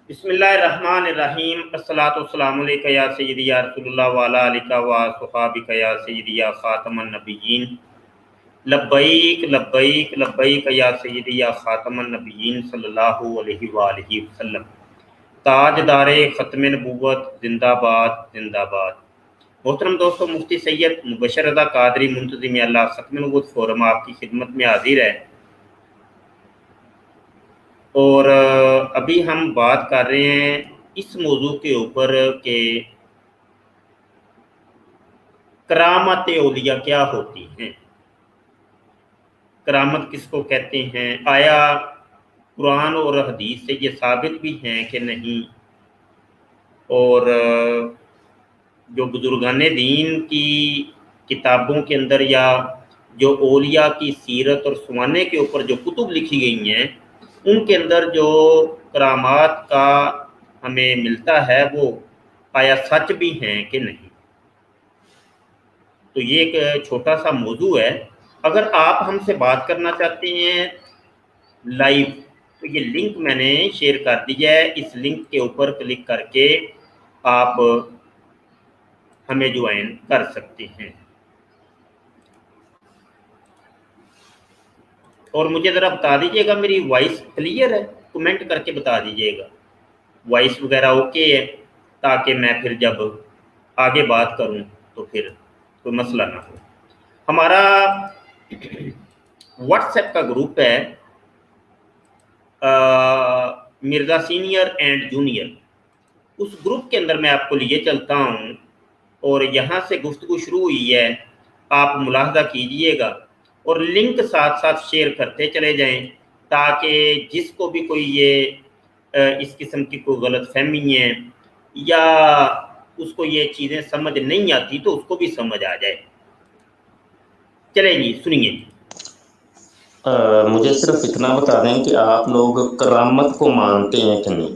बिस्मिल्लाहिर्रहमानिर्रहीम अस्सलातु वस्सलामु अलैका या सय्यदी या रसूलल्लाह व अला आलिका व सुहाबिका या सय्यदी या खातमन नबिय्यीन लब्बैक लब्बैक लब्बैक या सय्यदी या खातमन नबिय्यीन सल्लल्लाहु अलैहि व आलिहि वसल्लम। ताजदारे ख़त्म नबूवत जिंदाबाद जिंदाबाद। मोहतरम दोस्तों, मुफ्ती सैयद मुबशर रज़ा कादरी मुंतज़िम अल्लाह ख़त्म नबूवत फोरम आपकी खिदमत में हाजिर है। और अभी हम बात कर रहे हैं इस मौजू के ऊपर कि करामत औलिया क्या होती हैं, करामत किसको कहते हैं, आया कुरान और हदीस से ये साबित भी हैं कि नहीं, और जो बुजुर्गान दीन की किताबों के अंदर या जो औलिया की सीरत और सुवाने के ऊपर जो कुतुब लिखी गई हैं उनके अंदर जो करामात का हमें मिलता है वो आया सच भी हैं कि नहीं। तो ये एक छोटा सा मौजू है। अगर आप हमसे बात करना चाहते हैं लाइव तो ये लिंक मैंने शेयर कर दिया है, इस लिंक के ऊपर क्लिक करके आप हमें ज्वाइन कर सकते हैं। और मुझे ज़रा बता दीजिएगा मेरी वॉइस क्लियर है, कमेंट करके बता दीजिएगा वॉइस वगैरह ओके है, ताकि मैं फिर जब आगे बात करूं तो फिर कोई मसला ना हो। हमारा व्हाट्सएप का ग्रुप है मिर्ज़ा सीनियर एंड जूनियर, उस ग्रुप के अंदर मैं आपको लिए चलता हूं और यहाँ से गुफ्तगू शुरू हुई है, आप मुलाहजा कीजिएगा और लिंक साथ साथ शेयर करते चले जाएं ताकि जिसको भी कोई ये इस किस्म की कोई गलत फहमी है या उसको ये चीज़ें समझ नहीं आती तो उसको भी समझ आ जाए। चले जी सुनिए। मुझे सिर्फ इतना बता दें कि आप लोग करामत को मानते हैं कि नहीं,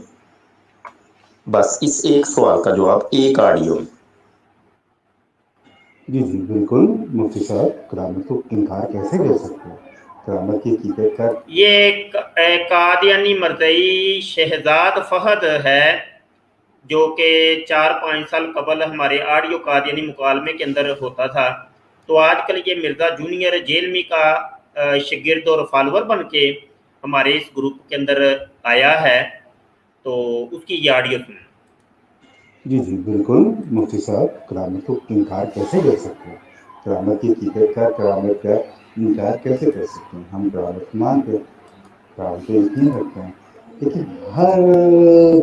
बस इस एक सवाल का जवाब एक ऑडियो। जी जी बिल्कुल मुफ्ती साहब, करामत को इनकार कैसे कर सकते हैं? करामत की हकीकत का ये कादियानी मरज़ई शहजाद फहद है जो कि 4-5 साल कबल हमारे ऑडियो कादियानी मुकालमे के अंदर होता था। तो आजकल ये मिर्ज़ा जूनियर जेलमी का शागिर्द और फॉलोअर बन के हमारे इस ग्रुप के अंदर आया है, तो उसकी ये ऑडियो सुन। जी जी बिल्कुल मुफ्ती साहब, करामत को इनकार कैसे कर सकते हैं? करामत की हकीकत का करामत का इनकार कैसे कर सकते हैं? हम करामत मानते हैं, करामत पे यकीन रखते हैं, लेकिन हर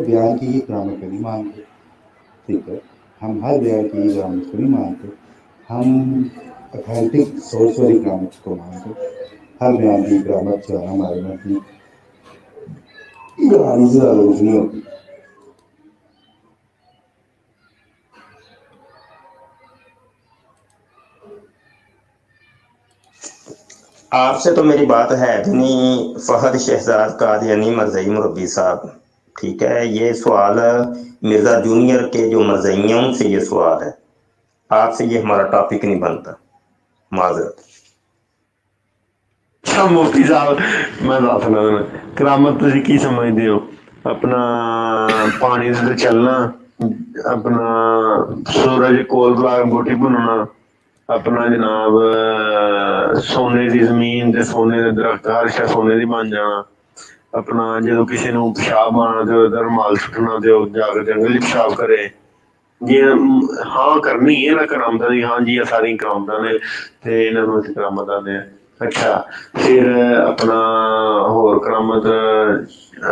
बयान की करामत को नहीं मानते। ठीक है, हम हर बयान की करामत को नहीं मानते, हम अथेंटिक सोर्स वाली करामत को मानते। हर बयान की करामत जो है हमारे में अपनी कहानी से ज़्यादा कुछ नहीं होती। आपसे तो मेरी बात है भी नहीं फहद शहजाद कादियानी मरज़ई मुरब्बी साहब, ठीक है। ये सवाल मिर्ज़ा जूनियर के जो मरज़ई हैं उनसे ये सवाल है, आपसे ये हमारा टॉपिक नहीं बनता, माजरत। अच्छा मुफ्ती साहब, मैं दस देना करामत तुसीं की समझदे हो? अपना पानी दे चलना, अपना सूरज कोल बला गोटी भुनना, अपना जनाब सोने की जमीन ते सोने के दरख्त हर शा सोने की बन जाना, अपना जो किसी ने पेशाब आना तो रुमाल सुट्टना तो जाकर जंगल पेशाब करे। जी हाँ करनी है ना करामत दी, हाँ जी सारी करामत ने ते इन्होंने करामत आने। अच्छा फिर अपना होर करामत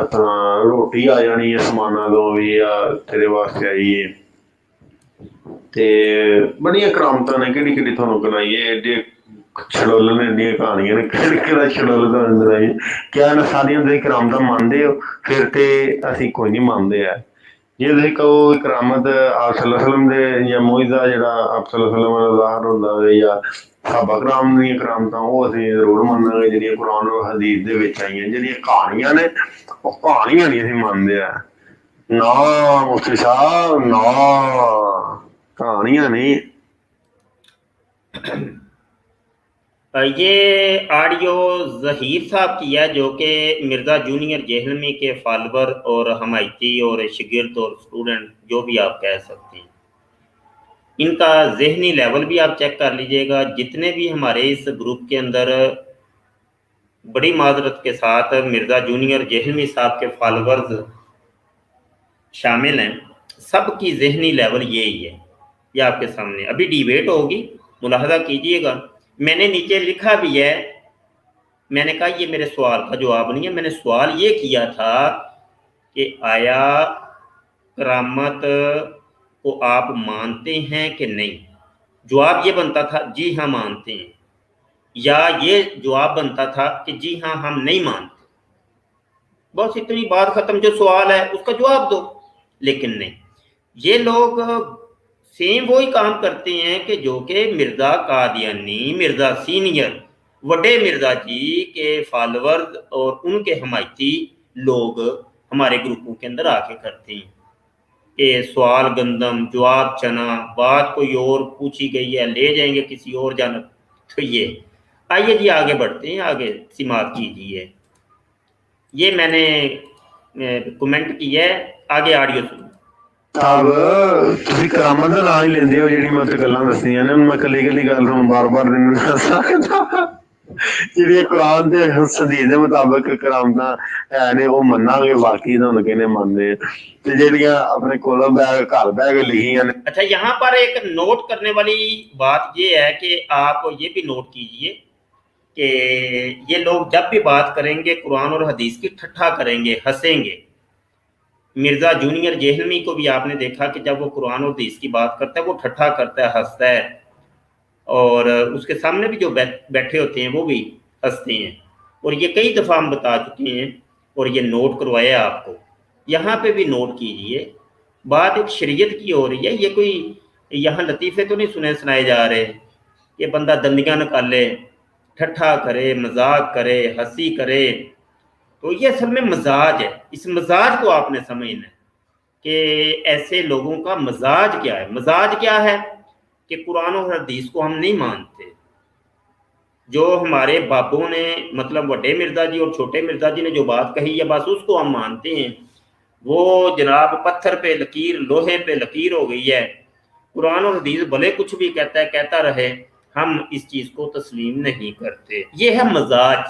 अपना रोटी आ जानी है समाना तो भी या तेरे वास्ते आई है ते बड़िया करामत ने केड़ी केड़ी थोनों गनाइए एडे छड़ोल ने एडियां कहानियां ने केड़ा छड़ोल तुहानूं गनाई। क्या ना सारियां तुसीं करामतां मनदे हो? फिर ते असीं कोई नहीं मनदे है। जे तुसीं कहो करामत आप सल्लल्लाहु अलैहि वसल्लम दे या मोइज़ा जेह्ड़ा आप सल्लल्लाहु अलैहि वसल्लम दा ज़ाहिर होंदा होवे या सहाबा कराम दियां करामतां ओह् असीं जरूर मनना जेह्ड़ियां कुरान और हदीस दे विच आईयां। जेह्ड़ियां क्हानियां ने ओह् क्हानियां नहीं असीं मनदे है। ना मुफ्ती साहब ना, कहानियां नहीं। ये ऑडियो ज़हीर साहब की है, जो कि मिर्ज़ा जूनियर जेहलमी के फॉलोवर और हमायती और शागिर्द और स्टूडेंट जो भी आप कह सकते हैं, इनका ज़हनी लेवल भी आप चेक कर लीजिएगा। जितने भी हमारे इस ग्रुप के अंदर बड़ी माज़रत के साथ मिर्ज़ा जूनियर जेहलमी साहब के फॉलोवर्स शामिल हैं, सबकी ज़हनी लेवल यही है। ये आपके सामने अभी डिबेट होगी, मुलाहज़ा कीजिएगा। मैंने नीचे लिखा भी है, मैंने कहा ये मेरे सवाल का जवाब नहीं है, मैंने सवाल ये किया था कि आया करामत को आप मानते हैं कि नहीं? जवाब ये बनता था जी हाँ मानते हैं, या ये जवाब बनता था कि जी हाँ हम नहीं मानते। बस इतनी बात ख़त्म, जो सवाल है उसका जवाब दो। लेकिन नहीं, ये लोग सेम वही काम करते हैं कि जो कि मिर्ज़ा कादियानी, मिर्ज़ा सीनियर, वड्डे मिर्ज़ा जी के फॉलोवर्स और उनके हमायती लोग हमारे ग्रुपों के अंदर आके करते हैं कि सवाल गंदम, जवाब चना, बात कोई और पूछी गई है, ले जाएंगे किसी और जानब। तो ये आइए जी आगे बढ़ते हैं, आगे सिमात कीजिए। ये मैंने कमेंट किया है, आगे ऑडियो सुनो। अब ਤੁਸੀਂ ਕਰਾਮਤ ਦਾ ਨਾਂ ਹੀ ਲੈਂਦੇ ਹੋ, ਜਿਹੜੀ ਮੈਂ ਉੱਥੇ ਗੱਲਾਂ ਦੱਸੀਆਂ ਨੇ ਮੈਂ ਕੱਲੀ ਕੱਲੀ ਗੱਲ ਤੁਹਾਨੂੰ ਬਾਰ-ਬਾਰ ਨਹੀਂ ਦੱਸ ਸਕਦਾ। ਜਿਹੜੀ ਕੁਰਾਨ ਦੇ ਹਦੀਸ ਦੇ ਮੁਤਾਬਕ ਕਰਾਮਤਾਂ ਹੈ ਨੇ ਉਹ ਮੰਨਾਂਗੇ, ਬਾਕੀ ਤੁਹਾਨੂੰ ਕਹਿੰਦੇ ਮੰਨਦੇ ਤੇ ਜਿਹੜੀਆਂ ਆਪਣੇ ਕੋਲੋਂ ਬੈਗ ਘਰ ਬਹਿ ਕੇ ਲਿਖੀਆਂ ਨੇ। अच्छा, यहाँ पर एक नोट करने वाली बात ये है कि आप ये भी नोट कीजिए कि ये लोग जब भी बात करेंगे कुरान और हदीस की, ठट्ठा करेंगे, हंसेंगे। मिर्ज़ा जूनियर जेहलमी को भी आपने देखा कि जब वो कुरान और हदीस की बात करता है वो ठट्ठा करता है, हंसता है, और उसके सामने भी जो बैठे होते हैं वो भी हंसते हैं। और ये कई दफ़ा हम बता चुके हैं और ये नोट करवाया आपको, यहाँ पे भी नोट कीजिए। बात एक शरीयत की हो रही है, ये कोई यहाँ लतीफ़े तो नहीं सुने सुनाए जा रहे कि बंदा दंदियाँ निकाले, ठट्ठा करे, मजाक करे, हंसी करे। तो ये असल में मजाज है, इस मजाज को आपने समझना है कि ऐसे लोगों का मजाज क्या है। मजाज क्या है कि कुरान और हदीस को हम नहीं मानते। जो हमारे बापों ने, मतलब वड्डे मिर्ज़ा जी और छोटे मिर्ज़ा जी ने जो बात कही है बस उसको हम मानते हैं। वो जनाब पत्थर पे लकीर, लोहे पे लकीर हो गई है। कुरान और हदीस भले कुछ भी कहता है, कहता रहे, हम इस चीज़ को तस्लीम नहीं करते। ये है मजाज।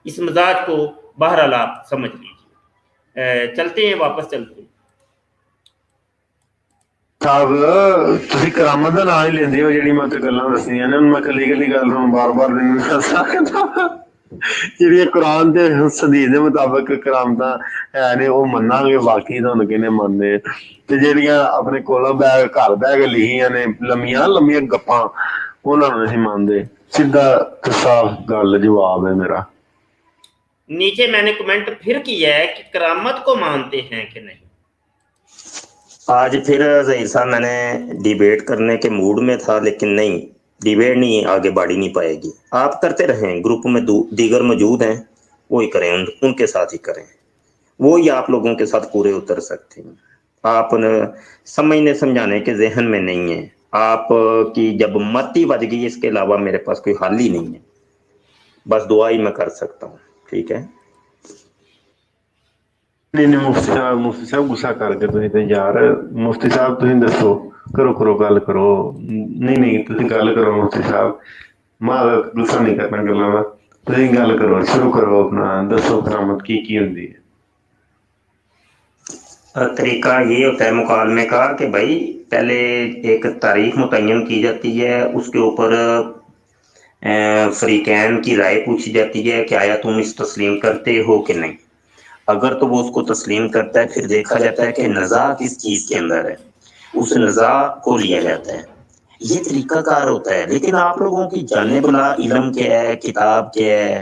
इस मजाज को बहरहाल आप समझ लीजिए। चलते हैं, वापस चलते हैं। ਸਾਹਿਬ ਤੁਸੀਂ ਕਰਾਮਤ ਦਾ ਨਾਂ ਹੀ ਲੈਂਦੇ ਹੋ, ਜਿਹੜੀ ਮੈਂ ਉੱਥੇ ਗੱਲਾਂ ਦੱਸੀਆਂ ਨੇ ਮੈਂ ਕੱਲੀ ਕੱਲੀ ਗੱਲ ਤੁਹਾਨੂੰ ਬਾਰ-ਬਾਰ ਨਹੀਂ ਦੱਸ ਸਕਦਾ। ਜਿਹੜੀਆਂ ਕੁਰਾਨ ਦੇ ਹਦੀਸ ਦੇ ਮੁਤਾਬਕ ਕਰਾਮਤਾਂ ਹੈ ਨੇ ਉਹ ਮੰਨਾਂਗੇ, ਬਾਕੀ ਤੁਹਾਨੂੰ ਕਹਿੰਦੇ ਮੰਨਦੇ ਤੇ ਜਿਹੜੀਆਂ ਆਪਣੇ ਕੋਲੋਂ ਬਹਿ ਘਰ ਬਹਿ ਕੇ ਲਿਖੀਆਂ ਨੇ ਲੰਮੀਆਂ ਲੰਮੀਆਂ ਗੱਪਾਂ ਉਹਨਾਂ ਨੂੰ ਨਹੀਂ ਮੰਨਦੇ। ਸਿੱਧਾ ਤੇ ਸਾਫ਼ ਗੱਲ जवाब है मेरा। नीचे मैंने कमेंट फिर किया है कि करामत को मानते हैं कि नहीं। आज फिर ज़हीर साहब मैंने डिबेट करने के मूड में था, लेकिन नहीं, डिबेट नहीं आगे बढ़ ही नहीं पाएगी। आप करते रहें, ग्रुप में दीगर मौजूद हैं, वही करें, उनके साथ ही करें, वो ही आप लोगों के साथ पूरे उतर सकते हैं। आप समझने समझाने के जहन में नहीं है, आप की जब मत ही बज गई, इसके अलावा मेरे पास कोई हल ही नहीं है। बस दुआ ही मैं कर सकता हूँ, ठीक है। नहीं नहीं मुफ्ती साहब गुस्सा करके ਤੁਸੀਂ ਤੇ ਯਾਰ ਮੁਫਤੀ ਸਾਹਿਬ ਤੁਸੀਂ ਦੱਸੋ, ਕਰੋ ਗੱਲ ਕਰੋ। ਨਹੀਂ ਤੁਸੀਂ ਗੱਲ ਕਰੋ ਮੁਫਤੀ ਸਾਹਿਬ, ਮੈਂ ਗੁੱਸਾ ਨਹੀਂ ਕਰਨਾ ਗੱਲਾਂ ਦਾ, ਤੁਸੀਂ ਗੱਲ ਕਰੋ, ਸ਼ੁਰੂ ਕਰੋ ਆਪਣਾ, ਦੱਸੋ ਕਰਾਮਤ ਕੀ ਹੁੰਦੀ है। तरीका ये होता है मुकालमे का कि भाई पहले एक तारीख मुतय्यन की जाती है, उसके ऊपर फरीकैन की राय पूछी जाती है कि आया तुम इस तस्लीम करते हो कि नहीं। अगर तो वो उसको तस्लीम करता है, फिर देखा जाता है कि नज़ा किस चीज़ के अंदर है, उस नज़ा को लिया जाता है। ये तरीकाकार होता है। लेकिन आप लोगों की जानने वाला इल्म क्या है, किताब क्या है,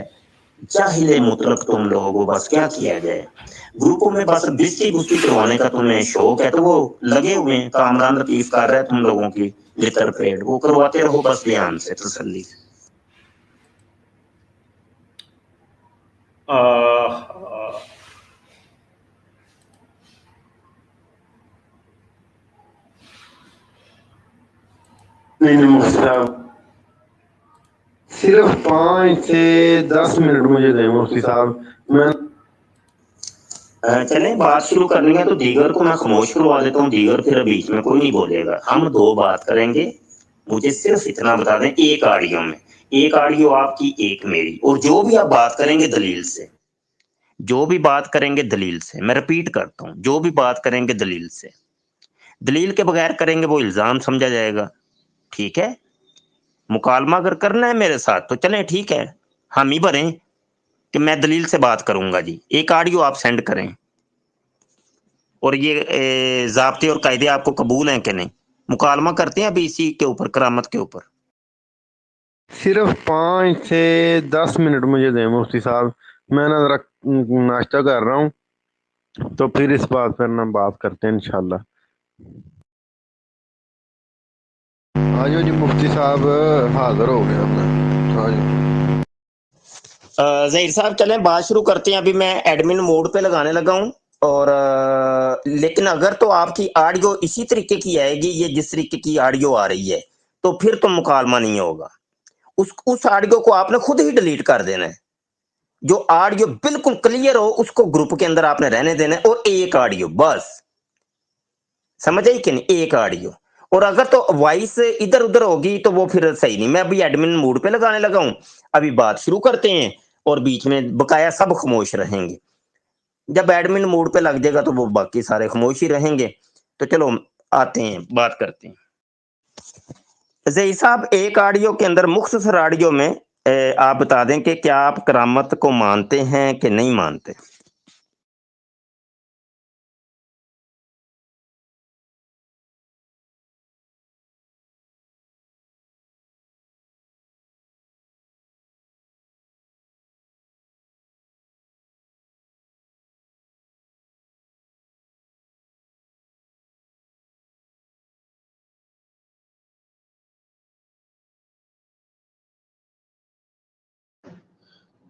जाहिल मुतलक तुम लोग हो, बस क्या किया जाए। ग्रुपों में बस बिस्ती बुस्ती करवाने का तुम्हें शौक है, तो वो लगे हुए हैं, कामरान लतीफ कर रहा है तुम लोगों की लितर पेड़, वो करवाते रहो बस ध्यान से, तसल्ली से। नहीं मुफ्ती साहब صرف 5 سے 10 منٹ مجھے دیں مفتی صاحب. میں چلیں بات شروع کرنی ہے تو دیگر کو میں خاموش کروا دیتا ہوں، دیگر پھر بیچ میں کوئی نہیں بولے گا. ہم دو بات کریں گے، مجھے صرف اتنا بتا دیں ایک آڈیو میں، ایک آڈیو آپ کی ایک میری، اور جو بھی آپ بات کریں گے دلیل سے، جو بھی بات کریں گے دلیل سے. میں رپیٹ کرتا ہوں، جو بھی بات کریں گے دلیل سے. دلیل کے بغیر کریں گے وہ الزام سمجھا جائے گا. ٹھیک ہے؟ مکالمہ اگر کرنا ہے میرے ساتھ تو چلیں ٹھیک ہے، ہم ہی بھریں کہ میں دلیل سے بات کروں گا. جی ایک آڈیو آپ سینڈ کریں، اور یہ ضابطے اور قاعدے آپ کو قبول ہیں کہ نہیں؟ مکالمہ کرتے ہیں ابھی اسی کے اوپر، کرامت کے اوپر. صرف 5 سے 10 منٹ مجھے دیں مفتی صاحب. میں نا ذرا ناشتہ کر رہا ہوں، تو پھر اس بات پر نا بات کرتے ہیں انشاءاللہ. آجو جی مفتی صاحب حاضر ہو گئے ہم. آجو. ظہیر صاحب چلیں بات شروع کرتے ہیں. ابھی میں ایڈمن موڈ پہ لگانے لگا ہوں، اور لیکن اگر تو آپ کی آڈیو اسی طریقے کی آئے گی، یہ جس طریقے کی آڈیو آ رہی ہے، تو پھر تو مکالمہ نہیں ہوگا. اس آڈیو کو آپ نے خود ہی ڈیلیٹ کر دینا ہے. جو آڈیو بالکل کلیئر ہو اس کو گروپ کے اندر آپ نے رہنے دینا ہے، اور ایک آڈیو بس. سمجھ آئی کہ نہیں؟ ایک آڈیو. اور اگر تو وائس ادھر ادھر ہوگی تو وہ پھر صحیح نہیں. میں ابھی ایڈمن موڈ پہ لگانے لگا ہوں، ابھی بات شروع کرتے ہیں، اور بیچ میں بقایا سب خاموش رہیں گے. جب ایڈمن موڈ پہ لگ جائے گا تو وہ باقی سارے خاموش ہی رہیں گے. تو چلو آتے ہیں، بات کرتے ہیں. ظہیر صاحب ایک آڈیو کے اندر، مختصر آڈیو میں آپ بتا دیں کہ کیا آپ کرامت کو مانتے ہیں کہ نہیں مانتے؟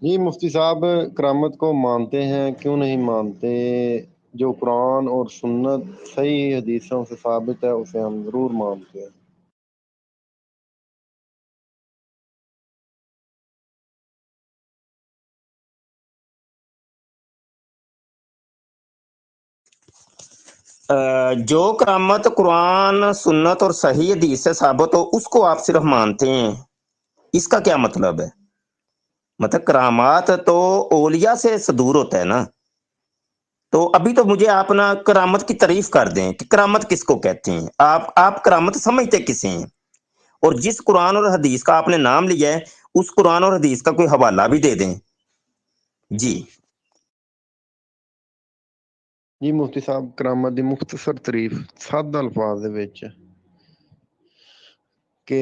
جی مفتی صاحب، کرامت کو مانتے ہیں، کیوں نہیں مانتے؟ جو قرآن اور سنت صحیح حدیثوں سے ثابت ہے اسے ہم ضرور مانتے ہیں. جو کرامت قرآن سنت اور صحیح حدیث سے ثابت ہو اس کو آپ صرف مانتے ہیں، اس کا کیا مطلب ہے؟ مطلب کرامات تو اولیاء سے صدور ہوتا ہے نا. تو ابھی تو مجھے آپ نا کرامت کی تعریف کر دیں کہ کرامت کس کو کہتے ہیں. آپ کرامت سمجھتے کسے ہیں؟ اور جس قرآن اور حدیث کا آپ نے نام لیا ہے اس قرآن اور حدیث کا کوئی حوالہ بھی دے دیں. جی جی مفتی صاحب، کرامت دی مختصر تعریف سادہ الفاظ دے وچ کہ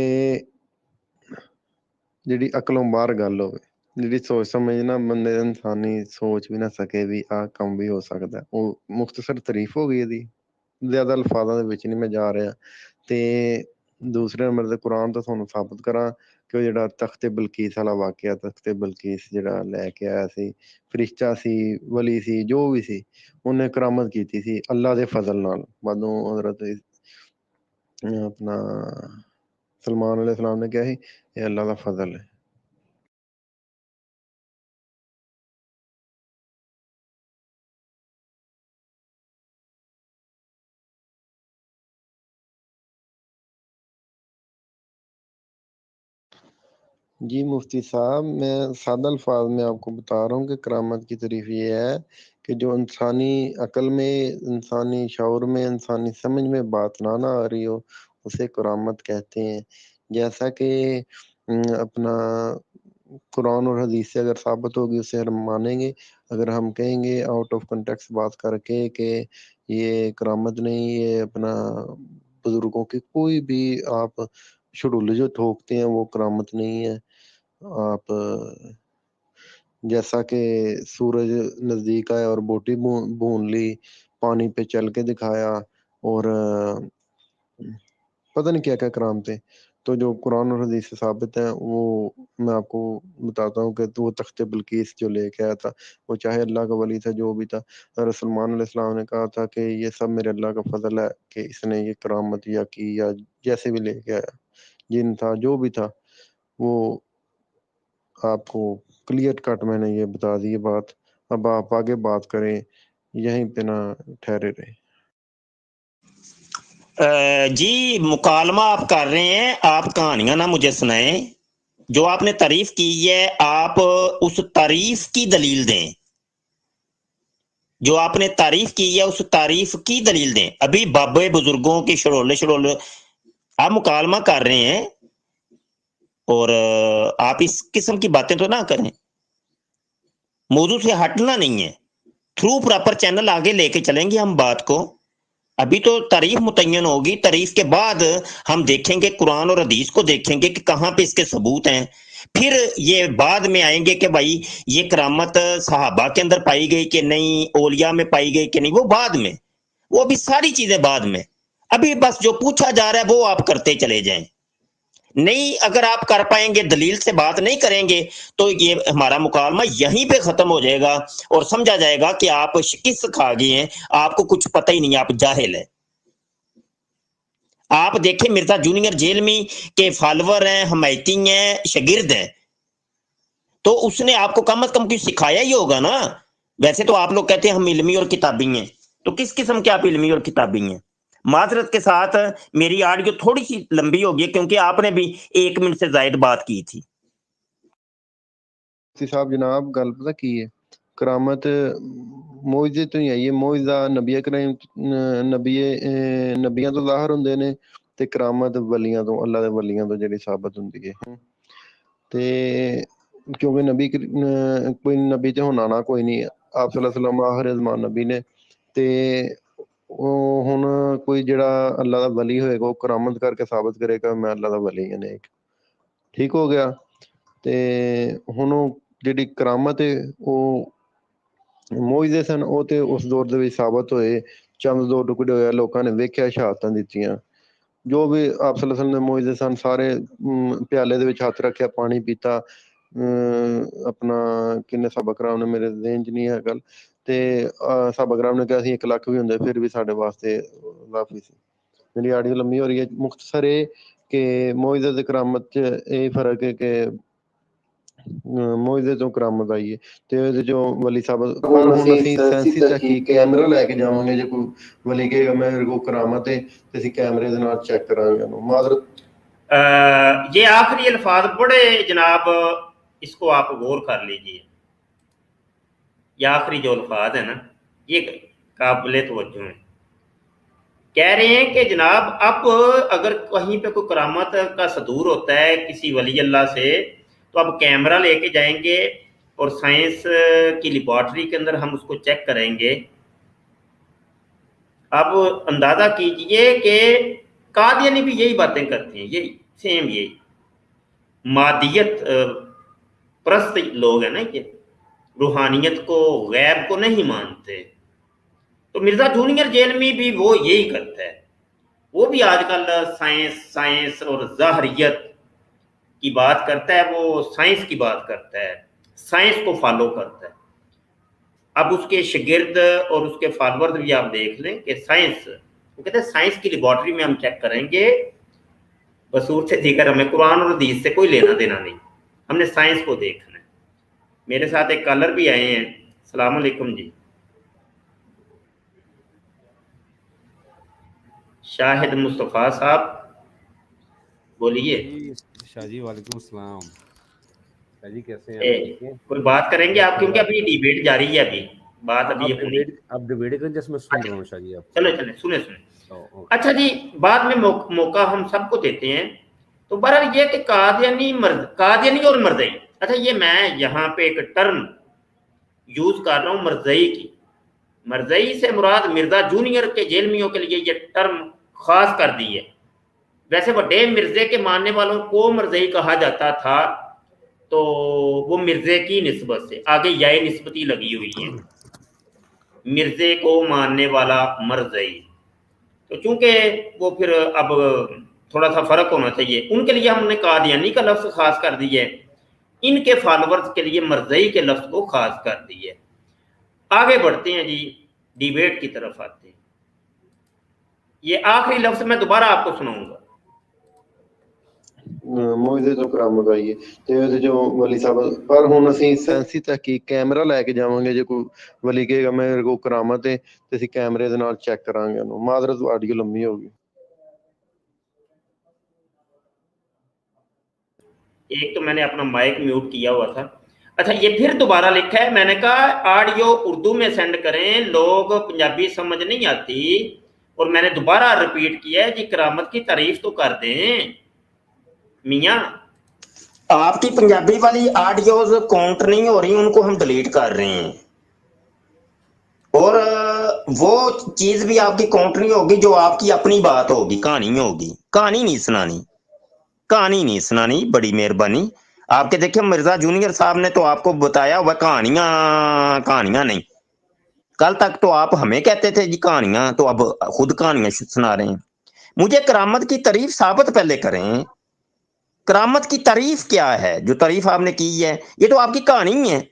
جڑی عقلوں باہر گل ہوئے، جڑی سوچ سمجھ نہ بندے انسانی سوچ بھی نہ سکے بھی آ کم بھی ہو سکتا ہے، وہ مختصر تعریف ہو گئی دی. زیادہ الفاظاں دے وچ نہیں میں جا رہا. تے دوسرے نمبر تے قرآن تو تھانوں ثابت کراں کہ وہ جڑا تخت بلقیس والا واقعہ، تخت بلقیس جڑا لے کے آیا سی، فرشتہ سی، ولی سی، جو بھی سی، انہیں کرامت کیتی سی اللہ دے فضل نال. بعدوں حضرت اپنا سلمان علیہ السلام نے کہا سی یہ اللہ دا فضل ہے. جی مفتی صاحب، میں سادہ الفاظ میں آپ کو بتا رہا ہوں کہ کرامت کی تعریف یہ ہے کہ جو انسانی عقل میں، انسانی شعور میں، انسانی سمجھ میں بات نہ آ رہی ہو اسے کرامت کہتے ہیں. جیسا کہ اپنا قرآن اور حدیث سے اگر ثابت ہوگی اسے ہم مانیں گے. اگر ہم کہیں گے آؤٹ آف کنٹیکس بات کر کے کہ یہ کرامت نہیں، یہ اپنا بزرگوں کی کوئی بھی آپ شڈول جو ٹھوکتے ہیں وہ کرامت نہیں ہے. آپ جیسا کہ سورج نزدیک آیا اور بوٹی بھون لی، پانی پہ چل کے دکھایا، اور پتہ نہیں کیا کیا کرامتیں. تو جو قرآن اور حدیث سے ثابت ہیں وہ میں آپ کو بتاتا ہوں کہ وہ تخت بلقیس جو لے کے آیا تھا، وہ چاہے اللہ کا ولی تھا جو بھی تھا، حضرت سلمان علیہ السلام نے کہا تھا کہ یہ سب میرے اللہ کا فضل ہے کہ اس نے یہ کرامت یا کی، یا جیسے بھی لے کے آیا، جن تھا جو بھی تھا وہ آپ کو کلیئر کٹ میں نے یہ بتا دی بات. اب آپ آگے بات کریں, یہیں پہ نہ ٹھہرے رہے. جی مکالمہ آپ کر رہے ہیں, آپ کہانیاں نہ مجھے سنائیں. جو آپ نے تعریف کی ہے آپ اس تعریف کی دلیل دیں. جو آپ نے تعریف کی ہے اس تعریف کی دلیل دیں. ابھی بابے بزرگوں کی شڑولے آپ مکالمہ کر رہے ہیں اور آپ اس قسم کی باتیں تو نہ کریں. موضوع سے ہٹنا نہیں ہے, تھرو پراپر چینل آگے لے کے چلیں گے ہم بات کو. ابھی تو تعریف متعین ہوگی, تعریف کے بعد ہم دیکھیں گے قرآن اور حدیث کو, دیکھیں گے کہ کہاں پہ اس کے ثبوت ہیں. پھر یہ بعد میں آئیں گے کہ بھائی یہ کرامت صحابہ کے اندر پائی گئی کہ نہیں, اولیاء میں پائی گئی کہ نہیں, وہ بعد میں, وہ ابھی ساری چیزیں بعد میں. ابھی بس جو پوچھا جا رہا ہے وہ آپ کرتے چلے جائیں. نہیں اگر آپ کر پائیں گے, دلیل سے بات نہیں کریں گے, تو یہ ہمارا مکالمہ یہیں پہ ختم ہو جائے گا اور سمجھا جائے گا کہ آپ شکست کھا گئے ہیں, آپ کو کچھ پتہ ہی نہیں, آپ جاہل ہیں. آپ دیکھیں مرزا جونیئر جیلمی کے فالوور ہیں, حمایتی ہیں, شاگرد ہیں, تو اس نے آپ کو کم از کم کچھ سکھایا ہی ہوگا نا. ویسے تو آپ لوگ کہتے ہیں ہم علمی اور کتابی ہیں, تو کس قسم کے آپ علمی اور کتابی ہیں؟ معذرت کے ساتھ میری آڈیو تھوڑی سی لمبی ہوگی کیونکہ آپ نے بھی 1 منٹ سے زائد بات کی تھی. صاحب جناب گل پتہ کی ہے, کرامت موجزے تو ہی ہے. موجزہ نبی کریم نبیاں تو ظاہر ہوندے نے, تے کرامت ولیاں تو, اللہ دے ولیاں تو جڑی ثابت ہوندی ہے. تے کیونکہ نبی کوئی نبی تے ہونا نہ کوئی نہیں, آپ صلی اللہ علیہ وسلم آخر زمان نبی نے. تے ہن کوئی جڑا اللہ دا ولی ہوئے گا وہ کرامت کر کے ثابت کرے گا میں اللہ دا ولی ہوں ایک, ٹھیک ہو گیا. تے ہن جڑی کرامت ہے وہ موجزے سن, وہ تے اس دور دے وچ ثابت ہوئے, چند دو ٹکڑے ہوئے, لوکاں نے ویکھیا, شہادتاں دتیاں. جو بھی آپ صلی اللہ علیہ وسلم نے موجزے سن سارے پیالے دے وچ ہاتھ رکھیا, پانی پیتا. اپنا کنے صحابہ کرام نے, میرے ذہن چ نہیں ہے گل, تے صحابہ کرام نے کہا سی 1 لاکھ بھی ہوندے پھر بھی ساڈے واسطے کافی سی. میری آڈیو لمبی ہو رہی ہے, مختصر ہے کہ معجزہ تے کرامت چ یہ فرق ہے کہ معجزے تو کرامت آئی ہے تے جو ولی صاحب پر ہن اسی سائنسی تحقیق کیمرہ لے کے جاواں گے, جے کوئی ولی کہے گا میرے کو کرامت ہے تے اسی کیمرے دے نال چیک کراں گے. معذرت یہ آخری الفاظ بڑے جناب, اس کو آپ غور کر لیجئے. یہ آخری جو الفاظ ہیں نا یہ قابل توجہ ہیں. کہہ رہے ہیں کہ جناب اب اگر کہیں پہ کوئی کرامت کا صدور ہوتا ہے کسی ولی اللہ سے, تو اب کیمرہ لے کے جائیں گے اور سائنس کی لیبارٹری کے اندر ہم اس کو چیک کریں گے. اب اندازہ کیجئے کہ قادیانی بھی یہی باتیں کرتے ہیں, یہی سیم یہی مادیت پرست لوگ ہیں نا, یہ روحانیت کو, غیب کو نہیں مانتے. تو مرزا جونیئر جیلمی بھی وہ یہی کرتا ہے. وہ بھی آج کل سائنس اور ظاہریت کی بات کرتا ہے, وہ سائنس کی بات کرتا ہے, سائنس کو فالو کرتا ہے. اب اس کے شاگرد اور اس کے فالورز بھی آپ دیکھ لیں کہ سائنس, وہ کہتے ہیں سائنس کی لیبارٹری میں ہم چیک کریں گے, بصورت دیگر ہمیں قرآن اور حدیث سے کوئی لینا دینا نہیں, ہم نے سائنس کو دیکھنا ہے. میرے ساتھ ایک کالر بھی آئے ہیں. السلام علیکم جی. شاہد مصطفیٰ صاحب بولیے. جی شاہ جی وعلیکم السلام. شاہ جی کیسے ہیں آپ؟ ٹھیک ہیں, کوئی بات کریں گے آپ کیونکہ ابھی ڈیبیٹ جاری ہے, ابھی بات ابھی ہونی. اب ڈیبیٹ کریں جس میں سن رہا ہوں شاہ جی آپ. چلے سنیں. اچھا جی, بعد میں موقع ہم سب کو دیتے ہیں. تو بہرحال یہ کہ قادیانی اور مرزئی, اچھا یہ میں یہاں پہ ایک ٹرم یوز کر رہا ہوں مرزئی کی. مرزئی سے مراد مرزا جونیئر کے جیلمیوں کے لیے یہ ٹرم خاص کر دی ہے. ویسے بڑے مرزے کے ماننے والوں کو مرزئی کہا جاتا تھا, تو وہ مرزے کی نسبت سے آگے یہ نسبتی لگی ہوئی ہے, مرزے کو ماننے والا مرزئی. تو چونکہ وہ پھر اب تھوڑا سا فرق ہونا چاہیے, ان کے لیے ہم نے قادیانی کا لفظ خاص کر دی ہے, ان کے فالورز کے لیے مرزئی کے لفظ کو خاص کر دی ہے. آگے بڑھتے ہیں جی, ڈیبیٹ کی طرف آتے ہیں. یہ آخری لفظ میں دوبارہ آپ کو سناؤں گا. ਮੁਜਜ਼ੇ ਤੋਂ ਕਰਾਮਤ ਆਈ ਹੈ ਤੇ ਉਹਦੇ ਚੋਂ ਵਲੀ ਸਾਹਿਬ, ਪਰ ਹੁਣ ਅਸੀਂ ਸੈਂਸੀ ਤਹਿਕੀਕ ਕੈਮਰਾ ਲੈ ਕੇ ਜਾਵਾਂਗੇ। ਜੇ ਕੋਈ ਵਲੀ ਕਹੇਗਾ ਮੇਰੇ ਕੋਲ ਕਰਾਮਤ ਹੈ ਤੇ ਅਸੀਂ ਕੈਮਰੇ ਦੇ ਨਾਲ ਚੈੱਕ ਕਰਾਂਗੇ ਉਹਨੂੰ। ਮਾਦਰਤ ਆਡੀਓ ਲੰਮੀ ਹੋ ਗਈ। एक तो मैंने अपना माइक म्यूट किया हुआ था। अच्छा, ये फिर दोबारा लिखा है, मैंने कहा ऑडियो उर्दू में सेंड करें, लोग पंजाबी समझ नहीं आती, और मैंने दोबारा रिपीट किया है जी करामत की तारीफ तो कर दें मियाँ। आपकी पंजाबी वाली ऑडियोज काउंट नहीं हो रही, उनको हम डिलीट कर रहे हैं, और वो चीज भी आपकी काउंट नहीं होगी जो आपकी अपनी बात होगी, कहानी होगी। कहानी नहीं सुनानी, कहानी नहीं सुनानी, बड़ी मेहरबानी आपके। देखिए मिर्जा जूनियर साहब ने तो आपको बताया वह कहानियां नहीं। कल तक तो आप हमें कहते थे जी कहानियां, तो अब खुद कहानियां सुना रहे हैं। मुझे करामत की तारीफ साबित पहले करें। करामत की तारीफ क्या है? जो तारीफ आपने की है ये तो आपकी कहानी है,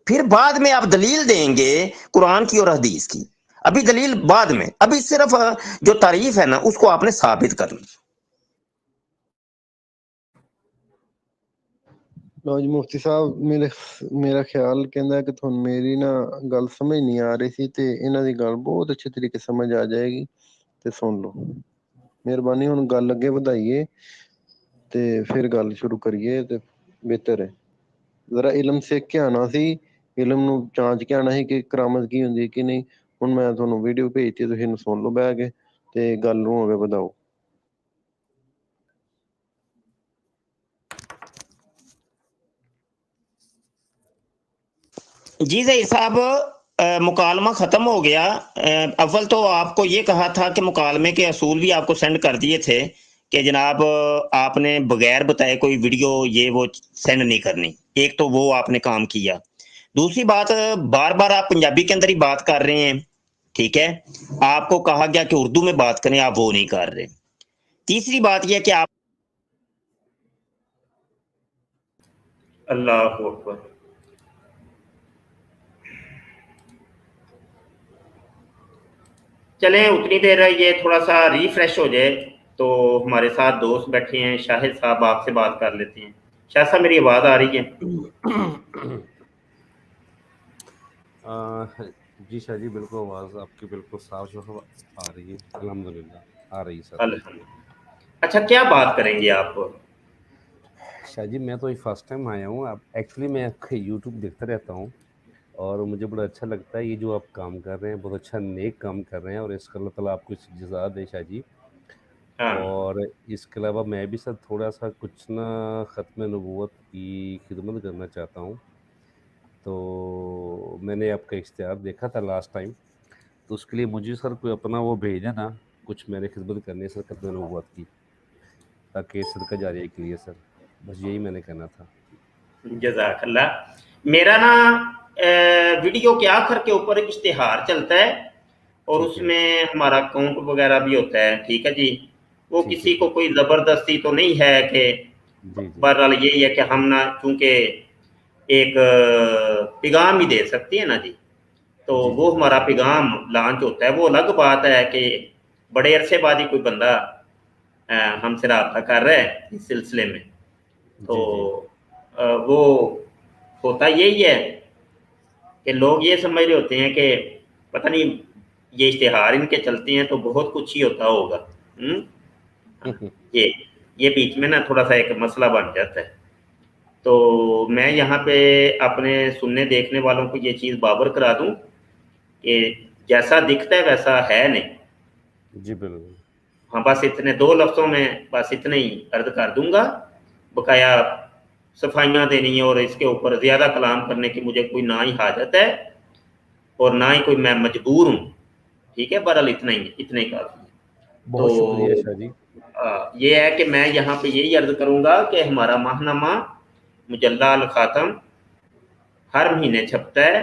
फिर बाद में आप दलील देंगे कुरान की और हदीस की। अभी दलील बाद में, अभी सिर्फ जो तारीफ है ना उसको आपने साबित करनी। ਲਓ ਜੀ ਮੁਫਤੀ ਸਾਹਿਬ, ਮੇਰਾ ਖਿਆਲ ਕਹਿੰਦਾ ਕਿ ਤੁਹਾਨੂੰ ਮੇਰੀ ਨਾ ਗੱਲ ਸਮਝ ਨਹੀਂ ਆ ਰਹੀ ਸੀ, ਤੇ ਇਹਨਾਂ ਦੀ ਗੱਲ ਬਹੁਤ ਅੱਛੇ ਤਰੀਕੇ ਸਮਝ ਆ ਜਾਏਗੀ, ਤੇ ਸੁਣ ਲਓ। ਮਿਹਰਬਾਨੀ, ਹੁਣ ਗੱਲ ਅੱਗੇ ਵਧਾਈਏ ਤੇ ਫਿਰ ਗੱਲ ਸ਼ੁਰੂ ਕਰੀਏ ਤੇ ਬਿਹਤਰ ਹੈ। ਜ਼ਰਾ ਇਲਮ ਸਿੱਖ ਕੇ ਆਉਣਾ ਸੀ, ਇਲਮ ਨੂੰ ਜਾਂਚ ਕੇ ਆਉਣਾ ਸੀ ਕਿ ਕਰਾਮਤ ਕੀ ਹੁੰਦੀ ਕਿ ਨਹੀਂ। ਹੁਣ ਮੈਂ ਤੁਹਾਨੂੰ ਵੀਡੀਓ ਭੇਜਤੀ, ਤੁਸੀਂ ਇਹਨੂੰ ਸੁਣ ਲਓ ਬਹਿ ਕੇ ਤੇ ਗੱਲ ਨੂੰ ਅੱਗੇ ਵਧਾਓ। जी ज़हीर साहब, मुकालमा ख़त्म हो गया। अव्वल तो आपको ये कहा था कि मुकालमे के असूल भी आपको सेंड कर दिए थे कि जनाब आपने बगैर बताए कोई वीडियो ये वो सेंड नहीं करनी। एक तो वो आपने काम किया। दूसरी बात, बार बार आप पंजाबी के अंदर ही बात कर रहे हैं, ठीक है। आपको कहा गया कि उर्दू में बात करें, आप वो नहीं कर रहे। तीसरी बात यह कि आप अल्लाह अकबर। चलें उतनी देर ये थोड़ा सा रिफ्रेश हो जाए, तो हमारे साथ दोस्त बैठे हैं, शाहिद साहब आपसे बात कर लेते हैं। शाहिद साहब, मेरी आवाज़ आ रही है? जी शाह जी, बिल्कुल आवाज़ आपकी बिल्कुल साफ जो आ रही है, अल्हम्दुलिल्लाह आ रही है सर। अल्हम्दुलिल्लाह। अच्छा, क्या बात करेंगे आप? शाह जी, मैं तो ये फर्स्ट टाइम आया हूँ। आप एक्चुअली मैं आपका यूट्यूब देखता रहता हूँ और मुझे बड़ा अच्छा लगता है ये जो आप काम कर रहे हैं, बहुत अच्छा नेक काम कर रहे हैं, और इसका अल्लाह ताला आपको जज़ा दे शाह जी। और इसके अलावा मैं भी सर थोड़ा सा कुछ ना ख़त्म नबूवत की खिदमत करना चाहता हूँ। तो मैंने आपका इश्तिहार देखा था लास्ट टाइम, तो उसके लिए मुझे सर कोई अपना वो भेजा ना, कुछ मैंने खिदमत करनी है सर ख़त्म नबूवत की, ताकि सदका जारिया के लिए सर, बस यही मैंने कहना था। जज़ाकल्लाह। मेरा ना वीडियो के आखिर के ऊपर एक इश्तिहार चलता है, और उसमें हमारा अकाउंट वगैरह भी होता है, ठीक है जी। वो किसी को कोई ज़बरदस्ती तो नहीं है कि, बहरहाल यही है कि हम ना चूँकि एक पैगाम ही दे सकते हैं ना जी, तो वो हमारा पैगाम लॉन्च होता है। वो अलग बात है कि बड़े अरसे बाद ही कोई बंदा हमसे रब्ता कर रहा है इस सिलसिले में, तो वो होता यही है कि लोग ये समझ रहे होते हैं कि पता नहीं ये इश्तिहार इनके चलते हैं तो बहुत कुछ ही होता होगा। ये बीच में ना थोड़ा सा एक मसला बन जाता है। तो मैं यहाँ पे अपने सुनने देखने वालों को ये चीज़ बाबर करा दूँ कि जैसा दिखता है वैसा है नहीं जी, बिल्कुल। हाँ, बस इतने 2 लफ्ज़ों में बस इतने ही अर्ज कर दूंगा। बकाया सफाइयाँ देनी है और इसके ऊपर ज़्यादा कलाम करने की मुझे कोई ना ही हाजत है और ना ही कोई मैं मजबूर हूँ, ठीक है। बहरहाल इतना ही काफ़ी है। बहुत शुक्रिया शाह जी। ये है कि मैं यहाँ पे यही अर्ज करूँगा कि हमारा माहनामा मुजल्ला अल ख़ातम हर महीने छपता है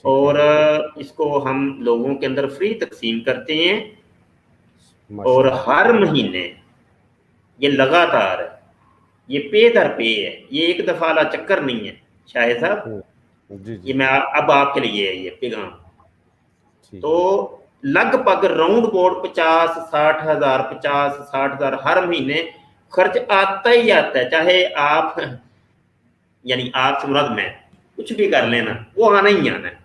और इसको हम लोगों के अंदर फ्री तकसीम करते हैं, और हर महीने ये लगातार है, ये पे दर पे है, ये एक दफ़ा वाला चक्कर नहीं है शाहिद साहब। ये मैं अब आपके लिए है ये पैगाम। तो लगभग राउंड बोर्ड 50-60 हज़ार हर महीने खर्च आता ही आता है, चाहे आप यानी आप से मुराद मैं कुछ भी कर लेना, वो आना ही आना है।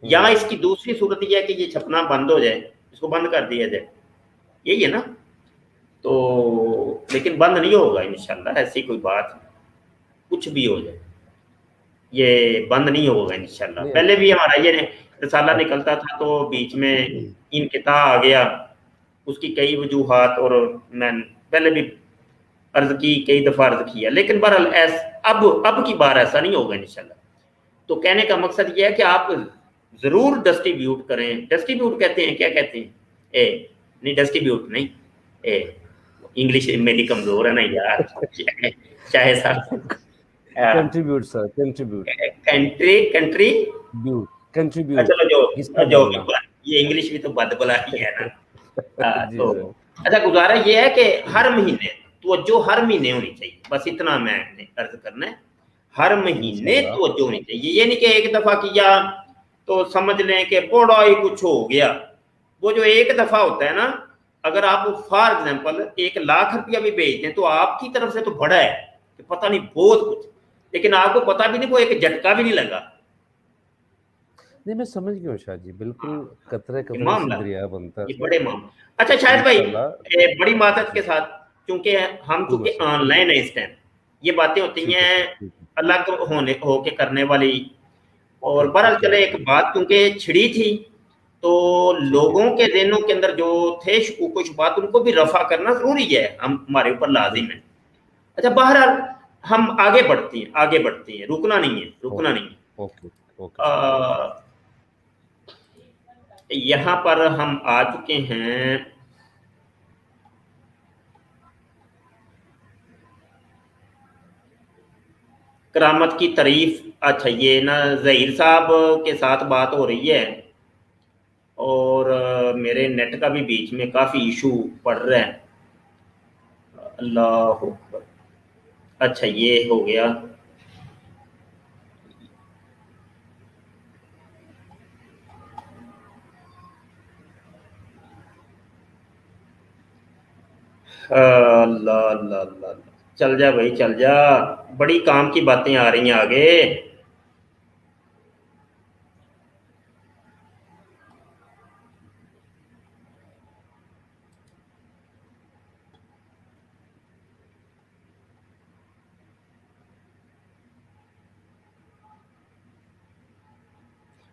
या इसकी दूसरी सूरत यह है कि ये छपना बंद हो जाए, इसको बंद कर दिया जाए, यही है ना। तो लेकिन बंद नहीं होगा इंशाल्लाह, ऐसी कोई बात, कुछ भी हो जाए ये बंद नहीं होगा इंशाल्लाह। नहीं, पहले भी हमारा ये रिसाला निकलता था तो बीच में इनकिता आ गया, उसकी कई वजूहात, और मैं पहले भी अर्ज की, कई दफ़ा अर्ज किया, लेकिन बहरहाल अब की बार ऐसा नहीं होगा इंशाल्लाह। तो कहने का मकसद ये है कि आप ज़रूर डिस्ट्रीब्यूट करें। डिस्ट्रीब्यूट कहते हैं, क्या कहते हैं, नहीं डिस्ट्रीब्यूट नहीं, इंग्लिश मेरी कमज़ोर है ना यार, चाहे साहब contribute sir, contribute country contribute चलो हिस्सा जो डालना। ये इंग्लिश भी तो बदबला ही है ना। जी तो सर। अच्छा, गुजारा ये है कि हर महीने तवज्जो हर महीने होनी चाहिए, बस इतना मैंने अर्ज करना है। हर महीने इंशाल्लाह। तवज्जो होनी चाहिए, ये नहीं कि एक दफा किया तो समझ लें कि बड़ा ही कुछ हो गया। वो जो एक दफा होता है ना, अगर आप फॉर एग्जाम्पल 1 लाख रुपया भी भेज दें तो आपकी तरफ से तो बड़ा है कि पता नहीं बहुत कुछ, लेकिन आपको पता भी नहीं, वो एक झटका भी नहीं लगा। नहीं, मैं समझ गया हूँ शाह जी, बिल्कुल कतरे ये कतरे से मामला, दरिया बनता है ये सर। बड़े मामला। अच्छा शायद भाई, इंशाल्लाह। बड़ी मातहत के साथ, क्योंकि हम कोई चूंकि मसला ऑनलाइन है इस टाइम, ये बातें होती ठीक है हैं सर, ठीक है। अलग होके करने वाली। और बहरहाल ओके चले, एक बात क्योंकि छिड़ी थी तो ठीक है। लोगों के ज़हनों के अंदर जो थे शकूक व शुबहात, उनको भी रफा करना जरूरी है, हम हमारे ऊपर लाजिम है। अच्छा बहरहाल हम आगे बढ़ती हैं, आगे बढ़ती हैं, रुकना नहीं है, रुकना नहीं है। Okay okay sir. यहाँ पर हम आ चुके हैं करामत की तारीफ। अच्छा, ये ना ज़हीर साहब के साथ बात हो रही है, और मेरे नेट का भी बीच में काफ़ी इशू पड़ रहा है। अल्लाह अकबर। अच्छा ये हो गया। अल्लाह अल्लाह अल्लाह, चल जा भाई चल जा, बड़ी काम की बातें आ रही हैं आगे।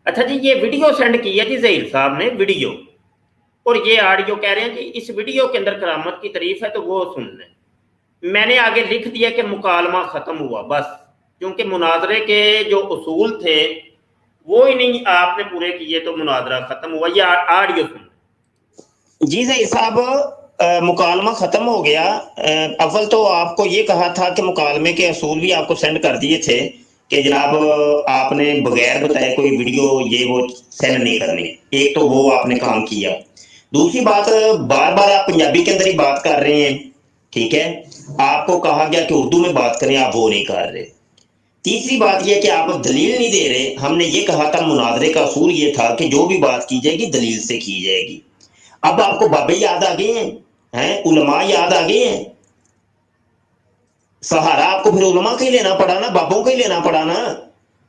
अच्छा जी, ये वीडियो सेंड की है जी ज़हीर साहब ने, वीडियो, और ये ऑडियो कह रहे हैं कि इस वीडियो के अंदर करामत की तारीफ है, तो वो सुन लें। मैंने आगे लिख दिया कि मुकालमा ख़त्म हुआ, बस, क्योंकि मुनाजरे के जो उसूल थे वो ही नहीं आपने पूरे किए, तो मुनाजरा ख़त्म हुआ। ये ऑडियो सुन जी ज़हीर साहब, मुकालमा ख़त्म हो गया। अव्वल तो आपको ये कहा था कि मुकालमे के असूल भी आपको सेंड कर दिए थे कि जनाब आपने बगैर बताए कोई वीडियो ये वो सेंड नहीं करनी। एक तो वो आपने काम किया। दूसरी बात, बार बार आप पंजाबी के अंदर ही बात कर रहे हैं, ठीक है, आपको कहा गया कि उर्दू में बात करें, आप वो नहीं कर रहे। तीसरी बात यह कि आप दलील नहीं दे रहे। हमने ये कहा था मुनाजरे का असूल ये था कि जो भी बात की जाएगी दलील से की जाएगी। अब आपको बाबे याद आ गए हैं, उलमा याद आ गए हैं, सहारा आपको फिर उलमा का ही लेना पड़ा ना, बाबों का ही लेना पड़ा ना।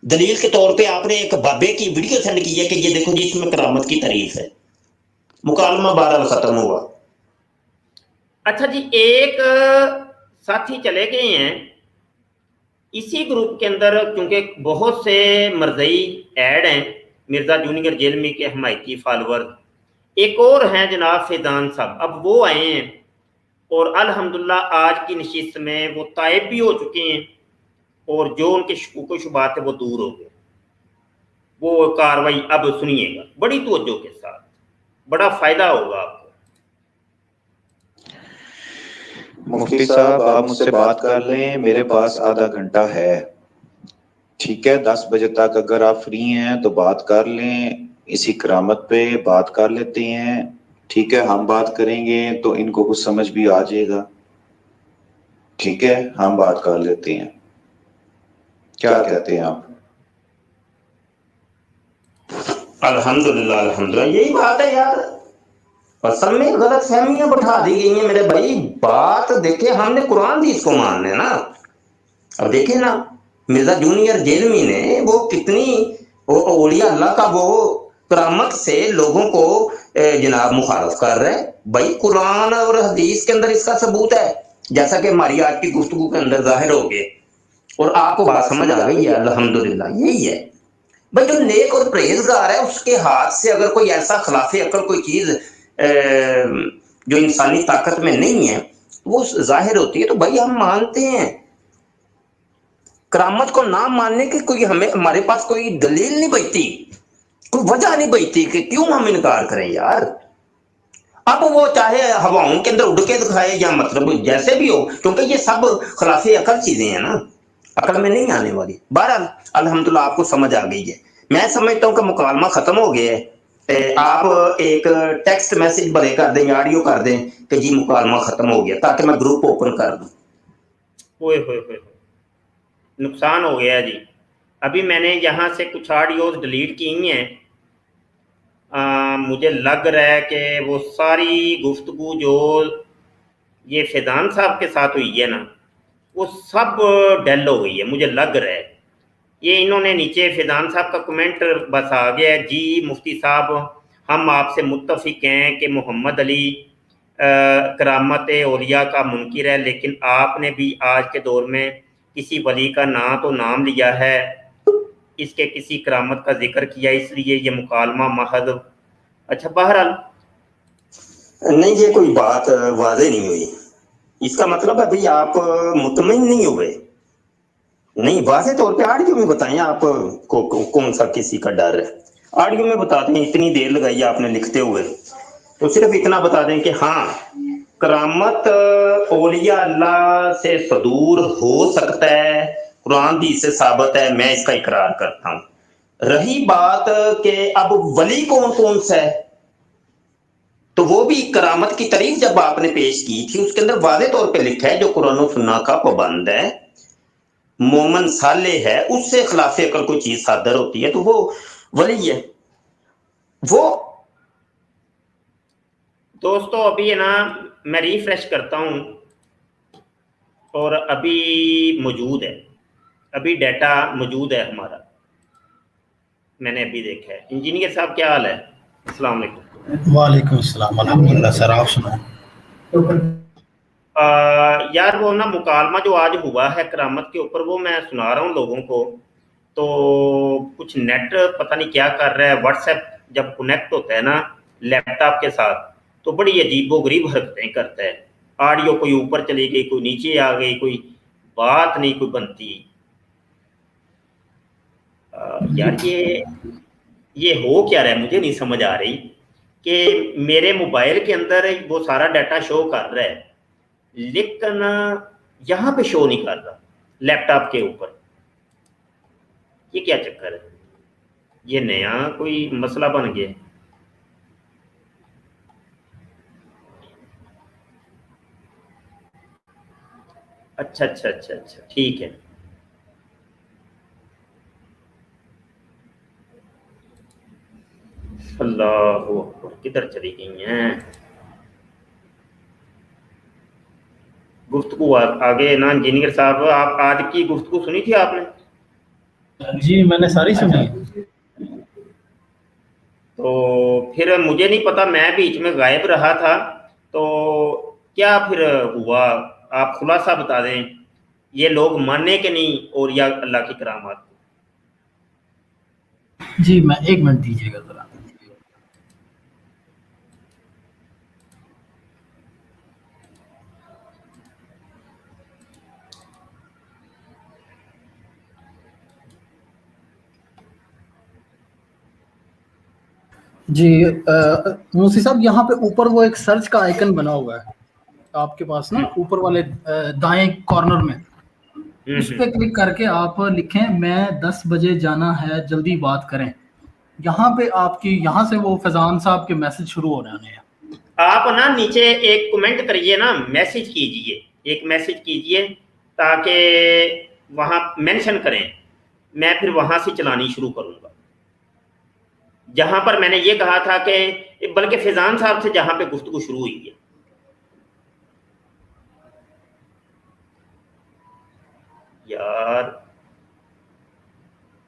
दलील के तौर पे आपने एक बाबे की वीडियो सेंड की है कि ये देखो जी इसमें करामत की तारीफ है। मुकालमा बहरहाल खत्म हुआ। अच्छा जी, एक साथी चले गए हैं इसी ग्रुप के अंदर, क्योंकि बहुत से मरज़ई ऐड हैं, मिर्ज़ा जूनियर जेलमी के हमायती फॉलोअर। एक और हैं जनाब फैज़ान साहब, अब वो आए हैं और अल्हम्दुलिल्लाह आज की नशिस्त में वो ताइब भी हो चुके हैं, और जो उनके शकूक व शुबहात है वो दूर हो गए। वो कार्रवाई अब सुनिएगा बड़ी तवज्जो के साथ, बड़ा फ़ायदा होगा आपको। मुफ्ती साहब आप मुझसे बात कर लें, मेरे पास आधा घंटा है, ठीक है। 10 बजे तक अगर आप फ्री हैं तो बात कर लें, इसी करामत पे बात कर लेते हैं, ठीक है। हम बात करेंगे तो इनको कुछ समझ भी आ जाएगा, ठीक है। हम बात कर लेते हैं, क्या कहते हैं आप? अल्हम्दुलिल्लाह अल्हम्दुलिल्लाह, यही बात है यार। असल में गलत फहमियां बैठा दी गई हैं मेरे भाई। बात देखे, हमने कुरान हदीस को मानना है ना। अब देखे ना, मिर्जा जूनियर जेलमी ने वो कितनी, वो औलिया अल्लाह का वो करामत से लोगों को जनाब मुखालफ कर रहे हैं। भाई कुरान और हदीस के अंदर इसका सबूत है, जैसा कि हमारी आज की गुफ्तगू के अंदर जाहिर हो गए, और आपको बात समझ आ गई है, अल्हम्दुलिल्लाह। यही है भाई, जो नेक और परहेजगार है उसके हाथ से अगर कोई ऐसा खिलाफे अकल कोई चीज जो इंसानी ताकत में नहीं है वो जाहिर होती है, तो भाई हम मानते हैं। करामत को ना मानने की कोई हमारे पास कोई दलील नहीं बचती, कोई वजह नहीं बचती कि क्यों हम इनकार करें यार। अब वो चाहे हवाओं के अंदर उड़ के दिखाए या मतलब जैसे भी हो, क्योंकि ये सब खिलाफे अकल चीजें हैं ना, अकल में नहीं आने वाली। बहरहाल अल्हम्दुलिल्लाह आपको समझ आ गई है। मैं समझता हूँ कि मुकालमा खत्म हो गया है। आप एक टेक्स्ट मैसेज भले कर दें, ऑडियो कर दें कि जी मुकालमा खत्म हो गया, ताकि मैं ग्रुप ओपन कर दूं। ओए होए होए, नुकसान हो गया जी। अभी मैंने यहाँ से कुछ ऑडियोज डिलीट की हैं। मुझे लग रहा है कि वो सारी गुफ्तगू जो ये फैजान साहब के साथ हुई है ना, वो सब डल हो गई है, मुझे लग रहा है। ये इन्होंने नीचे फैजान साहब का कमेंट बस आ गया है, जी मुफ्ती साहब हम आपसे मुत्तफिक हैं कि मोहम्मद अली करामत औलिया का मुनकिर है, लेकिन आपने भी आज के दौर में किसी वली का ना तो नाम लिया है, इसके किसी करामत का जिक्र किया, इसलिए ये मुकालमा महज। अच्छा, बहरहाल नहीं, ये कोई बात वाज़ेह नहीं हुई। इसका मतलब अभी आप मुतमईन नहीं हुए। नहीं, वाज़ेह तौर पे ऑडियो में बताएं आप कौन सा किसी का डर है। ऑडियो में बता दें, इतनी देर लगाई आपने लिखते हुए, तो सिर्फ इतना बता दें कि हाँ करामत औलिया अल्लाह से सदूर हो सकता है, कुरान हदीस से साबित है, मैं इसका इकरार करता हूँ। रही बात कि अब वली कौन कौन सा है, तो वो भी करामत की तारीफ जब आपने पेश की थी उसके अंदर वाज़ेह तौर पे लिखा है जो कुरान और सुन्ना का पाबंद है, मोमन साले है, उससे खिलाफे अकल कोई चीज सादर होती है तो वो वली है। वो दोस्तों अभी है ना, मैं रिफ्रेश करता हूँ और अभी मौजूद है, अभी डाटा मौजूद है हमारा, मैंने अभी देखा है। इंजीनियर साहब क्या हाल है? अस्सलाम वालेकुम। वालेकुम अस्सलाम, अल्हम्दुलिल्लाह सर, आप सुनाएं। यार वो ना मुकालमा जो आज हुआ है करामत के ऊपर, वो मैं सुना रहा हूँ लोगों को, तो कुछ नेट पता नहीं क्या कर रहा है, व्हाट्सएप जब कनेक्ट होता है ना लैपटॉप के साथ तो बड़ी अजीबोगरीब हरकतें करता है। ऑडियो कोई ऊपर चली गई, कोई नीचे आ गई, कोई बात नहीं कोई बनती। यार ये हो क्या रहा है, मुझे नहीं समझ आ रही कि मेरे मोबाइल के अंदर वो सारा डाटा शो कर रहा है लेकिन यहाँ पे शो नहीं कर रहा लैपटॉप के ऊपर। ये क्या चक्कर है? ये नया कोई मसला बन गया। अच्छा अच्छा अच्छा अच्छा, ठीक है। अल्लाहु अकबर, किधर चली गई हैं गुफ्तगू? आगे ना इंजीनियर साहब, आप आज की गुफ्तगू सुनी थी आपने? जी मैंने सारी सुनी है। तो फिर मुझे नहीं पता, मैं बीच में गायब रहा था, तो क्या फिर हुआ? आप खुलासा बता दें, ये लोग माने कि नहीं और या अल्लाह की करामात? जी मैं एक मिनट दीजिएगा जरा। जी मूसी साहब, यहाँ पे ऊपर वो एक सर्च का आइकन बना हुआ है आपके पास ना, ऊपर वाले दाएं कॉर्नर में, उस पर क्लिक करके आप लिखें मैं 10 बजे जाना है, जल्दी बात करें। यहाँ पे आपकी यहाँ से वो फैजान साहब के मैसेज शुरू हो रहे हैं। आप ना नीचे एक कमेंट करिए ना, मैसेज कीजिए, एक मैसेज कीजिए ताकि वहाँ मेंशन करें, मैं फिर वहाँ से चलानी शुरू करूँगा। जहाँ पर मैंने ये कहा था कि بلکہ فیضان صاحب سے جہاں پہ گفتگو شروع ہوئی ہے. یار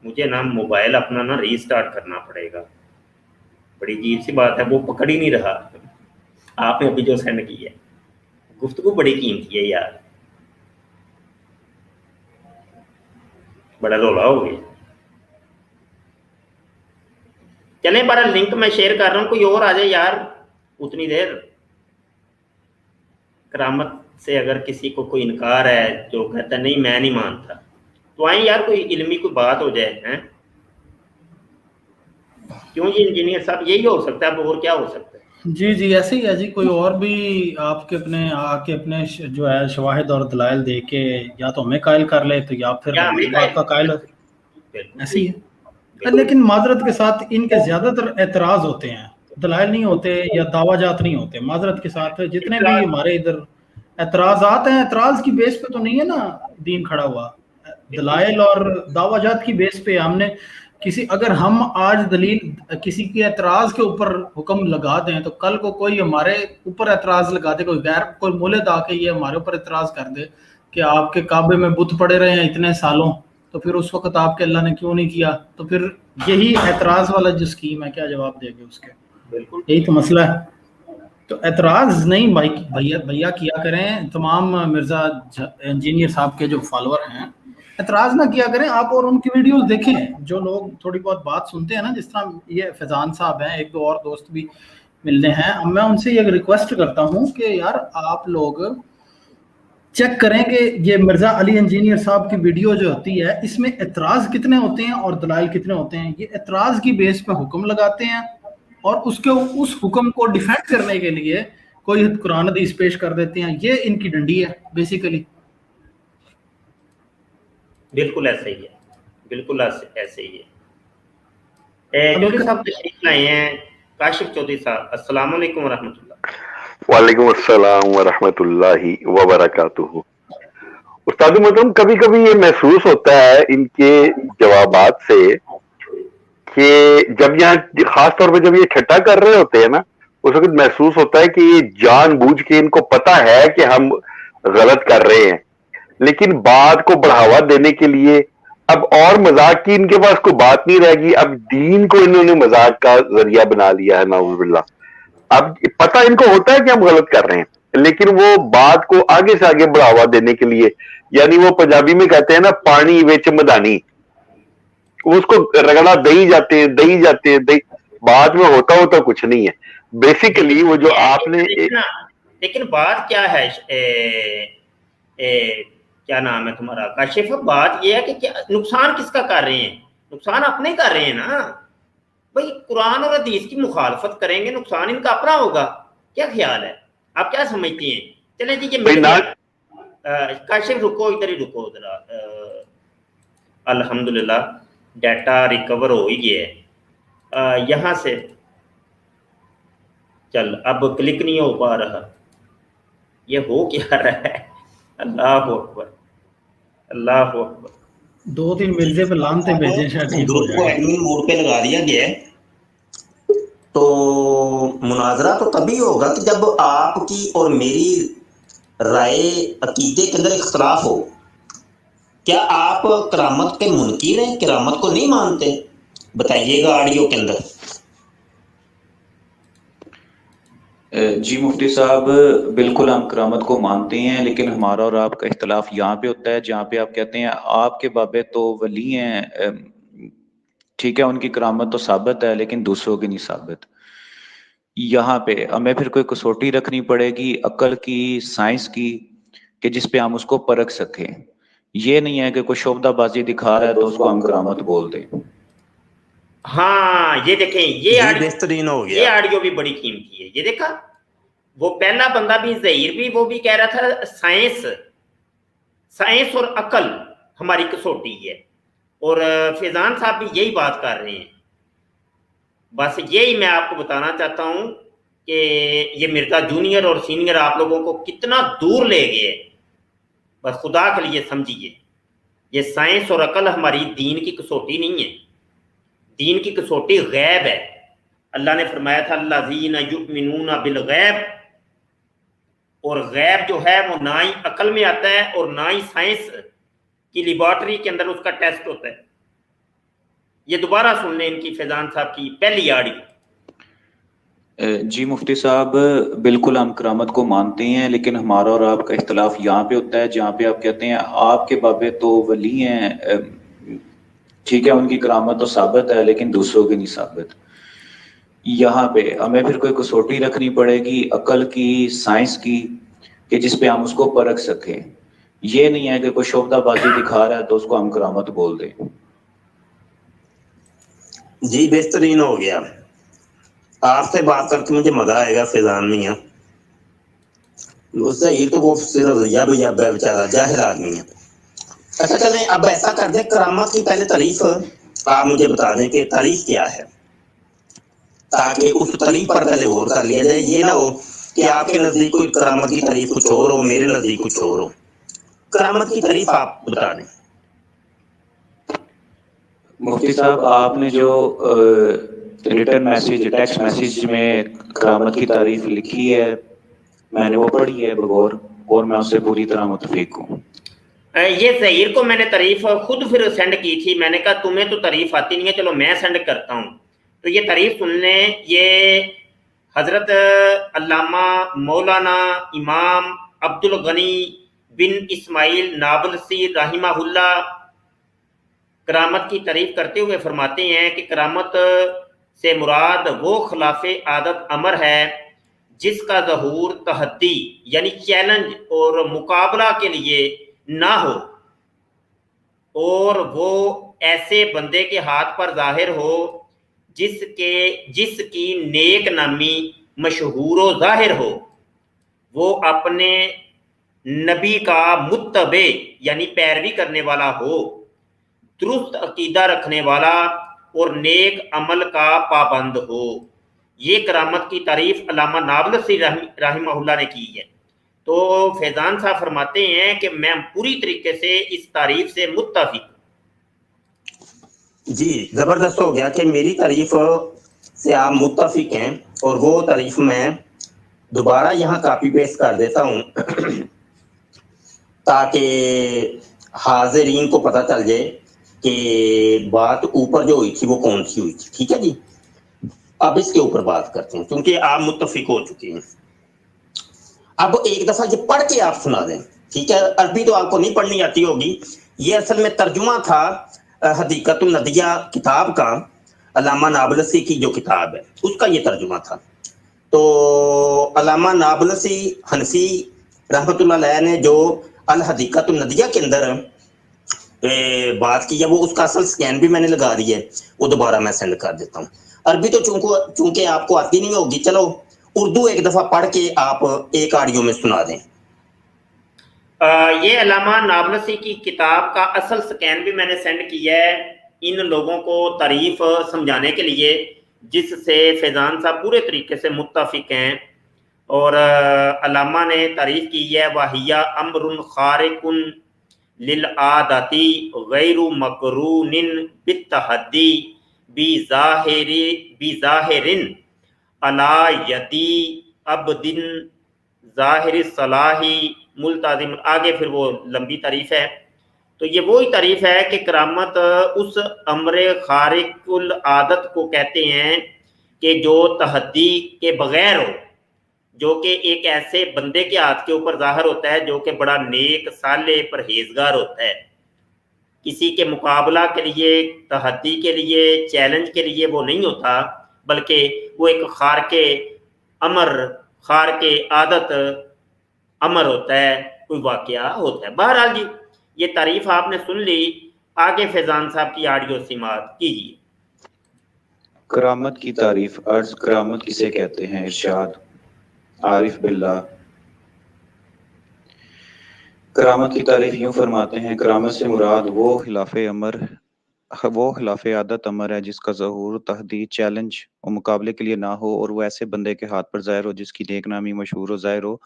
مجھے نا موبائل اپنا نا ری اسٹارٹ کرنا پڑے گا. بڑی عجیب سی بات ہے, وہ پکڑ ہی نہیں رہا. آپ نے ابھی جو سینڈ کی ہے, گفتگو بڑی قیمتی ہے یار, بڑا رولا ہو گیا. چلیں بارہ لنک میں شیئر کر رہا ہوں, کوئی اور آ جائے یار اتنی دیر. کرامت سے اگر کسی کو کوئی انکار ہے, جو کہتا ہے نہیں میں نہیں مانتا, تو آئیں یار کوئی علمی کوئی بات ہو جائے. ہیں کیوں جی انجینئر صاحب, یہی ہو سکتا ہے, اب اور کیا ہو سکتا ہے؟ جی جی ایسے ہی ہے جی. کوئی اور بھی آپ کے اپنے آ کے اپنے جو ہے شواہد اور دلائل دے کے یا تو ہمیں قائل کر لے, تو یا پھر کیا ہم ہمیں بات کا قائل ہو. بالکل ایسے ہی ہے. لیکن معذرت کے ساتھ ان کے زیادہ تر اعتراض ہوتے ہیں, دلائل نہیں ہوتے یا دعویٰ جات نہیں ہوتے. معذرت کے ساتھ جتنے بھی ہمارے ادھر اعتراضات ہیں, اعتراض کی بیس پہ تو نہیں ہے نا دین کھڑا ہوا, دلائل اور دعویٰ جات کی بیس پہ. ہم نے کسی, اگر ہم آج دلیل کسی کے اعتراض کے اوپر حکم لگا دیں, تو کل کو کوئی ہمارے اوپر اعتراض لگا دے, کوئی غیر کوئی مولد آ کے یہ ہمارے اوپر اعتراض کر دے کہ آپ کے کعبے میں بت پڑے رہے ہیں اتنے سالوں, تو پھر اس وقت آپ کے اللہ نے کیوں نہیں کیا؟ تو پھر یہی اعتراض والا جو اسکیم ہے, کیا جواب دے گے اس کے؟ بالکل یہی تو مسئلہ ہے. تو اعتراض نہیں بھیا کیا کریں. تمام مرزا انجینئر صاحب کے جو فالوور ہیں, اعتراض نہ کیا کریں آپ, اور ان کی ویڈیوز دیکھیں. جو لوگ تھوڑی بہت بات سنتے ہیں نا, جس طرح یہ فیضان صاحب ہیں, ایک دو اور دوست بھی ملنے ہیں, میں ان سے یہ ریکویسٹ کرتا ہوں کہ یار آپ لوگ چیک کریں کہ یہ مرزا علی انجینئر صاحب کی ویڈیو جو ہوتی ہے, اس میں اعتراض کتنے ہوتے ہیں اور دلائل کتنے ہوتے ہیں. یہ اعتراض کی بیس پہ حکم لگاتے ہیں, اور اس حکم کو ڈیفینڈ کرنے کے لیے کوئی قرآن حدیث پیش کر دیتے ہیں. یہ ان کی ڈنڈی ہے بیسیکلی. بالکل ایسے ہی ہے, بالکل ایسے ہی ہے. چودھری صاحب تشریف لائے ہیں, کاشف چودھری صاحب, السلام علیکم ورحمۃ اللہ. وعلیکم السلام ورحمۃ اللہ وبرکاتہ. استاد محترم, کبھی کبھی یہ محسوس ہوتا ہے ان کے جوابات سے کہ جب یہاں خاص طور پہ جب یہ ٹھٹا کر رہے ہوتے ہیں نا, اس وقت محسوس ہوتا ہے کہ یہ جان بوجھ کے ان کو پتا ہے کہ ہم غلط کر رہے ہیں, لیکن بات کو بڑھاوا دینے کے لیے اب اور مذاق کی ان کے پاس کوئی بات نہیں رہ گئی. اب دین کو انہوں نے مذاق کا ذریعہ بنا لیا ہے, نعوذ باللہ. اب پتہ ان کو ہوتا ہے کہ ہم غلط کر رہے ہیں, لیکن وہ بات کو آگے سے آگے بڑھاوا دینے کے لیے, یعنی وہ پنجابی میں کہتے ہیں نا پانی وچ مدانی, اس کو رگڑا دہی جاتے ہیں بات میں ہوتا کچھ نہیں ہے. بیسیکلی وہ جو آپ نے لیکن بات کیا ہے, کیا نام ہے تمہارا کاشف, بات یہ ہے کہ نقصان کس کا کر رہے ہیں؟ نقصان اپنے کر رہے ہیں نا بھائی. قرآن اور حدیث کی مخالفت کریں گے, نقصان ان کا اپنا ہوگا. کیا خیال ہے, آپ کیا سمجھتے ہیں؟ چلیں جی یہ مل گیا. کاشف رکو, ادھر ہی رکو ذرا. الحمدللہ ڈیٹا ریکور ہو ہی گیا ہے یہاں سے. چل اب کلک نہیں ہو پا رہا, یہ ہو کیا رہا ہے؟ اللہ اکبر, اللہ اکبر. 2-3 مرزے پہ لانتے بھیجیں شاید ٹھیک ہو گروپ کو جائے. ایڈمن موڈ پہ لگا دیا گیا ہے, تو مناظرہ تو تبھی ہوگا کہ جب آپ کی اور میری رائے عقیدے کے اندر اختلاف ہو. کیا آپ کرامت کے منکر ہیں, کرامت کو نہیں مانتے؟ بتائیے گا آڈیو کے اندر. جی مفتی صاحب, بالکل ہم کرامت کو مانتے ہیں, لیکن ہمارا اور آپ کا اختلاف یہاں پہ ہوتا ہے جہاں پہ آپ کہتے ہیں آپ کے بابے تو ولی ہیں, ٹھیک ہے ان کی کرامت تو ثابت ہے لیکن دوسروں کی نہیں ثابت. یہاں پہ ہمیں پھر کوئی کسوٹی رکھنی پڑے گی عقل کی, سائنس کی, کہ جس پہ ہم اس کو پرکھ سکیں. یہ نہیں ہے کہ کوئی شعبدہ بازی دکھا رہا ہے تو اس کو ہم کرامت بول دیں. ہاں یہ دیکھیں, یہ بہترین ہو گیا. یہ آڈیو بھی بڑی قیمتی ہے. یہ دیکھا, وہ پہلا بندہ بھی ظہیر بھی وہ بھی کہہ رہا تھا سائنس اور عقل ہماری کسوٹی ہے, اور فیضان صاحب بھی یہی بات کر رہے ہیں. بس یہی میں آپ کو بتانا چاہتا ہوں کہ یہ مرزا جونیئر اور سینئر آپ لوگوں کو کتنا دور لے گئے. بس خدا کے لیے سمجھیے, یہ سائنس اور عقل ہماری دین کی کسوٹی نہیں ہے. دین کی کسوٹی غیب ہے, अल्लाह ने फरमाया था अल्लज़ीना युमिनूना बिल गैब, और गैब जो है वो ना ही अकल में आता है और ना ही साइंस की लेबॉर्ट्री के अंदर उसका टेस्ट होता है। ये दोबारा सुन लें इनकी फैजान साहब की पहली ऑडियो। जी मुफ्ती साहब, बिल्कुल हम करामत को मानते हैं, लेकिन हमारा और आपका इख्तलाफ यहाँ पे होता है जहाँ पे आप कहते हैं आपके बाबे तो वली हैं, ठीक है, उनकी करामत तो साबित है लेकिन दूसरों की नहीं साबित। यहाँ पे हमें फिर कोई कसौटी रखनी पड़ेगी अकल की, साइंस की, कि जिस पे हम उसको परख सकें। ये नहीं है कि कोई शोबदाबाजी दिखा रहा है तो उसको हम करामत बोल दें। जी बेहतरीन हो गया, आपसे बात करके मुझे मजा आएगा फैजान मियाँ। उससे ये तो वो सिर्फ बेचारा जाहिर आदमी है। अच्छा चलें, अब ऐसा कर दे, करामत की पहले तारीफ आप मुझे बता दें कि तारीफ क्या है, ताकि उस तारीफ पर पहले गौर कर लिया जाए। ये ना हो कि आपके नजदीक कोई करामत की तारीफ कुछ और हो, मेरे नजदीक कुछ और हो। करामत की तारीफ आप बता दें। मुफ्ती साहब, आपने जो रिटर्न मैसेज, टेक्स्ट मैसेज में करामत की तारीफ लिखी है, मैंने वो पढ़ी है बगौर, और मैं उससे पूरी तरह मुतफिक हूँ। ये ज़हीर को मैंने तारीफ खुद फिर सेंड की थी। मैंने कहा तुम्हें तो तारीफ आती नहीं है, चलो मैं सेंड करता हूँ। तो ये तारीफ सुन लें। ये हज़रत अल्लामा मौलाना इमाम अब्दुल गनी बिन इस्माइल नाबलसी रहिमहुल्लाह करामत की तारीफ करते हुए फरमाते हैं कि करामत से मुराद वो खिलाफ आदत अमर है जिसका ज़हूर तहद्दी यानी चैलेंज और मुकाबला के लिए ना हो, और वो ऐसे बंदे के हाथ पर जाहिर हो जिसकी नेक नामी मशहूर व जाहिर हो, वो अपने नबी का मुत्तबे यानी पैरवी करने वाला हो, दुरुस्त अकीदा रखने वाला और नेक अमल का पाबंद हो। ये करामत की तारीफ अल्लामा नाबलसी रहिमहुल्लाह ने की है। तो फैजान साहब फरमाते हैं कि मैं पूरी तरीके से इस तारीफ से मुत्तफिक। जी जबरदस्त हो गया कि मेरी तारीफ से आप मुत्तफिक हैं, और वो तारीफ मैं दोबारा यहाँ कॉपी पेस्ट कर देता हूँ ताकि हाजिरीन को पता चल जाए कि बात ऊपर जो हुई थी वो कौन सी हुई थी। ठीक है जी, अब इसके ऊपर बात करते हैं क्योंकि आप मुत्तफिक हो चुके हैं। अब एक दफा ये पढ़ के आप सुना दें, ठीक है। अरबी तो आपको नहीं पढ़नी आती होगी, ये असल में तर्जुमा था हदीकतुन नदिया किताब का, अल्लामा नाबलसी की जो किताब है उसका ये तर्जुमा था। तो अल्लामा नाबलसी हनफी रहमतुल्लाह अलैह ने जो अल हदीकतुन नदिया के अंदर बात की है, वो उसका असल स्कैन भी मैंने लगा दी है, वो दोबारा मैं सेंड कर देता हूँ। अरबी तो चूंकि आपको आती नहीं होगी, चलो उर्दू एक दफा पढ़ के आप एक ऑडियो में सुना दें। ये अल्लामा नाबलसी की किताब का असल स्कैन भी मैंने सेंड किया है इन लोगों को तारीफ समझाने के लिए, जिससे फैजान साहब पूरे तरीके से मुत्तफिक हैं। और अल्लामा ने तारीफ की है वाहिया अमरुन खारिकुन लिल आदती गैरु मकरूनिन बित्तहद्दी बिज़ाहिरिन अला यदी अबदिन ज़ाहिर सलाही मुल्ताजिम। आगे फिर वो लंबी तारीफ है। तो ये वही तारीफ है कि करामत उस अमरे खारिकुल आदत को कहते हैं कि जो तहद्दी के बगैर हो, जो कि एक ऐसे बंदे के हाथ के ऊपर ज़ाहिर होता है जो कि बड़ा नेक साले परहेजगार होता है। किसी के मुकाबला के लिए, तहद्दी के लिए, चैलेंज के लिए वो नहीं होता, बल्कि वो एक खार के अमर, खार के आदत अमर होता है, कोई वाकया होता है। बहरहाल जी, ये तारीफ आपने सुन ली। आगे फैजान साहब की ऑडियो समाअत कीजिए। करामत की तारीफ, अर्ज करामत किसे कहते हैं? इरशाद आरिफ बिल्लाह। करामत की तारीफ यूं फरमाते हैं, करामत से मुराद वो खिलाफ आदत अमर है जिसका ज़हूर तहदीद, चैलेंज और मुकाबले के लिए ना हो, और वो ऐसे बंदे के हाथ पर ज़ाहिर हो जिसकी नेक नामी मशहूर हो, ज़ाहिर हो,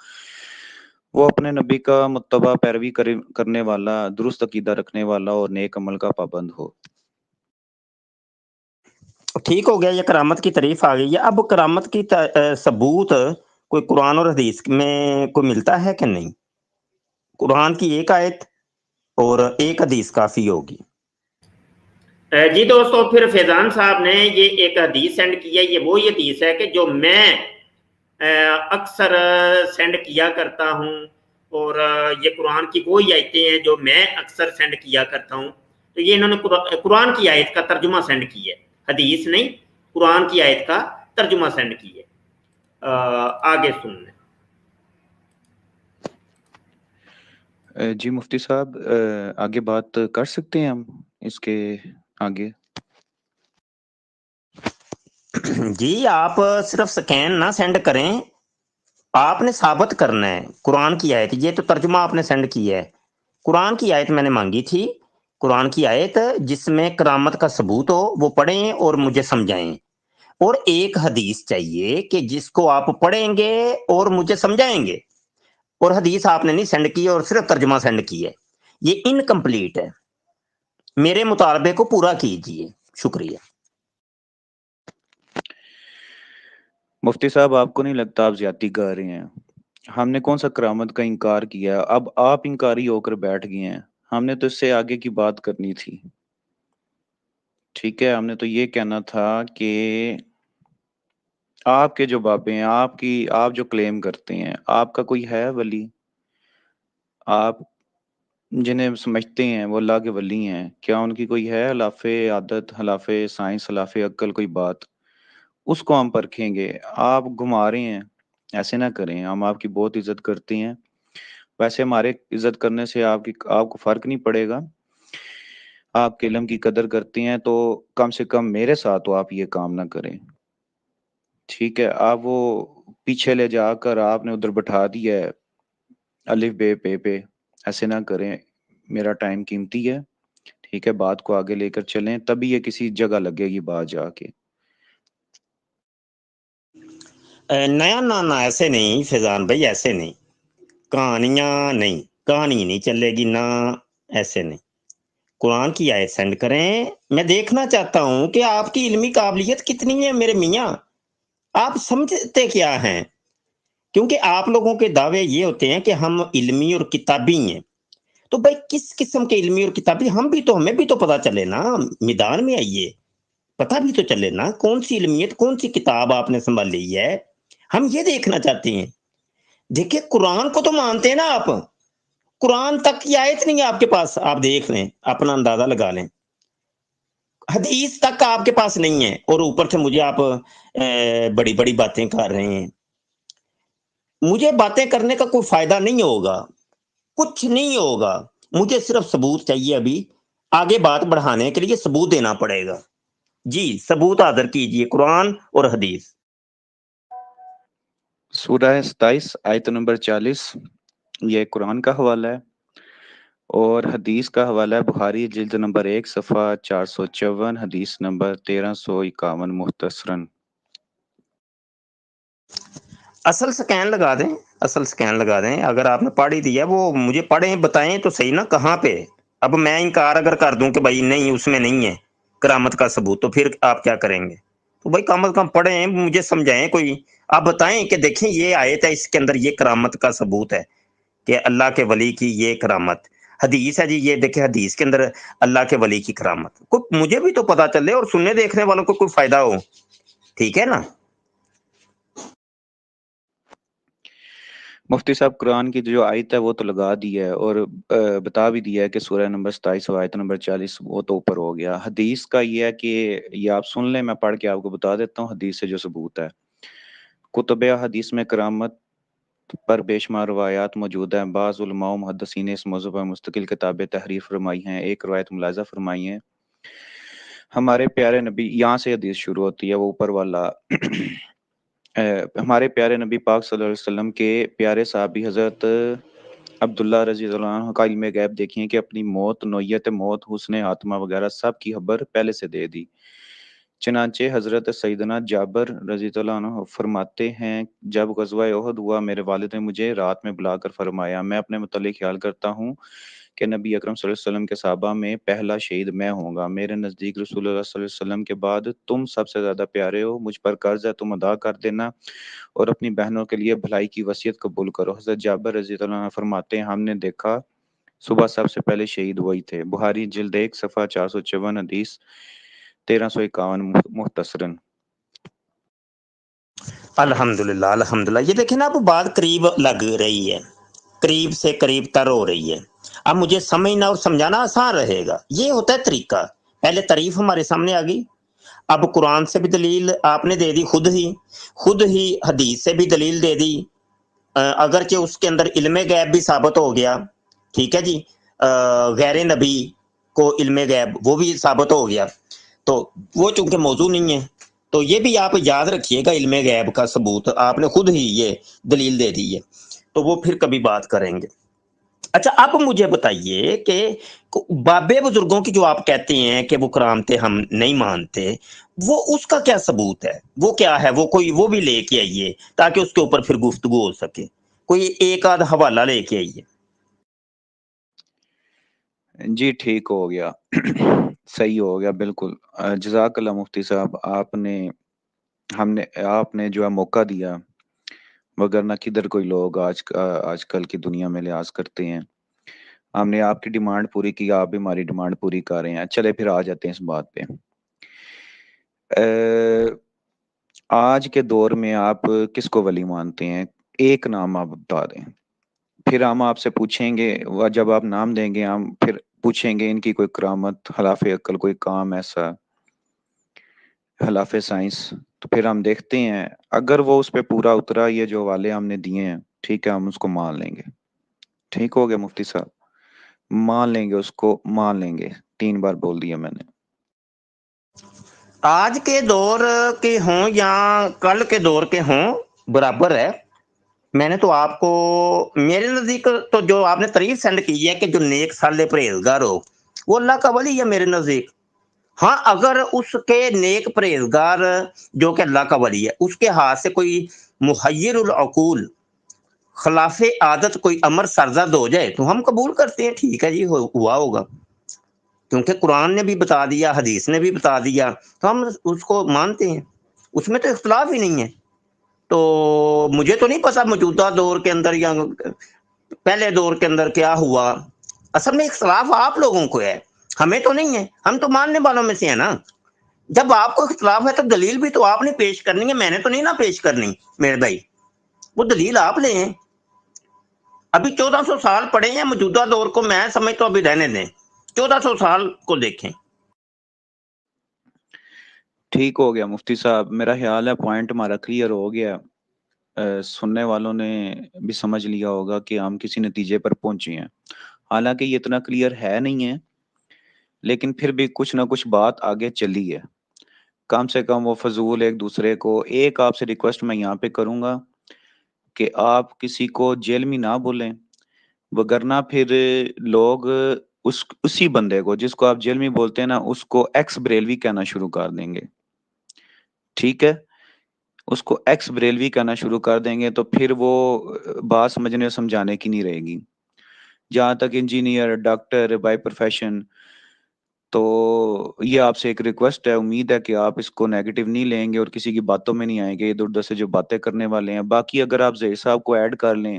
वो अपने नबी का मुत्तबा पैरवी करने वाला, दुरुस्त अकीदा रखने वाला और नेक अमल का पाबंद हो। ठीक हो गया, ये करामत की तारीफ आ गई है। अब करामत की सबूत कोई कुरान और हदीस में कोई मिलता है कि नहीं? कुरान की एक आयत और एक हदीस काफी होगी। जी दोस्तों, फिर फैजान साहब ने ये एक हदीस सेंड किया, ये वही हदीस है कि जो मैं अक्सर सेंड किया करता हूँ, और ये कुरान की वही आयतें हैं जो मैं अक्सर सेंड किया करता हूँ। तो ये इन्होंने कुरान की आयत का तर्जुमा सेंड की है, हदीस नहीं, कुरान की आयत का तर्जुमा सेंड की है। आगे सुनने। जी मुफ्ती साहब, आगे बात कर सकते हैं हम इसके आगे? जी, आप सिर्फ स्कैन ना सेंड करें, आपने साबित करना है कुरान की आयत। ये तो तर्जुमा आपने सेंड किया है, कुरान की आयत मैंने मांगी थी, कुरान की आयत जिसमें करामत का सबूत हो, वो पढ़ें और मुझे समझाएं। और एक हदीस चाहिए कि जिसको आप पढ़ेंगे और मुझे समझाएंगे। और हदीस आपने नहीं सेंड की और सिर्फ तर्जुमा सेंड की है, ये इनकम्प्लीट है। मेरे मुतालबे को पूरा कीजिए, शुक्रिया। मुफ्ती साहब, आपको नहीं लगता आप ज्यादती कर रहे हैं? हमने कौन सा करामत का इनकार किया? अब आप इनकारी होकर बैठ गए हैं। हमने तो इससे आगे की बात करनी थी। ठीक है, हमने तो ये कहना था कि आपके जो बाबे हैं, आप जो क्लेम करते हैं, आपका कोई है वली? आप जिन्हें समझते हैं वो अल्लाह के वली हैं, क्या उनकी कोई है खिलाफे आदत, खिलाफे साइंस, खिलाफे अक्ल कोई बात? उसको हम परखेंगे। आप घुमा रहे हैं, ऐसे ना करें। हम आपकी बहुत इज्जत करते हैं। वैसे हमारे इज्जत करने से आपको फर्क नहीं पड़ेगा। आपके इल्म की कदर करते हैं तो कम से कम मेरे साथ तो आप ये काम ना करें। ठीक है, आप वो पीछे ले जाकर आपने उधर बैठा दिया है अलिफ बे पे। ऐसे ना करें, मेरा टाइम कीमती है। ठीक है, बात को आगे लेकर चलें, तभी ये किसी जगह लगेगी बात जाके। नया ना ना ऐसे नहीं फैजान भाई, ऐसे नहीं, कहानियां नहीं, कहानी नहीं चलेगी ना, ऐसे नहीं। कुरान की आयत सेंड करें, मैं देखना चाहता हूं कि आपकी इल्मी काबिलियत कितनी है मेरे मियाँ, आप समझते क्या हैं? क्योंकि आप लोगों के दावे ये होते हैं कि हम इल्मी और किताबी हैं। तो भाई किस किस्म के इल्मी और किताबी, हमें भी तो पता चले ना, मैदान में आइए, पता भी तो चले ना कौन सी इल्मियत, कौन सी किताब आपने संभाली है, हम ये देखना चाहते हैं। देखिए, कुरान को तो मानते हैं ना आप, कुरान तक की आयत नहीं है आपके पास, आप देख लें, अपना अंदाजा लगा लें। हदीस तक आपके पास नहीं है, और ऊपर से मुझे आप बड़ी बड़ी बातें कर रहे हैं। मुझे बातें करने का कोई फायदा नहीं होगा, कुछ नहीं होगा। मुझे सिर्फ सबूत चाहिए, अभी आगे बात बढ़ाने के लिए सबूत देना पड़ेगा। जी, सबूत हाजिर कीजिए, कुरान और हदीस। सूरह 27 आयत नंबर 40, ये कुरान का हवाला है। और हदीस का हवाला है बुखारी जिल्द नंबर 1 सफ़ा 454, हदीस नंबर 1351 मुख्तसरन। असल स्कैन लगा दें, असल स्कैन लगा दें। अगर आपने पढ़ ही दिया, वो मुझे पढ़ें बताएं तो सही ना, कहाँ पे। अब मैं इनकार अगर कर दूं कि भाई नहीं, उसमें नहीं है करामत का सबूत, तो फिर आप क्या करेंगे? तो भाई कम से कम पढ़ें, मुझे समझाएं कोई, आप बताएं कि देखें ये आयत है, इसके अंदर ये करामत का सबूत है कि अल्लाह के वली की ये करामत। हदीस है जी, ये देखे हदीस के अंदर अल्लाह के वली की करामत, कोई मुझे भी तो पता चले और सुनने देखने वालों को कोई फायदा हो, ठीक है ना? मुफ्ती साहब, कुरान की जो आयत है वो तो लगा दी है, और बता भी दिया है कि सूरह नंबर 27 और आयत नंबर 40 वो तो ऊपर हो गया। हदीस का ये है कि ये आप सुन लें, मैं पढ़ के आपको बता देता हूँ हदीस से जो सबूत है। कुतुब हदीस में करामत पर बेशुमार रवायात मौजूद हैं। बाज़ उलमा व मुहद्दिसीन ने इस मौजू पर मुस्तकिल किताबें तहरीर फरमाई हैं। एक रवायत मुलाजा फरमाई है, हमारे प्यारे नबी, यहाँ से हदीस शुरू होती है, वो ऊपर वाला हमारे प्यारे नबी पाक सल्लल्लाहु अलैहि वसल्लम के प्यारे साहबी हज़रत अब्दुल्ला रज़ी अल्लाह अन्हु का इल्म गैब देखिए कि अपनी मौत, नौयत मौत, हुस्न खातिमा वगैरह सब की खबर पहले से दे दी। चनांचे हज़रत सैयदना जाबर रज़ी अल्लाह अन्हु फरमाते हैं, जब ग़ज़वा उहद हुआ, मेरे वालिद ने मुझे रात में बुलाकर फरमाया, मैं अपने मुतल्लिक़ ख्याल करता हूँ کہ نبی اکرم صلی اللہ علیہ وسلم کے صحابہ میں پہلا شہید میں ہوں گا، میرے نزدیک رسول اللہ صلی اللہ علیہ وسلم کے بعد تم سب سے زیادہ پیارے ہو، مجھ پر قرض ہے تم ادا کر دینا، اور اپنی بہنوں کے لیے بھلائی کی وصیت قبول کرو۔ حضرت جابر رضی اللہ عنہ فرماتے ہیں ہم نے دیکھا صبح سب سے پہلے شہید وہی تھے۔ بخاری جلد 1 صفحہ 454 حدیث 1351 مختصراً۔ الحمدللہ الحمدللہ، یہ دیکھیں نا، اب بات قریب لگ رہی ہے، قریب سے قریب تر ہو رہی ہے۔ اب مجھے سمجھنا اور سمجھانا آسان رہے گا، یہ ہوتا ہے طریقہ۔ پہلے تعریف ہمارے سامنے آ گئی، اب قرآن سے بھی دلیل آپ نے دے دی، خود ہی حدیث سے بھی دلیل دے دی، اگرچہ اس کے اندر علم غیب بھی ثابت ہو گیا، ٹھیک ہے جی، غیر نبی کو علم غیب وہ بھی ثابت ہو گیا، تو وہ چونکہ موضوع نہیں ہے تو یہ بھی آپ یاد رکھیے گا، علم غیب کا ثبوت آپ نے خود ہی یہ دلیل دے دی ہے، تو وہ پھر کبھی بات کریں گے۔ اچھا اب مجھے بتائیے کہ بابے بزرگوں کی جو آپ کہتے ہیں کہ وہ کرامتیں ہم نہیں مانتے، وہ اس کا کیا ثبوت ہے، وہ کیا ہے، وہ بھی لے کے آئیے تاکہ اس کے اوپر پھر گفتگو ہو سکے، کوئی ایک آدھ حوالہ لے کے آئیے۔ جی ٹھیک ہو گیا، صحیح ہو گیا، بالکل۔ جزاک اللہ مفتی صاحب، آپ نے جو ہے موقع دیا، وگرنہ کدھر کوئی لوگ آج کل کی دنیا میں لحاظ کرتے ہیں۔ ہم نے آپ کی ڈیمانڈ پوری کی، آپ بھی ہماری ڈیمانڈ پوری کر رہے ہیں۔ چلے پھر آ جاتے ہیں اس بات پہ۔ آج کے دور میں آپ کس کو ولی مانتے ہیں؟ ایک نام آپ بتا دیں، پھر ہم آپ سے پوچھیں گے، جب آپ نام دیں گے ہم پھر پوچھیں گے ان کی کوئی کرامت، خلاف عقل کوئی کام ایسا، خلاف سائنس، تو پھر ہم دیکھتے ہیں اگر وہ اس پہ پورا اترا، یہ جو حوالے ہم نے دیے ہیں، ٹھیک ہے، ہم اس کو مان لیں گے۔ ٹھیک ہو گیا مفتی صاحب، مان لیں گے، اس کو مان لیں گے، 3 بار بول دیا میں نے۔ آج کے دور کے ہوں یا کل کے دور کے ہوں برابر ہے۔ میں نے تو آپ کو میرے نزدیک تو جو آپ نے تعریف سینڈ کی ہے کہ جو نیک صالح پرہیزگار ہو وہ اللہ کا ولی ہے میرے نزدیک۔ ہاں اگر اس کے نیک پرہیزگار جو کہ اللہ کا ولی ہے اس کے ہاتھ سے کوئی محیر العقول خلاف عادت کوئی امر سرزد ہو جائے تو ہم قبول کرتے ہیں، ٹھیک ہے جی ہوا ہوگا، کیونکہ قرآن نے بھی بتا دیا، حدیث نے بھی بتا دیا، تو ہم اس کو مانتے ہیں، اس میں تو اختلاف ہی نہیں ہے۔ تو مجھے تو نہیں پتا موجودہ دور کے اندر یا پہلے دور کے اندر کیا ہوا، اصل میں اختلاف آپ لوگوں کو ہے، ہمیں تو نہیں ہے، ہم تو ماننے والوں میں سے ہیں نا۔ جب آپ کو اختلاف ہے تو دلیل بھی تو آپ نے پیش کرنی ہے، میں نے تو نہیں نا پیش کرنی میرے بھائی، وہ دلیل آپ لے ہیں۔ ابھی 1400 سال پڑے ہیں موجودہ دور کو، میں سمجھ تو ابھی رہنے دیں، 1400 سال کو دیکھیں۔ ٹھیک ہو گیا مفتی صاحب، میرا خیال ہے پوائنٹ ہمارا کلیئر ہو گیا۔ سننے والوں نے بھی سمجھ لیا ہوگا کہ ہم کسی نتیجے پر پہنچے ہیں، حالانکہ یہ اتنا کلیئر ہے نہیں ہے، لیکن پھر بھی کچھ نہ کچھ بات آگے چلی ہے، کم سے کم وہ فضول ایک دوسرے کو۔ ایک آپ سے ریکویسٹ میں یہاں پہ کروں گا کہ آپ کسی کو جیل میں نہ بولیں، وگرنہ پھر لوگ اسی بندے کو جس کو آپ جیل میں بولتے ہیں نا، اس کو ایکس بریلوی کہنا شروع کر دیں گے، ٹھیک ہے، اس کو ایکس بریلوی کہنا شروع کر دیں گے، تو پھر وہ بات سمجھنے سمجھانے کی نہیں رہے گی۔ جہاں تک انجینئر، ڈاکٹر بائی پروفیشن، تو یہ آپ سے ایک ریکویسٹ ہے، امید ہے کہ آپ اس کو نیگیٹو نہیں لیں گے اور کسی کی باتوں میں نہیں آئیں گے، ادھر ادھر سے جو باتیں کرنے والے ہیں۔ باقی اگر آپ زہیر صاحب کو ایڈ کر لیں،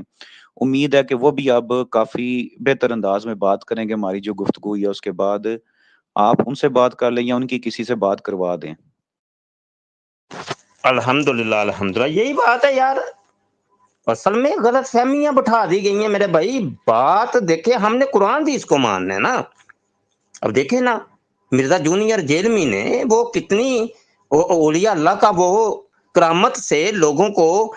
امید ہے کہ وہ بھی اب کافی بہتر انداز میں بات کریں گے، ہماری جو گفتگو ہوئی ہے اس کے بعد آپ ان سے بات کر لیں یا ان کی کسی سے بات کروا دیں۔ الحمدللہ الحمدللہ، یہی بات ہے یار، اصل میں غلط فہمیاں بٹھا دی گئی ہیں میرے بھائی۔ بات دیکھیں، ہم نے قرآن بھی اس کو ماننا ہے نا۔ اب دیکھیں نا، مرزا جونیئر جیلمی نے وہ کتنی اولیاء اللہ کا وہ کرامت سے لوگوں کو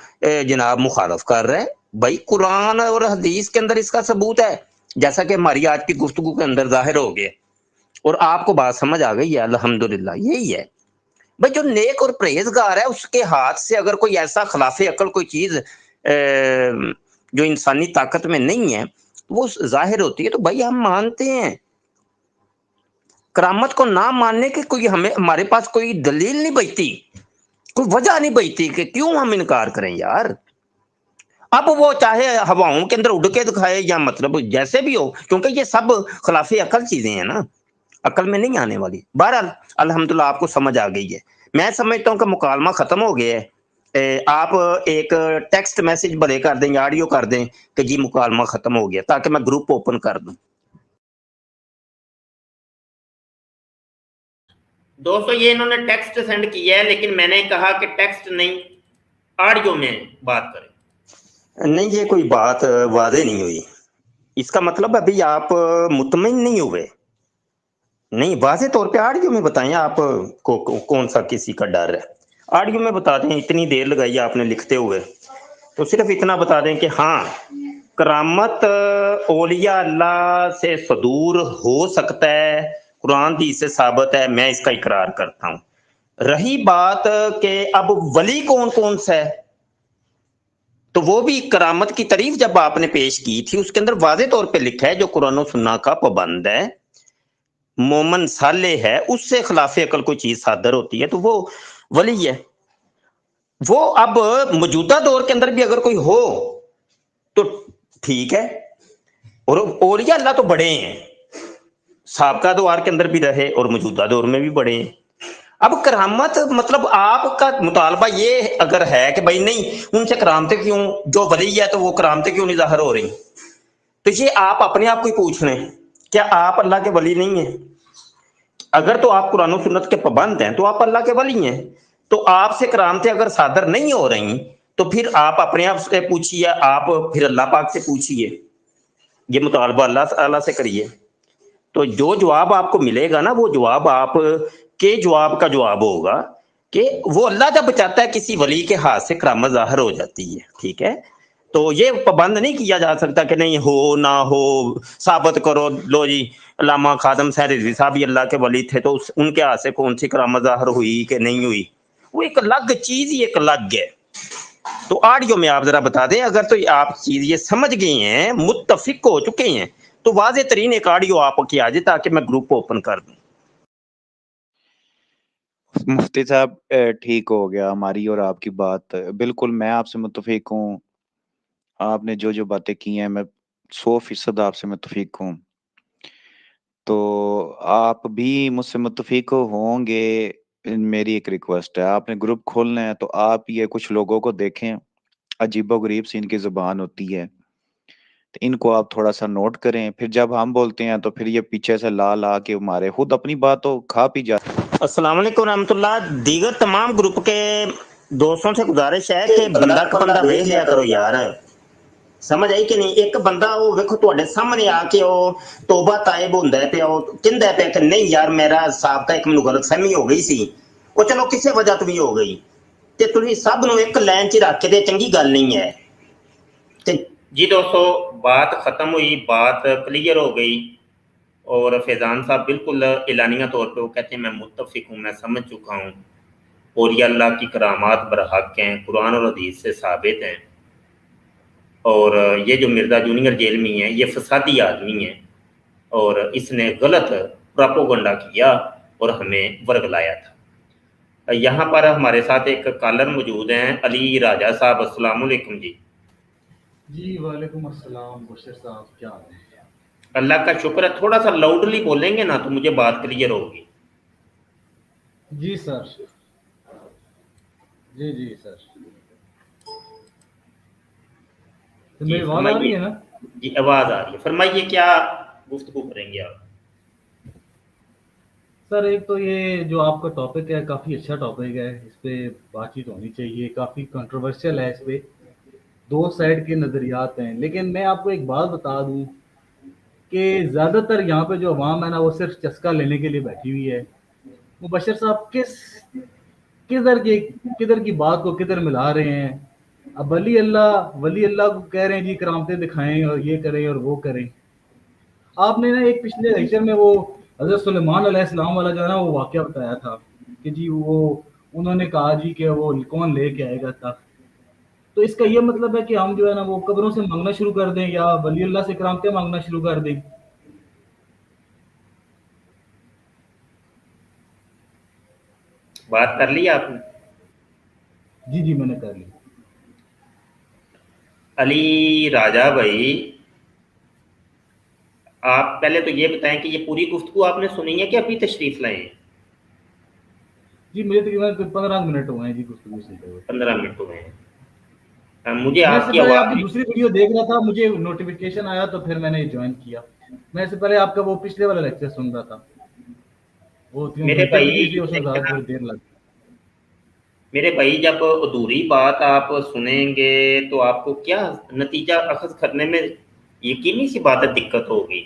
جناب مخالف کر رہے ہیں بھائی، قرآن اور حدیث کے اندر اس کا ثبوت ہے، جیسا کہ ہماری آج کی گفتگو کے اندر ظاہر ہو گیا، اور آپ کو بات سمجھ آ گئی ہے، الحمدللہ یہی ہے بھائی۔ جو نیک اور پرہیزگار ہے اس کے ہاتھ سے اگر کوئی ایسا خلاف عقل کوئی چیز جو انسانی طاقت میں نہیں ہے وہ ظاہر ہوتی ہے تو بھائی ہم مانتے ہیں۔ کرامت کو نہ ماننے کی کوئی ہمارے پاس کوئی دلیل نہیں بچتی، کوئی وجہ نہیں بچتی کہ کیوں ہم انکار کریں یار۔ अब वो चाहे हवाओं के अंदर उड़ के दिखाए या मतलब जैसे भी हो, क्योंकि ये सब खिलाफे अकल चीजें हैं ना, अकल में नहीं आने वाली। बहरहाल अल्हम्दुलिल्लाह आपको समझ आ गई है। मैं समझता हूँ कि मुकालमा खत्म हो गया है। आप एक टेक्स्ट मैसेज भले कर दें या ऑडियो कर दें कि जी मुकालमा खत्म हो गया, ताकि मैं ग्रुप ओपन कर दूं। दोस्तों ये इन्होंने टेक्स्ट सेंड किया है, लेकिन मैंने कहा कि टेक्स्ट नहीं, ऑडियो में बात करें। नहीं, ये कोई बात वादे नहीं हुई। इसका मतलब अभी आप मुतमिन नहीं हुए। नहीं, वाज़े तौर पे ऑडियो में बताएं आप कौन सा किसी का डर है। ऑडियो में बता दें, इतनी देर लगाई आपने लिखते हुए, तो सिर्फ इतना बता दें कि हाँ, करामत औलिया अल्लाह से सदूर हो सकता है, कुरान हदीस से साबित है, मैं इसका इकरार करता हूँ। रही बात कि अब वली कौन कौन सा है, तो वो भी करामत की तारीफ जब आपने पेश की थी, उसके अंदर वाज़े तौर पे लिखा है जो कुरान और सुन्ना का पाबंद है, मोमन साले है, उससे खिलाफ अकल कोई चीज सादर होती है तो वो वली है। वो अब मौजूदा दौर के अंदर भी अगर कोई हो तो ठीक है, और औलिया अल्लाह तो बड़े हैं, साबका दौर के अंदर भी रहे और मौजूदा दौर में भी बड़े हैं। अब करामत मतलब आपका मुतालबा ये अगर है कि भाई नहीं, उनसे करामतें क्यों, जो वली है तो वो करामतें क्यों नहीं ज़ाहिर हो रही, तो ये आप अपने आप को ही पूछ लें, क्या आप अल्लाह के वली नहीं है? अगर तो आप कुरान और सुन्नत के पाबंद हैं तो आप अल्लाह के वली हैं। तो आपसे करामतें अगर सादर नहीं हो रही तो फिर आप अपने आप से पूछिए, आप फिर अल्लाह पाक से पूछिए, ये मुतालबा अल्लाह ताला से करिए। तो जो जवाब आपको मिलेगा ना, वो जवाब आप के जवाब का जवाब होगा कि वो अल्लाह जब चाहता है किसी वली के हाथ से करामत ज़ाहिर हो जाती है, ठीक है। तो ये पाबंद नहीं किया जा सकता कि नहीं हो ना हो, साबित करो, लो जी अल्लामा खादम साहब रिजवी साहब भी अल्लाह के वली थे तो उनके हाथ से कौन सी करामत ज़ाहिर हुई कि नहीं हुई, वो एक अलग चीज ही एक अलग है। तो ऑडियो में आप जरा बता दें, अगर तो आप चीज ये समझ गए हैं, मुत्तफिक हो चुके हैं, तो वाज़े तरीन एक ऑडियो आपकी आ जाए ताकि मैं ग्रुप ओपन कर दूं। मुफ्ती साहब ठीक हो गया हमारी और आपकी बात, बिल्कुल मैं आपसे मुत्तफिक हूँ। आपने जो जो बातें की हैं मैं 100% आपसे मुत्तफिक हूँ। तो आप भी मुझसे मुत्तफिक होंगे। मेरी एक रिक्वेस्ट है, आपने ग्रुप खोलना है तो आप ये कुछ लोगों को देखें, अजीबो-गरीब सी इनकी ज़ुबान होती है। तो इनको आप थोड़ा-सा नोट करें, फिर जब हम बोलते हैं तो फिर ये पीछे से ला-ला के मारे, खुद अपनी बात तो खा पी जाते हैं। अस्सलाम वालेकुम रहमतुल्लाह। दीगर तमाम ग्रुप के दोस्तों से गुजारिश है कि बंदा क बंदा वेख लिया करो यार, समझ आई कि नहीं। एक बंदा वो वेखो ਤੁਹਾਡੇ ਸਾਹਮਣੇ ਆ ਕੇ ਉਹ ਤੋਬਾ ਤਾਇਬ ਹੁੰਦਾ ਹੈ ਤੇ ਉਹ ਕਹਿੰਦਾ ਪਿਆ ਕਿ ਨਹੀਂ ਯਾਰ ਮੇਰਾ ਸਾਬਕਾ ਇੱਕ ਮੈਨੂੰ ਗਲਤਫਹਿਮੀ ਹੋ ਗਈ ਸੀ, ਉਹ ਚਲੋ ਕਿਸੇ ਵਜ੍ਹਾ ਤੋਂ ਵੀ ਹੋ ਗਈ, ਤੇ ਤੁਸੀਂ ਸਭ ਨੂੰ ਇੱਕ ਲਾਈਨ 'ਚ ਰੱਖ ਕੇ ਤੇ ਚੰਗੀ ਗੱਲ ਨਹੀਂ ਹੈ। ਤੇ जी दोस्तों, बात ख़त्म हुई, बात क्लियर हो गई, और फैज़ान साहब बिल्कुल एलानिया तौर पे वो कहते हैं मैं मुत्तफ़िक हूँ, मैं समझ चुका हूँ, और ये अल्लाह की करामात बरहक हैं, कुरान और हदीस से साबित हैं। और ये जो मिर्ज़ा जूनियर जेल में है, ये फसादी आदमी है और इसने गलत प्रोपोगंडा किया और हमें वर्गलाया था। यहाँ पर हमारे साथ एक कॉलर मौजूद हैं, अली राजा साहब। अस्सलाम वालेकुम जी। जी वालेकुम अस्सलाम बशीर साहब, क्या हाल है? अल्लाह का शुक्र है। थोड़ा सा लाउडली बोलेंगे ना तो मुझे बात क्लियर होगी। जी सर, जी जी सर, तो जी मेरी आवाज़ आ रही है फरमाइए। ना? जी आवाज़ आ रही है, फरमाइए क्या गुफ्तगू करेंगे आप। सर एक तो ये जो आपका टॉपिक है काफ़ी अच्छा टॉपिक है, इस पे बातचीत होनी चाहिए, काफ़ी कंट्रोवर्शियल है, इस पे दो साइड के नज़रियात हैं। लेकिन मैं आपको एक बात बता दूं कि ज़्यादातर यहाँ पे जो अवाम है ना वो सिर्फ चस्का लेने के लिए बैठी हुई है। वो बशीर साहब किधर की किधर की बात को किधर मिला रहे हैं। अब वली अल्लाह को कह रहे हैं जी करामतें दिखाएं और ये करें और वो करें। आपने ना एक पिछले लेक्चर में वो हज़रत सुलेमान अलैहिस्सलाम वाला जो है ना वो वाक़या बताया था कि जी वो उन्होंने कहा जी कि वो कौन लेके आएगा तख्त। तो इसका ये मतलब है कि हम जो है ना वो कब्रों से मांगना शुरू कर दें या वली अल्लाह से करामतें मांगना शुरू कर दें। बात कर ली आपने? जी जी मैंने कर ली। अली राजा भाई, आप पहले तो ये बताएं कि ये पूरी गुफ्तगू आपने सुनी है कि अभी तशरीफ लाए हैं? जी मुझे तकरीबन 15 मिनट हुए हैं जी गुफ्तगू सुनते हुए। 15 मिनट हुए हैं। मुझे मैं इससे आपकी पहले आवाज आपकी दूसरी वीडियो देख रहा था, मुझे नोटिफिकेशन आया तो फिर मैंने ज्वाइन किया। मैं इससे पहले आपका वो पिछले वाला लेक्चर सुन रहा था, वो 3 मेरे घंटे की थी, भाई इसलिए उसमें ज़्यादा थोड़ी देर लगी। मेरे भाई, जब अधूरी बात आप सुनेंगे तो आपको क्या नतीजा अखज़ करने में यकीनी सी बात है दिक्कत होगी,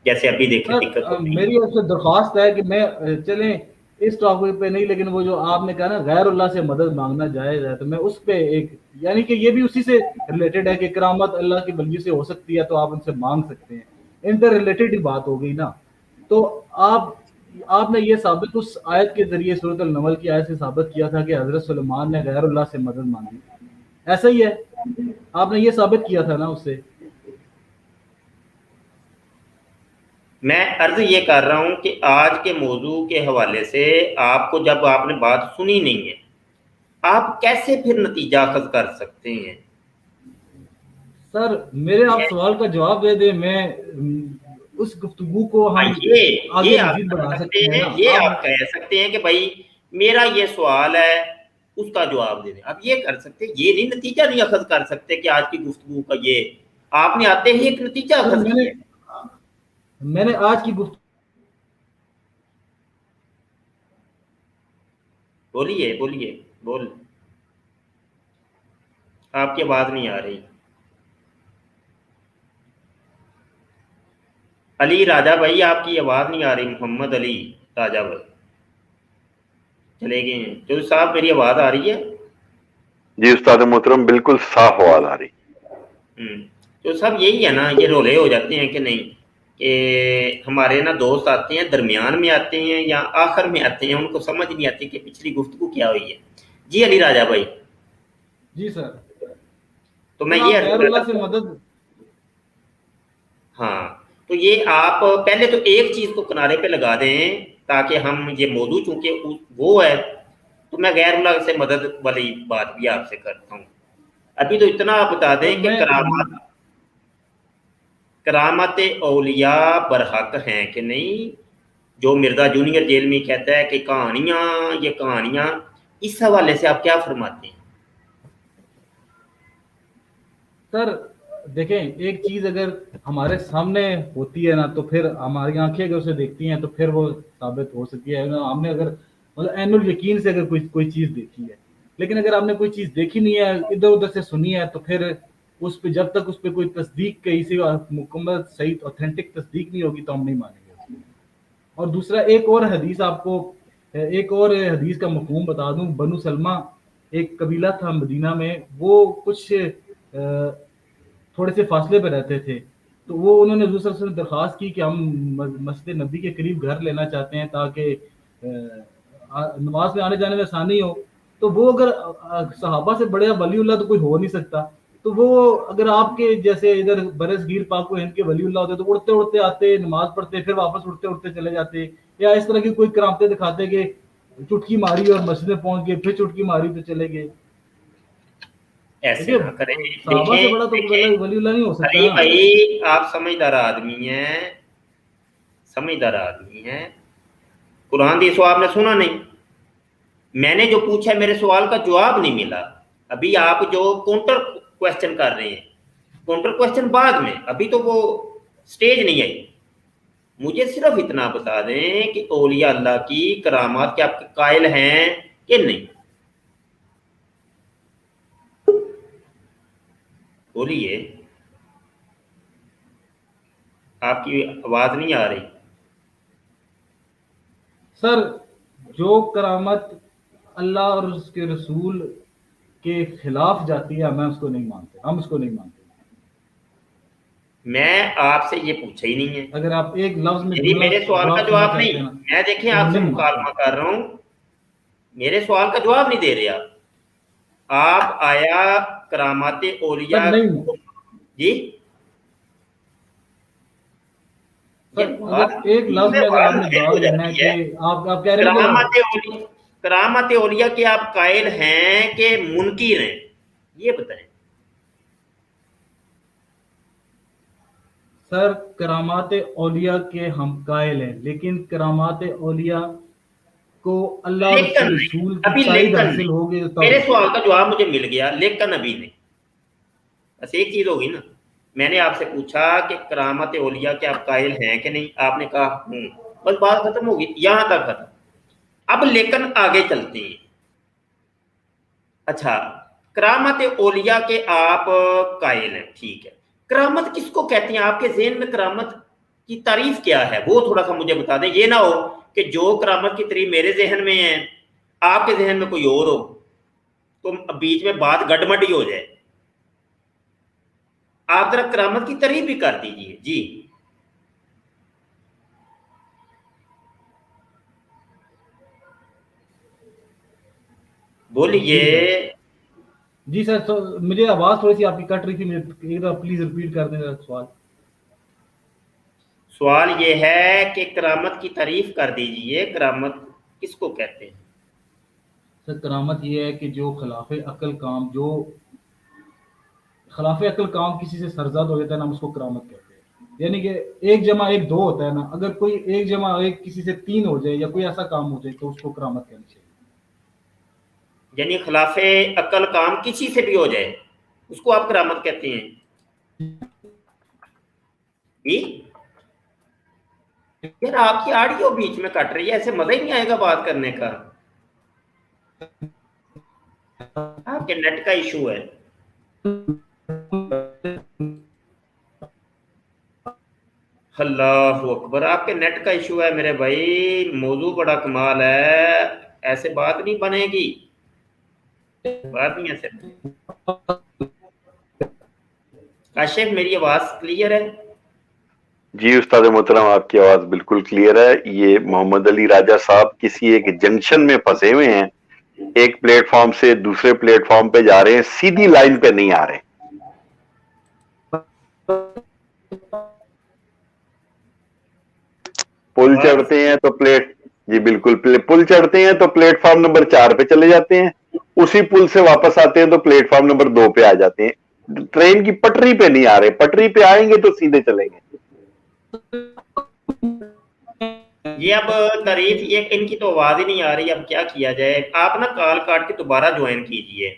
जैसे अभी देखें दिक्कत सर होगी। मेरी आपसे दरख्वास्त है कि मैं चलें इस टॉपिक पे नहीं, लेकिन वो जो आपने कहा ना गैरुल्लाह से मदद मांगना जायज़ है, तो मैं उस पे एक, यानी कि ये भी उसी से रिलेटेड है कि करामत अल्लाह की वली से हो सकती है तो आप उनसे मांग सकते हैं, इंटर रिलेटेड ही बात हो गई ना। तो आपने ये साबित उस आयत के जरिए, सूरत अल-नमल की आयत से साबित किया था कि हजरत सुलेमान ने गैरुल्लाह से मदद मांगी, ऐसा ही है, आपने ये साबित किया था ना उससे। मैं अर्ज ये कर रहा हूं कि आज के मौजू के हवाले से आपको, जब आपने बात सुनी नहीं है, आप कैसे फिर नतीजा अखज़ कर सकते हैं? सर मेरे आप सवाल का जवाब दे दें, मैं उस गुफ्तगू को हम ये आगे आप मजीद कर बढ़ा सकते सकते हैं हैं, ना। ये आप आप कह सकते हैं कि भाई मेरा ये सवाल है, उसका जवाब दे दें। आप ये कर सकते हैं, ये नहीं नतीजा नहीं अखज़ कर सकते कि आज की गुफ्तगू का ये आपने आते ही एक नतीजा सर अखज़ किया। मैंने आज की गुफ्तगू, बोलिए बोलिए बोल, आपकी आवाज नहीं आ रही। अली राजा भाई, आपकी आवाज नहीं आ रही। मोहम्मद अली राजा भाई चले गए हैं। तो साहब मेरी आवाज आ रही है? जी उस्ताद मोहतरम, बिल्कुल साफ आवाज आ रही। तो सब यही है ना, ये रोले हो जाते हैं कि नहीं, कि हमारे ना दोस्त आते हैं, दरमियान में आते हैं या आखिर में आते हैं, उनको समझ नहीं आती कि पिछली गुफ्तगू क्या हुई है। जी अली राजा भाई। जी सर, तो मैं आप ये गैरुल्लाह से मदद, हाँ, तो ये आप पहले तो एक चीज को किनारे पे लगा दें ताकि हम ये मौजू चूंकि वो है, तो मैं गैरुल्लाह से मदद वाली बात भी आपसे करता हूँ। अभी तो इतना आप बता दें कि करामत औलिया बरहक हैं कि नहीं। जो मिर्जा जूनियर जेल में कहता है कि कहानियां, इस हवाले से आप क्या फरमाते हैं? सर देखें, एक चीज अगर हमारे सामने होती है ना, तो फिर हमारी आंखें अगर उसे देखती हैं तो फिर वो साबित हो सकती है ना। हमने अगर मतलब एनुअल यकीन से अगर कोई चीज देखी है, लेकिन अगर आपने कोई चीज देखी नहीं है, इधर उधर से सुनी है, तो फिर उस पर जब तक उस पर कोई तस्दीक कहीं से मुकम्मल सही ऑथेंटिक तस्दीक नहीं होगी तो हम नहीं मानेंगे। और दूसरा, एक और हदीस का मफहूम बता दूं। बनु सलमा एक कबीला था मदीना में, वो कुछ थोड़े से फासले पे रहते थे, तो वो उन्होंने हज़रत सल्लल्लाहु अलैहि वसल्लम से दरख्वास्त की कि हम मस्जिद नबी के करीब घर लेना चाहते हैं ताकि नमाज में आने जाने में आसानी हो। तो वो अगर सहाबा से बड़े वलीउल्लाह तो कोई हो नहीं सकता, तो वो अगर आपके जैसे इधर बरसगीर पाक हिंद के वलीउल्लाह होते तो उड़ते उड़ते आते, नमाज पढ़ते, फिर वापस उड़ते उड़ते चले जाते, या इस तरह की कोई करामतें दिखाते कि चुटकी मारी और मस्जिद में पहुंच गए, फिर चुटकी मारी तो चले गए। ऐसे ना करें। सहाबा से बड़ा तो वलीउल्लाह नहीं हो सकता अली ना। भाई, आप समझदार आदमी हैं। कुरान दी सवाल आपने सुना नहीं, मैंने जो पूछा मेरे सवाल का जवाब नहीं मिला। अभी आप जो काउंटर क्वेश्चन कर रहे हैं, काउंटर क्वेश्चन बाद में, अभी तो वो स्टेज नहीं आई। मुझे सिर्फ इतना बता दें कि औलिया अल्लाह की करामात के आप कायल हैं कि नहीं, बोलिए। आपकी आवाज नहीं आ रही। सर जो करामत अल्लाह और उसके रसूल के खिलाफ जाती है, हम उसको नहीं मानते। मैं आपसे ये पूछा ही नहीं है। अगर आप एक लफ्ज में मेरे सवाल का जवाब नहीं, मैं देखें आपसे नहीं मुकालमा कर रहा हूं, मेरे सवाल का जवाब नहीं दे रहे आप आया करामाते औलिया जी। अगर एक लफ्ज में अगर आपने जवाब देना है कि आप कह रहे हैं करामाते औलिया के आप कायल हैं कि मुनकिर हैं, ये बताएं। सर करामात औलिया के हम कायल हैं, लेकिन करामात औलिया को अल्लाह और उसके लेकिन नहीं, रसूल की अभी ताईद लेकिन हासिल नहीं। होगी तो मेरे तब। सवाल का जवाब मुझे मिल गया, लेकिन अभी नहीं। बस एक चीज होगी ना, मैंने आपसे पूछा कि करामत औलिया के आप कायल हैं कि नहीं, आपने कहा हूँ, बस बात खत्म होगी, यहां तक खत्म। अब लेकिन आगे चलते हैं। अच्छा, करामत औलिया के आप कायल हैं, ठीक है। करामत किसको कहते हैं? आपके ज़हन में करामत की तारीफ क्या है, वो थोड़ा सा मुझे बता दें। ये ना हो कि जो करामत की तारीफ मेरे जहन में है, आपके जहन में कोई और हो, तो बीच में बात गड़बड़ी हो जाए। आप जरा करामत की तारीफ भी कर दीजिए जी। बोलिए। जी सर, तो मुझे आवाज थोड़ी सी आपकी कट रही थी, मुझे एक बार प्लीज रिपीट कर दें सवाल। सवाल ये है कि करामत की तारीफ कर दीजिए, करामत किसको कहते हैं? सर करामत ये है कि जो खिलाफ अकल काम किसी से सरजद हो जाता है ना, हम उसको करामत कहते हैं। यानी कि 1+1 2 होता है ना, अगर कोई 1+1 किसी से 3 हो जाए या कोई ऐसा काम हो जाए तो उसको करामत कहनी चाहिए। यानी खिलाफे अकल काम किसी से भी हो जाए, उसको आप करामत कहते हैं जी? यार आपकी ऑडियो बीच में कट रही है, ऐसे मजा ही नहीं आएगा बात करने का। आपके नेट का इशू है। अल्लाहु अकबर, आपके नेट का इशू है मेरे भाई। मौजू बड़ा कमाल है, ऐसे बात नहीं बनेगी, बात नहीं ऐसे। काशिफ, मेरी आवाज क्लियर है? जी उस्ताद मोहतरम, आपकी आवाज बिल्कुल क्लियर है। ये मोहम्मद अली राजा साहब किसी एक जंक्शन में फंसे हुए हैं, एक प्लेटफॉर्म से दूसरे प्लेटफॉर्म पे जा रहे हैं, सीधी लाइन पे नहीं आ रहे। पुल चढ़ते हैं तो जी बिल्कुल, पुल चढ़ते हैं तो प्लेटफॉर्म नंबर 4 पे चले जाते हैं, उसी पुल से वापस आते हैं तो प्लेटफॉर्म नंबर 2 पे आ जाते हैं। ट्रेन की पटरी पे नहीं आ रहे, पटरी पे आएंगे तो सीधे चलेंगे। ये अब तारीफ, ये इनकी तो आवाज ही नहीं आ रही, अब क्या किया जाए। आप ना कॉल काट के दोबारा ज्वाइन कीजिए।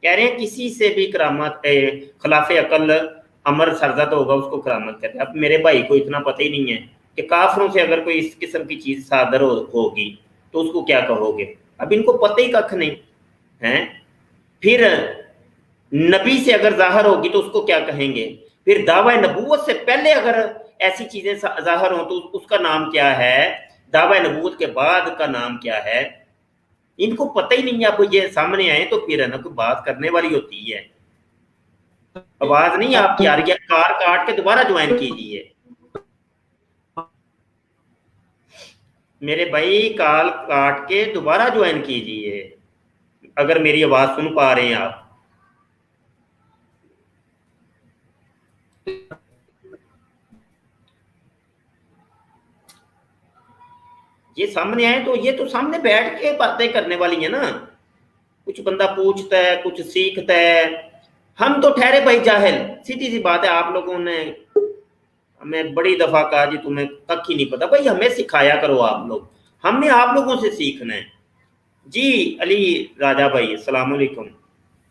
कह रहे हैं किसी से भी करामत खिलाफ अकल अमर सरजद होगा उसको करामत कहते हैं। अब मेरे भाई को इतना पता ही नहीं है कि काफरों से अगर कोई इस किस्म की चीज सादर होगी तो उसको क्या कहोगे। अब इनको पता ही कख नहीं है। फिर नबी से अगर जाहिर होगी तो उसको क्या कहेंगे। फिर दावा नबूवत से पहले अगर ऐसी चीजें जाहिर हो तो उसका नाम क्या है, दावा नबूवत के बाद का नाम क्या है। इनको पता ही नहीं है। अब ये सामने आए तो फिर है ना कोई बात करने वाली होती है। आवाज नहीं आपकी आ रही है, कार काट के दोबारा ज्वाइन कीजिए मेरे भाई, कॉल काट के दोबारा ज्वाइन कीजिए अगर मेरी आवाज सुन पा रहे हैं आप। ये सामने आए तो ये तो सामने बैठ के बातें करने वाली है ना। कुछ बंदा पूछता है, कुछ सीखता है। हम तो ठहरे भाई जाहिल, सीधी सी बात है। आप लोगों ने हमें बड़ी दफा कहा जी तुम्हें तक ही नहीं पता। भाई हमें सिखाया करो आप लोग, हमने आप लोगों से सीखना है। जी अली राजा भाई, अस्सलाम वालेकुम।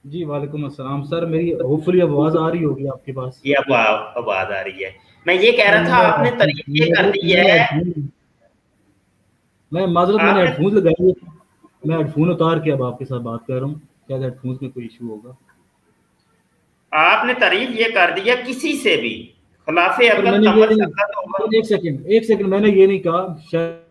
जी वालेकुम अस्सलाम सर, मेरी होपफुली आवाज आ रही होगी आपके पास। ये अब आवाज आ रही है। मैं ये कह रहा था आपने तारीफ ये कर दी है। मैं माजरत, मैंने आपने हेडफोन लगाए हुए थे, मैं हेडफोन उतार के अब आपके साथ बात कर रहा हूँ, शायद हेडफोन में कोई इशू होगा। आपने तारीफ ये कर दी है किसी से भी खिलाफे सर अकल मैंने ये अमर नहीं, सरजद होगा। एक सेकंड मैंने ये नहीं कहा, शायद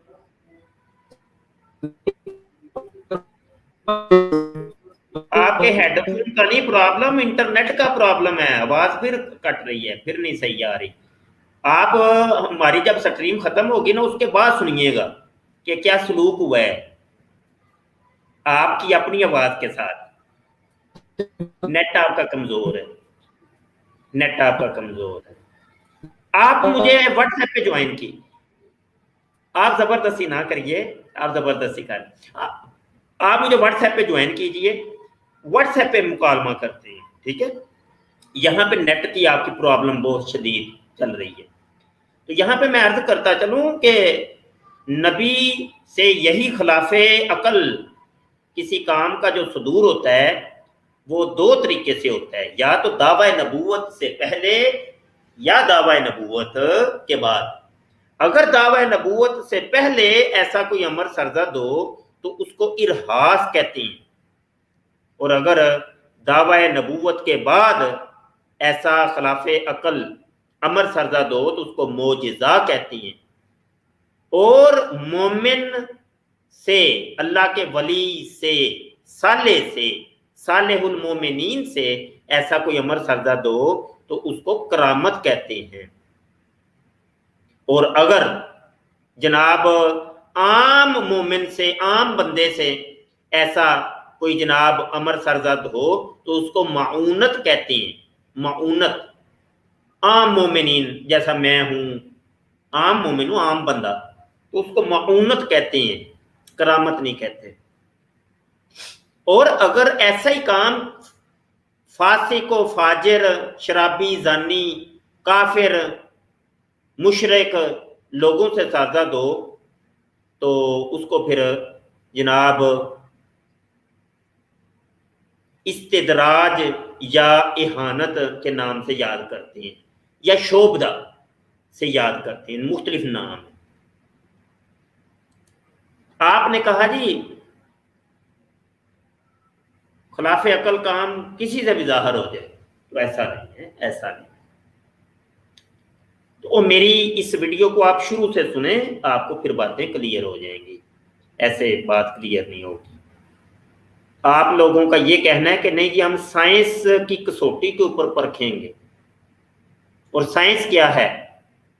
आपके हेडफोन का नहीं प्रॉब्लम, इंटरनेट का प्रॉब्लम है। आवाज फिर कट रही है, फिर नहीं सही आ रही। आप हमारी जब स्ट्रीम खत्म होगी ना उसके बाद सुनिएगा कि क्या सलूक हुआ है आपकी अपनी आवाज के साथ। नेट आपका कमजोर है, नेट आपका कमजोर है। आप मुझे व्हाट्सएप पे ज्वाइन की, आप जबरदस्ती ना करिए, आप जबरदस्ती कर आप मुझे व्हाट्सएप पे ज्वाइन कीजिए, व्हाट्सएप पे मुकालमा करते हैं, ठीक है। यहाँ पे नेट की आपकी प्रॉब्लम बहुत शदीद चल रही है। तो यहाँ पे मैं अर्ज करता चलूं कि नबी से यही खिलाफ अकल किसी काम का जो सदूर होता है वो दो तरीके से होता है, या तो दावा नबूवत से पहले या दावा नबूवत के बाद। अगर दावा नबूवत से पहले ऐसा कोई अमर सरजद हो तो उसको इरहास कहते हैं, और अगर दावा नबूवत के बाद ऐसा खिलाफ अकल अमर सरजद हो तो उसको मोजिजा कहते हैं। और मोमिन से, अल्लाह के वली से, साले से, सालेहुल मोमिनीन से ऐसा कोई अमर सरजद हो तो उसको करामत कहते हैं। और अगर जनाब आम मोमिन से, आम बंदे से ऐसा कोई जनाब अमर सरजद हो तो उसको माऊनत कहते हैं। माऊनत, आम मोमिनीन, जैसा मैं हूँ आम मोमिन हूँ, आम बंदा, तो उसको माऊनत कहते हैं, करामत नहीं कहते। और अगर ऐसा ही काम फासिक व फाजिर, शराबी, जानी, काफिर, मुशरिक लोगों से सरजद हो तो उसको फिर जनाब इस्तिदराज या इहानत के नाम से याद करते हैं, या शोबदा से याद करते हैं, मुख्तलिफ नाम। आपने कहा जी खिलाफ अकल काम किसी से भी जाहिर हो जाए, तो ऐसा नहीं है, ऐसा नहीं। तो मेरी इस वीडियो को आप शुरू से सुने, आपको फिर बातें क्लियर हो जाएंगी, ऐसे बात क्लियर नहीं होगी। आप लोगों का ये कहना है कि नहीं जी हम साइंस की कसौटी के ऊपर परखेंगे, और साइंस क्या है?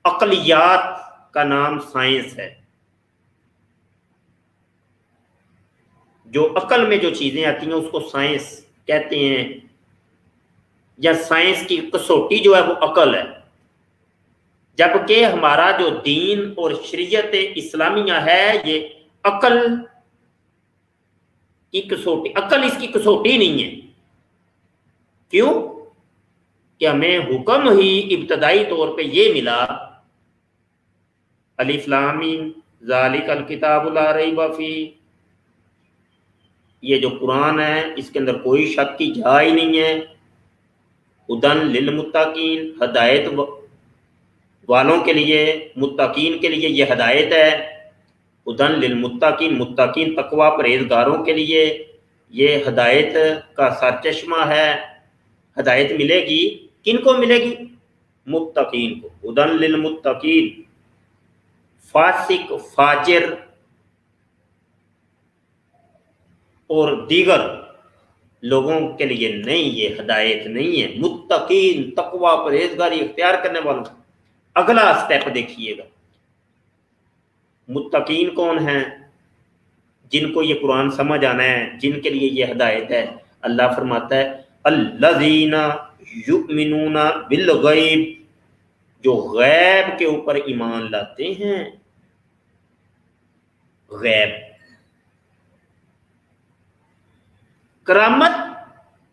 अकलियात का नाम साइंस है। जो अकल में जो चीजें आती हैं उसको साइंस कहते हैं, या साइंस की कसौटी जो है वो अकल है। जबकि हमारा जो दीन और शरीयत इस्लामिया है ये अकल की कसौटी, अकल इसकी कसौटी नहीं है। क्यों? कि हमें हुक्म ही इब्तदाई तौर पे ये मिला, अलिफ लाम मीम ज़ालिकल किताबु ला रैब फी, ये जो कुरान है इसके अंदर कोई शक की जा ही नहीं है। हुदन लिल मुत्तकीन, हदायत वालों के लिए, मुत्तकीन के लिए ये हदायत है। हुदन लिल मुत्तकीन, मुत्तकीन तकवा परहेजगारों के लिए ये हदायत का सरचश्मा है। हदायत मिलेगी किनको मिलेगी? मुत्तकीन को। हुदन लिल मुत्तकीन, फासिक, फाजिर और दीगर लोगों के लिए नहीं, ये हदायत नहीं है। मुत्तकीन, तकवा परहेजगारी इख्तियार करने वालों। अगला स्टेप देखिएगा, मुत्तकीन कौन है? जिनको ये कुरान समझ आना है, जिनके लिए ये हदायत है। अल्लाह फरमाता है अल्लज़ीना युमिनूना बिल गैब, जो गैब के ऊपर ईमान लाते हैं। गैब, करामत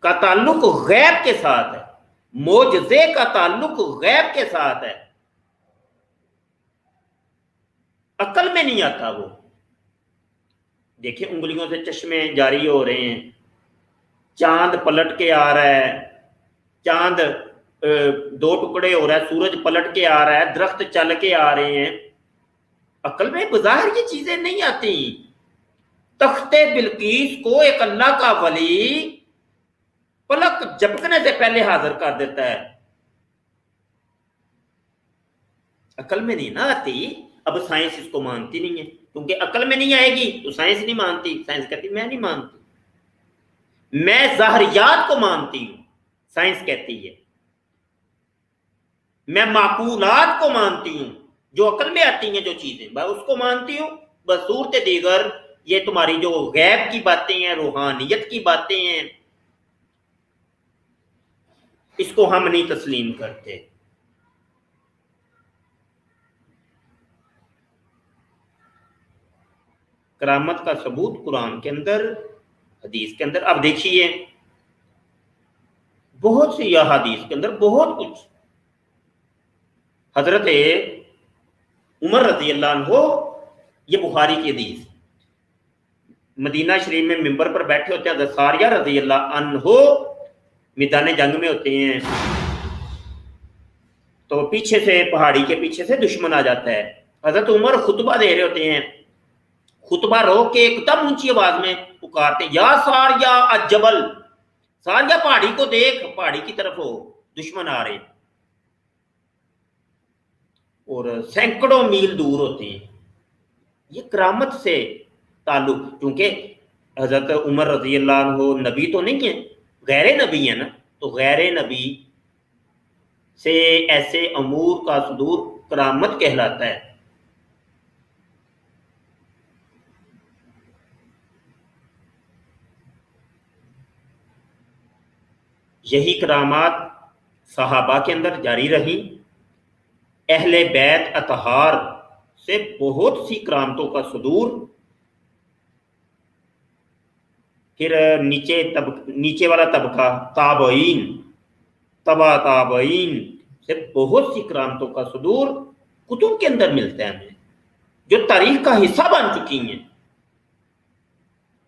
का ताल्लुक गैब के साथ है, मोजज़े का ताल्लुक गैब के साथ है, अकल में नहीं आता वो। देखिए उंगलियों से चश्मे जारी हो रहे हैं, चांद पलट के आ रहा है, चांद दो टुकड़े हो रहा है, सूरज पलट के आ रहा है, दरख्त चल के आ रहे हैं। अकल में बज़ाहिर ये चीजें नहीं आती। तख्ते बिल्कीस को एक अल्लाह का वली पलक झपकने से पहले हाजिर कर देता है। अकल में नहीं ना आती। अब साइंस इसको मानती नहीं है, क्योंकि अकल में नहीं आएगी तो साइंस नहीं मानती। साइंस कहती मैं नहीं मानती, मैं ज़ाहरियात को मानती हूं। साइंस कहती है मैं माकूलात को मानती हूं, जो अकल में आती हैं जो चीजें, मैं उसको मानती हूं। बस सूरत दीगर ये तुम्हारी जो गैब की बातें हैं, रूहानियत की बातें हैं, इसको हम नहीं तस्लीम करते। करामत का सबूत कुरान के अंदर, हदीस के अंदर। अब देखिए बहुत सी हदीस के अंदर बहुत कुछ। हजरत उमर रजी अल्लाह अन्हो, ये बुखारी की हदीस, मदीना शरीफ में मिंबर पर बैठे होते हैं, सारिया रजी अल्लाह अन्हो मैदान जंग में होते हैं, तो पीछे से, पहाड़ी के पीछे से दुश्मन आ जाता है। हजरत उमर खुतबा दे रहे होते हैं, खुतबा रोक के एकदम ऊंची आवाज में पुकारते, या सारिया अजबल, सारिया पहाड़ी को देख, पहाड़ी की तरफ हो, दुश्मन आ रहे, और सैकड़ों मील दूर होते हैं। ये करामत से ताल्लुक, क्योंकि हजरत उमर रजी अल्लाह अन्हु नबी तो नहीं है, गैर नबी है ना, तो गैर नबी से ऐसे अमूर का सुदूर करामत कहलाता है। यही करामात सहाबा के अंदर जारी रही। अहले बैत अतहार से बहुत सी करामतों का सुदूर, फिर नीचे वाला तबका ताबईन, तबा ताबईन से बहुत सी करामतों का सुदूर कुतुब के अंदर मिलता है हमें, जो तारीख का हिस्सा बन चुकी हैं।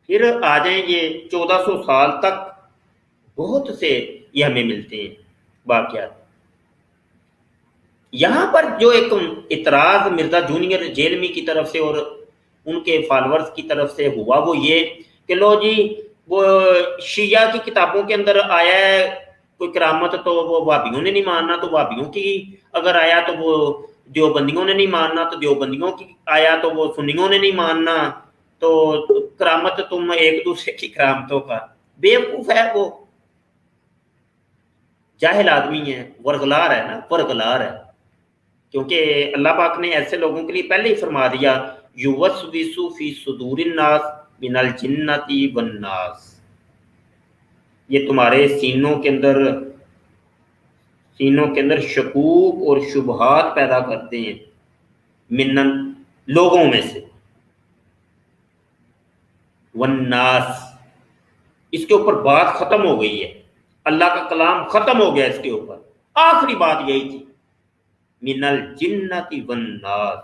फिर आ जाए ये 1400 साल तक बहुत से ये हमें मिलते हैं वाक़यात। यहाँ पर जो एक इतराज मिर्जा जूनियर जेलमी की तरफ से और उनके फॉलोअर्स की तरफ से हुआ, वो ये कि लो जी, वो शिया की किताबों के अंदर आया है कोई करामत, तो वो वाबियों ने नहीं मानना, तो वाबियों की अगर आया तो वो देवबंदियों ने नहीं मानना, तो देवबंदियों की आया तो वो सुन्नियों ने नहीं मानना, तो करामत तुम एक दूसरे की करामतों का। बेवकूफ़ है वो, जाहिल आदमी है, वर्गलार है ना, वर्गलार है। क्योंकि अल्लाह पाक ने ऐसे लोगों के लिए पहले ही फरमा दिया, युवस्विसु फी सुदूरिन नास मिनल जिन्नति वन नास, ये तुम्हारे सीनों के अंदर शकूक और शुबहात पैदा करते हैं, मिनन लोगों में से, वन नास, इसके ऊपर बात खत्म हो गई है, अल्लाह का कलाम खत्म हो गया इसके ऊपर, आखिरी बात यही थी, मिनल जिन्नति वन नास।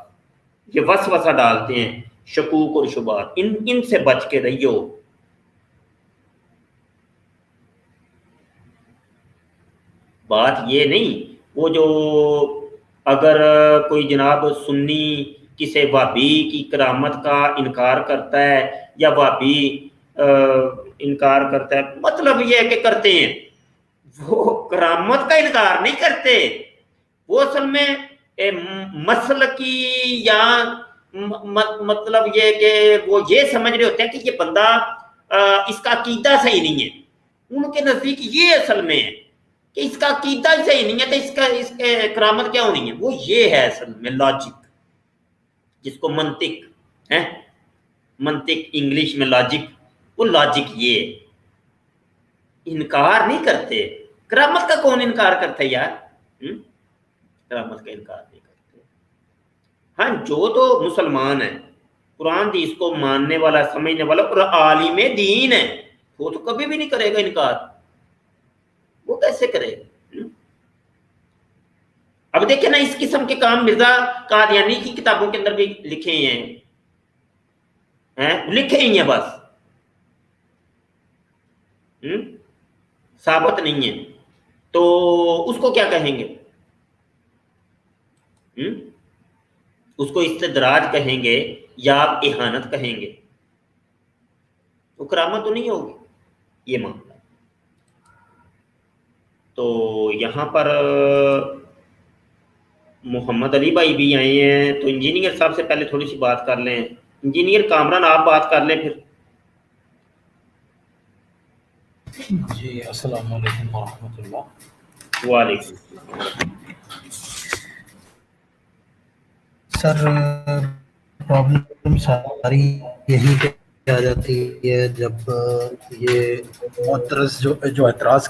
ये वसवसा डालते हैं शकूक और शुबात, इनसे बच के रहियो। बात ये नहीं, वो जो अगर कोई जनाब सुन्नी किसी वाबी की करामत का इनकार करता है या वाबी इनकार करता है, मतलब ये है कि करते हैं, वो करामत का इनकार नहीं करते, वो असल में मसल की या मतलब ये कि वो ये समझ रहे होते हैं कि ये बंदा इसका अकीदा सही नहीं है। उनके नजदीक ये असल में है कि इसका अकीदा ही सही नहीं है, तो इसके करामत क्या होनी है। वो ये है असल में लॉजिक, जिसको मंतिक है, मंतिक इंग्लिश में लॉजिक, वो लॉजिक ये इनकार नहीं करते। करामत का कौन इनकार करता है यार? करामत का इनकार नहीं करते। हाँ, जो तो मुसलमान है, कुरान हदीस को मानने वाला, समझने वाला और आलिम दीन है, वो तो कभी भी नहीं करेगा इनकार। वो कैसे करेगा? अब देखिए ना, इस किस्म के काम मिर्जा कादियानी की किताबों के अंदर भी लिखे हैं, लिखे ही हैं, बस साबित नहीं है, तो उसको क्या कहेंगे? उसको इस्तदराज कहेंगे या इहानत कहेंगे, तो करामत तो नहीं होगी ये मामला। तो यहाँ पर मोहम्मद अली भाई भी आए हैं, तो इंजीनियर साहब से पहले थोड़ी सी बात कर लें। इंजीनियर कामरान, आप बात कर लें फिर। जी, अस्सलाम वालेकुम वरहमतुल्लाह। वालेकुम। सर, प्रॉब्लम सारी यही पे आ जाती है जब ये मुअतरज़ जो एतराज़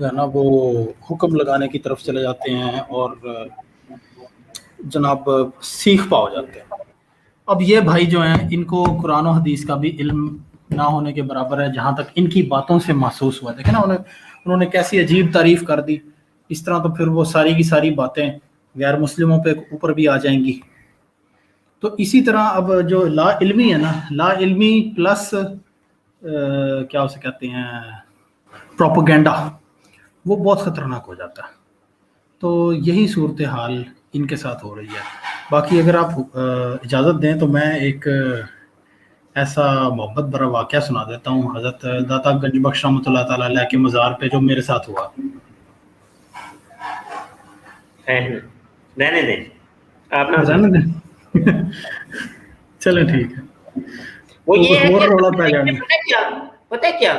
है ना, वो हुक्म लगाने की तरफ चले जाते हैं और जनाब सीख पा हो जाते हैं। अब ये भाई जो हैं, इनको कुरान और हदीस का भी इल्म ना होने के बराबर है, जहाँ तक इनकी बातों से महसूस हुआ। देखें ना, उन्होंने कैसी अजीब तारीफ कर दी। इस तरह तो फिर वो सारी की सारी बातें गैर मुस्लिमों पे ऊपर भी आ जाएंगी। तो इसी तरह अब जो ला इल्मी है ना, ला इल्मी प्लस क्या उसे कहते हैं प्रोपोगेंडा, वो बहुत ख़तरनाक हो जाता है। तो यही सूरत हाल इनके साथ हो रही है। बाकी अगर आप इजाज़त दें तो मैं एक ऐसा मोहब्बत भरा वाक़या सुना देता हूँ हज़रत दाता गंज बख्श रहमतुल्लाह ताला अलैह के मज़ार पे, जो मेरे साथ हुआ। रहने दें आप ना रहने दें चलो ठीक है। वो तो ये है होर कि रौला पै जाने। पता है क्या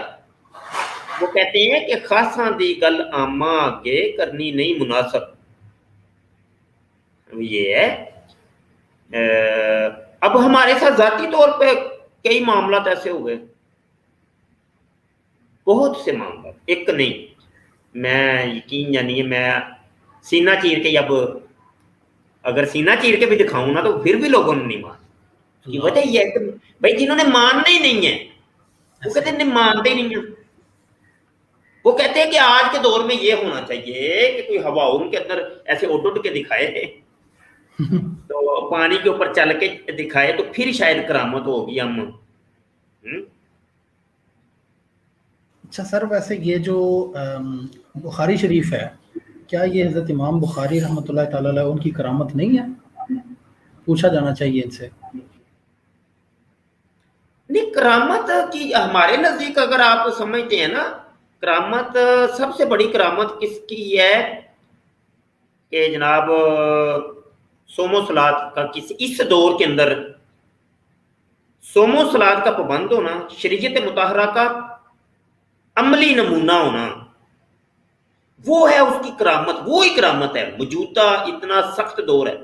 वो कहते हैं कि खासा दी गल आमा आगे करनी नहीं मुनासब। ये है अब हमारे साथ जाती तौर पे कई मामला ऐसे हो गए, बहुत से मामला, एक नहीं, मैं यकीन जानिए मैं सीना चीर के, अब अगर सीना चीर के भी दिखाऊं ना तो फिर भी लोगों ने नहीं माना। की वजह यह है कि भाई जिन्होंने मानना ही नहीं है वो कहते हैं मानते ही नहीं है। वो कहते हैं कि आज के दौर में ये होना चाहिए कि कोई हवा उनके अंदर ऐसे उड़ के दिखाए तो पानी के ऊपर चल के दिखाए तो फिर शायद करामत होगी। हम अच्छा सर, वैसे ये जो बुखारी शरीफ है, क्या ये हज़रत इमाम बुखारी रहमतुल्लाह ताला अलैह उनकी करामत नहीं है? पूछा जाना चाहिए इनसे। नहीं, करामत की हमारे नजदीक अगर आप समझते हैं ना, करामत सबसे बड़ी करामत किसकी है कि जनाब सोमो सलात का, किस इस दौर के अंदर सोमो सलात का पाबंद होना, शरीयत मुताहरा का अमली नमूना होना, वो है उसकी करामत, वो ही करामत है। मौजूदा इतना सख्त दौर है।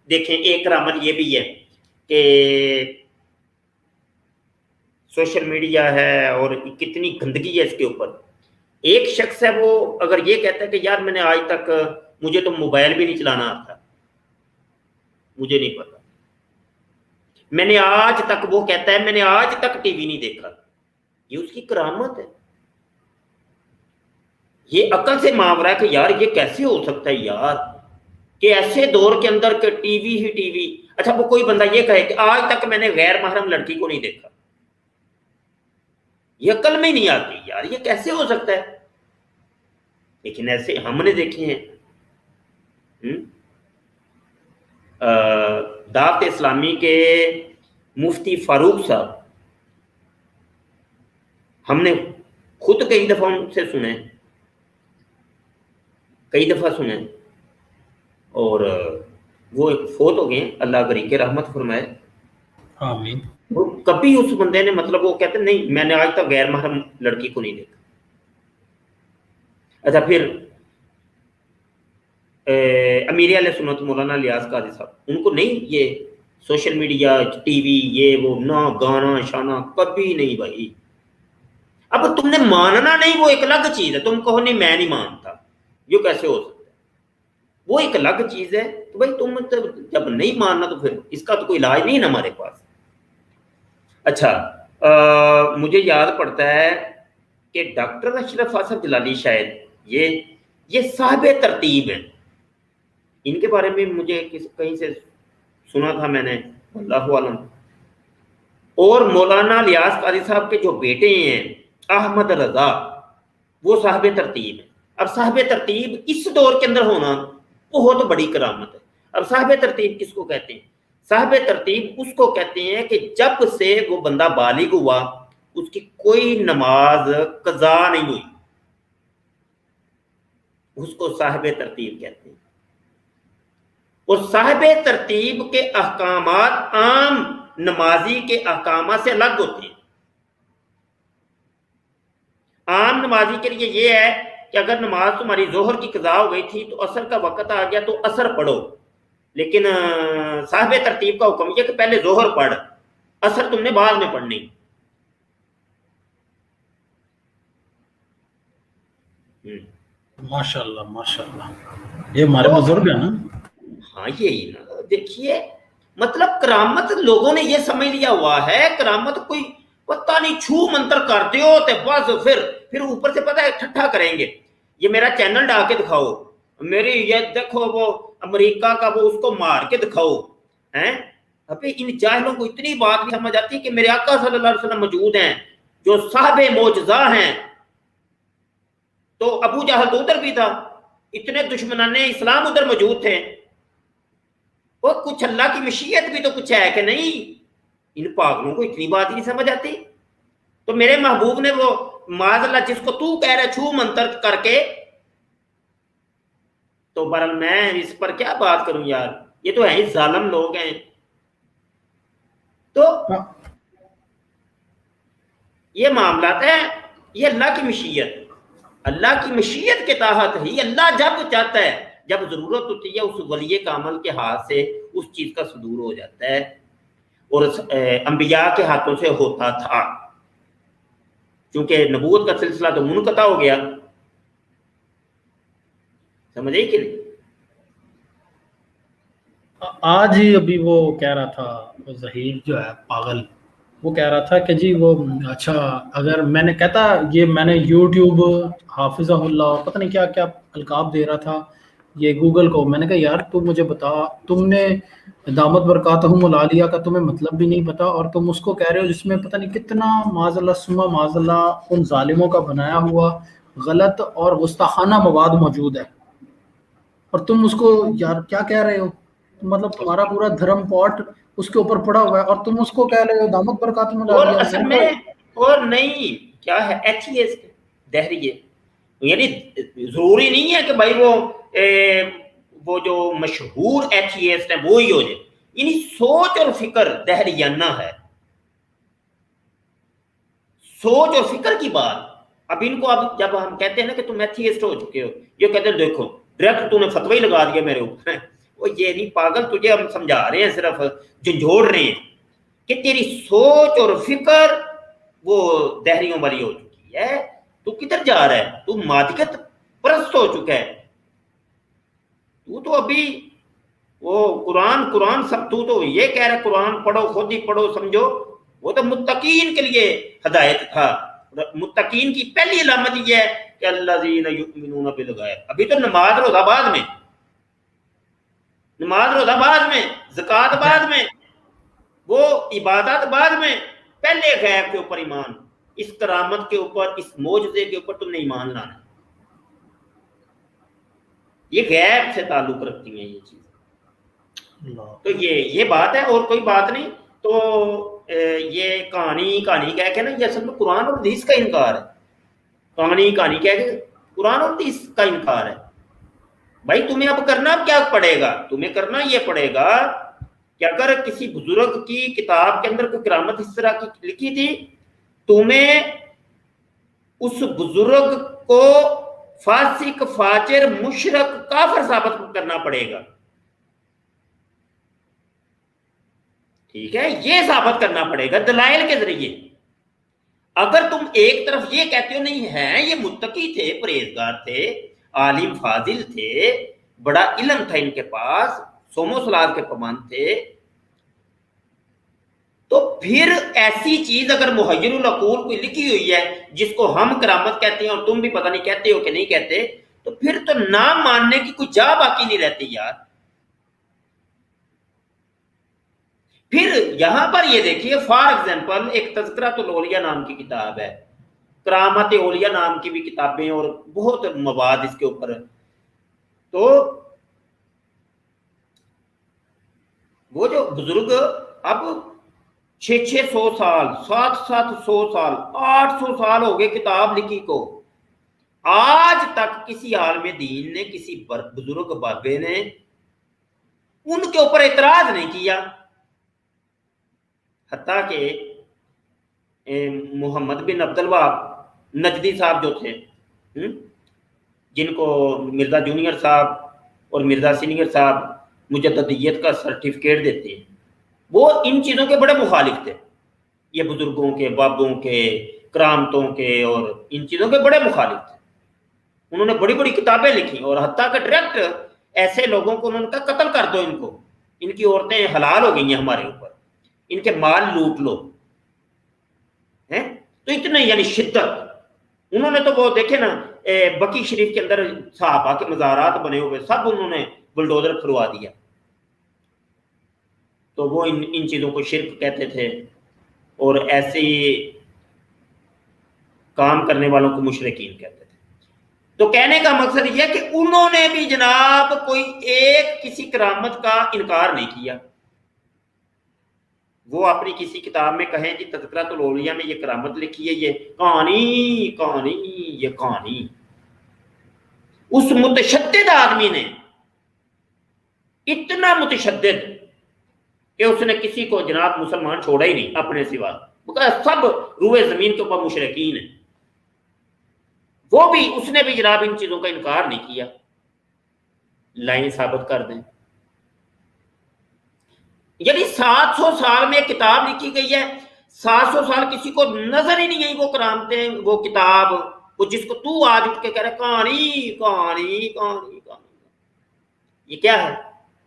देखें, एक करामत ये भी है कि सोशल मीडिया है और कितनी गंदगी है इसके ऊपर। एक शख्स है वो अगर ये कहता है कि यार मैंने आज तक, मुझे तो मोबाइल भी नहीं चलाना आता, मुझे नहीं पता, मैंने आज तक, वो कहता है मैंने आज तक टीवी नहीं देखा, ये उसकी करामत है। ये अकल से मावरा है कि यार ये कैसे हो सकता है यार कि ऐसे दौर के अंदर के टीवी ही टीवी। अच्छा, वो कोई बंदा ये कहे कि आज तक मैंने गैर महरम लड़की को नहीं देखा, ये अकल में ही नहीं आती यार, ये कैसे हो सकता है। लेकिन ऐसे हमने देखे हैं। दावत इस्लामी के मुफ्ती फारूक साहब, हमने खुद कई दफा उनसे सुने, कई दफा सुने, और वो एक फोत हो गए, अल्लाह गरीके रहमत फरमाए। आमीन। वो कभी उस बंदे ने, मतलब वो कहते नहीं मैंने आज तक गैर महरम लड़की को नहीं देखा। अच्छा, फिर अमीर अहले सुन्नत मौलाना लियाज कादी साहब, उनको नहीं ये सोशल मीडिया टीवी ये वो ना गाना शाना कभी नहीं भाई। अब तुमने मानना नहीं वो एक अलग चीज है, तुम कहो नहीं मैं नहीं मानता, ये कैसे हो सकता है, वो एक अलग चीज है। तो भाई तुम जब नहीं मानना तो फिर इसका तो कोई इलाज नहीं है हमारे पास। अच्छा, मुझे याद पड़ता है कि डॉक्टर अशरफ आसफ जलाली शायद ये साहिब तरतीब है, इनके बारे में मुझे कहीं से सुना था मैंने, अल्लाहु आलम। और मौलाना लियाज कादी साहब के जो बेटे हैं अहमद रजा, वो साहिब तरतीब है। अब साहिब तरतीब इस दौर के अंदर होना बहुत बड़ी करामत है। अब साहिब तरतीब किसको कहते हैं? साहिब तरतीब उसको कहते हैं कि जब से वो बंदा बालिग हुआ उसकी कोई नमाज कज़ा नहीं हुई, उसको साहिब तरतीब कहते हैं। और साहिब तरतीब के अहकामात आम नमाजी के अहकामात से अलग होते हैं। आम नमाजी के लिए ये है कि अगर नमाज तुम्हारी जोहर की कज़ा हो गई थी तो असर का वक्त आ गया तो असर पढ़ो, लेकिन साहिब तरतीब का हुक्म यह कि पहले जोहर पढ़, असर तुमने बाद में पढ़नी। माशाल्लाह माशाल्लाह, ये हमारे बुजुर्ग है ना। हाँ, यही ना, देखिए मतलब करामत लोगों ने ये समझ लिया हुआ है, करामत कोई पता नहीं छू मंत्र करते हो तो बस फिर ऊपर से पता है ठट्ठा करेंगे, ये मेरा चैनल डाल के दिखाओ, मेरी ये देखो वो अमेरिका का वो उसको मार के दिखाओ हैं, ابھی ان جاہلوں کو اتنی بات نہیں سمجھ آتی کہ میرے آقا صلی اللہ علیہ وسلم موجود ہیں جو صاحب معجزہ ہیں، تو ابو جہل تو ادھر بھی تھا، اتنے دشمنان اسلام ادھر موجود تھے، اور کچھ اللہ کی مشیت بھی تو کچھ ہے کہ نہیں؟ ان پاگلوں کو اتنی بات نہیں سمجھ آتی۔ تو میرے محبوب نے وہ معاذ اللہ جس کو تو کہہ رہے چھو منتر کر کے، تو بہرحال میں اس پر کیا بات کروں یار، یہ تو ہے ظالم لوگ ہیں۔ تو یہ معاملات ہیں، یہ اللہ کی مشیت، اللہ کی مشیت کے تحت ہی اللہ جب چاہتا ہے، جب ضرورت ہوتی ہے اس ولی کامل کے ہاتھ سے اس چیز کا صدور ہو جاتا ہے، اور انبیاء کے ہاتھوں سے ہوتا تھا، چونکہ نبوت کا سلسلہ تو منقطع ہو گیا، سمجھے کہ نہیں؟ آج ہی ابھی وہ کہہ رہا تھا، وہ ظہیر جو ہے پاگل، وہ کہہ رہا تھا کہ جی وہ اچھا اگر میں نے کہتا یہ میں نے یوٹیوب حافظہ اللہ پتہ نہیں کیا کیا القاب دے رہا تھا یہ گوگل کو، میں نے کہا یار تو مجھے بتا، تم نے دامت برکاتہم العالیہ کا تمہیں مطلب بھی نہیں پتا، اور تم اس کو کہہ رہے ہو جس میں پتہ نہیں کتنا معاذ اللہ ثم معاذ اللہ ان ظالموں کا بنایا ہوا غلط اور گستاخانہ مواد موجود ہے، اور تم اس کو یار کیا کہہ رہے ہو؟ مطلب تمہارا پورا دھرم پاٹ اس کے اوپر پڑا ہوا ہے اور تم اس کو کہہ رہے ہو دامت برکاتہم اور العالیہ۔ اصل میں اور نہیں کیا ہے ایتھیسٹ دہریے، یعنی ضروری نہیں ہے کہ بھائی وہ جو مشہور ایتھیسٹ ہیں وہی ہو جائے، یعنی سوچ اور فکر دہریانہ ہے، سوچ اور فکر کی بات۔ اب ان کو اب جب ہم کہتے ہیں نا کہ تم ایتھیسٹ ہو چکے ہو، یہ کہتے ہیں دیکھو ڈائریکٹ تو نے فتوی لگا دیا میرے اوپر، وہ یہ نہیں پاگل، تجھے ہم سمجھا رہے ہیں، صرف جھنجھوڑ رہے ہیں کہ تیری سوچ اور فکر وہ دہریوں والی ہو چکی ہے، تو کدھر جا رہا ہے، تو مادیت پرست ہو چکا ہے، تو ابھی وہ قرآن سب تو یہ کہہ رہا ہے قرآن پڑھو، خود ہی پڑھو سمجھو، وہ تو متقین کے لیے ہدایت تھا، متقین کی پہلی علامت یہ ہے کہ الذین یؤمنون بالغیب، ابھی تو نماز روزہ بعد میں، نماز روزہ بعد میں، زکوٰۃ بعد میں، وہ عبادات بعد میں، پہلے غیب کے اوپر ایمان، اس کرامت کے اوپر، اس معجزے کے اوپر تم نے ایمان لانا، یہ غیب سے تعلق رکھتی ہیں یہ چیز، تو یہ بات ہے اور کوئی بات نہیں۔ تو یہ کہانی کہہ کے نا، یہ اصل میں قرآن اور حدیث کا انکار ہے، کہانی کہہ کے قرآن اور حدیث کا انکار ہے۔ بھائی تمہیں اب کرنا کیا پڑے گا؟ تمہیں کرنا یہ پڑے گا کہ اگر کسی بزرگ کی کتاب کے اندر کوئی کرامت اس طرح کی لکھی تھی، تمہیں اس بزرگ کو فاسق، فاجر، مشرک، کافر ثابت کرنا پڑے گا، ٹھیک ہے، یہ ثابت کرنا پڑے گا دلائل کے ذریعے۔ اگر تم ایک طرف یہ کہتے ہو نہیں ہے یہ متقی تھے، پرہیزگار تھے، عالم فاضل تھے، بڑا علم تھا ان کے پاس، صوم و صلات کے پابند تھے، تو پھر ایسی چیز اگر محیر العقول کوئی لکھی ہوئی ہے جس کو ہم کرامت کہتے ہیں اور تم بھی پتہ نہیں کہتے ہو کہ نہیں کہتے، تو پھر تو نہ ماننے کی کوئی جا باقی نہیں رہتی یار۔ پھر یہاں پر یہ دیکھیے فار ایگزامپل ایک تذکرۃ الاولیاء نام کی کتاب ہے، کرامت اولیاء نام کی بھی کتابیں اور بہت مواد اس کے اوپر ہے، تو وہ جو بزرگ اب 600 سال، 700 سال، 800 سال ہو گئے کتاب لکھی کو، آج تک کسی عالم دین نے، کسی بزرگ بابے نے ان کے اوپر اعتراض نہیں کیا، حتیٰ کہ محمد بن عبد الوہاب نجدی صاحب جو تھے، جن کو مرزا جونیئر صاحب اور مرزا سینئر صاحب مجددیت کا سرٹیفکیٹ دیتے ہیں، وہ ان چیزوں کے بڑے مخالف تھے، یہ بزرگوں کے، بابوں کے، کرامتوں کے اور ان چیزوں کے بڑے مخالف تھے، انہوں نے بڑی بڑی کتابیں لکھی، اور حتیٰ کہ ڈائریکٹ ایسے لوگوں کو انہوں نے کہا قتل کر دو ان کو، ان کی عورتیں حلال ہو گئی ہیں ہمارے اوپر، ان کے مال لوٹ لو، تو اتنے یعنی شدت انہوں نے، تو وہ دیکھے نا بقی شریف کے اندر صحابہ کے مزارات بنے ہوئے سب انہوں نے بلڈوزر پھروا دیا، تو وہ ان چیزوں کو شرک کہتے تھے، اور ایسے کام کرنے والوں کو مشرکین کہتے تھے۔ تو کہنے کا مقصد یہ کہ انہوں نے بھی جناب کوئی ایک کسی کرامت کا انکار نہیں کیا۔ وہ اپنی کسی کتاب میں کہیں جی تذکرۃ الاولیاء میں یہ کرامت لکھی ہے، یہ کہانی یہ کہانی۔ اس متشدد آدمی نے اتنا متشدد کہ اس نے کسی کو جناب مسلمان چھوڑا ہی نہیں اپنے سوا، سب روئے زمین کے اوپر مشرکین ہیں، وہ بھی اس نے بھی جناب ان چیزوں کا انکار نہیں کیا۔ لائن ثابت کر دیں، یعنی 700 سال میں کتاب لکھی گئی ہے، 700 سال کسی کو نظر ہی نہیں آئی وہ کرامتیں، وہ کتاب، وہ جس کو تو آج اٹھ کے کہہ رہا کہانی کہانی کہانی کہانی۔ یہ کیا ہے؟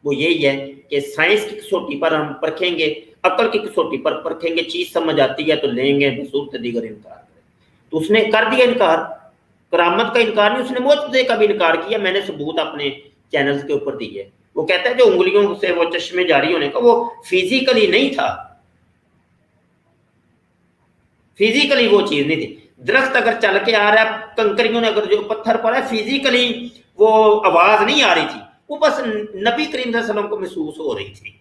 وہ یہی ہے کہ سائنس کی کسوٹی پر ہم پرکھیں گے، عقل کی کسوٹی پر پرکھیں گے، چیز سمجھ آتی ہے تو لیں گے، بصورت دیگر انکار کریں۔ تو اس نے کر دیا انکار، کرامت کا انکار نہیں، اس نے معجزے کا بھی انکار کیا۔ میں نے ثبوت اپنے چینلز کے اوپر دی ہے۔ وہ کہتا ہے جو انگلیوں سے وہ چشمے جاری ہونے کا، وہ فزیکلی نہیں تھا، فزیکلی وہ چیز نہیں تھی۔ درخت اگر چل کے آ رہا ہے، کنکریوں نے اگر جو پتھر پڑا ہے، فزیکلی وہ آواز نہیں آ رہی تھی، وہ بس نبی کریم صلی اللہ علیہ وسلم کو محسوس ہو رہی تھی۔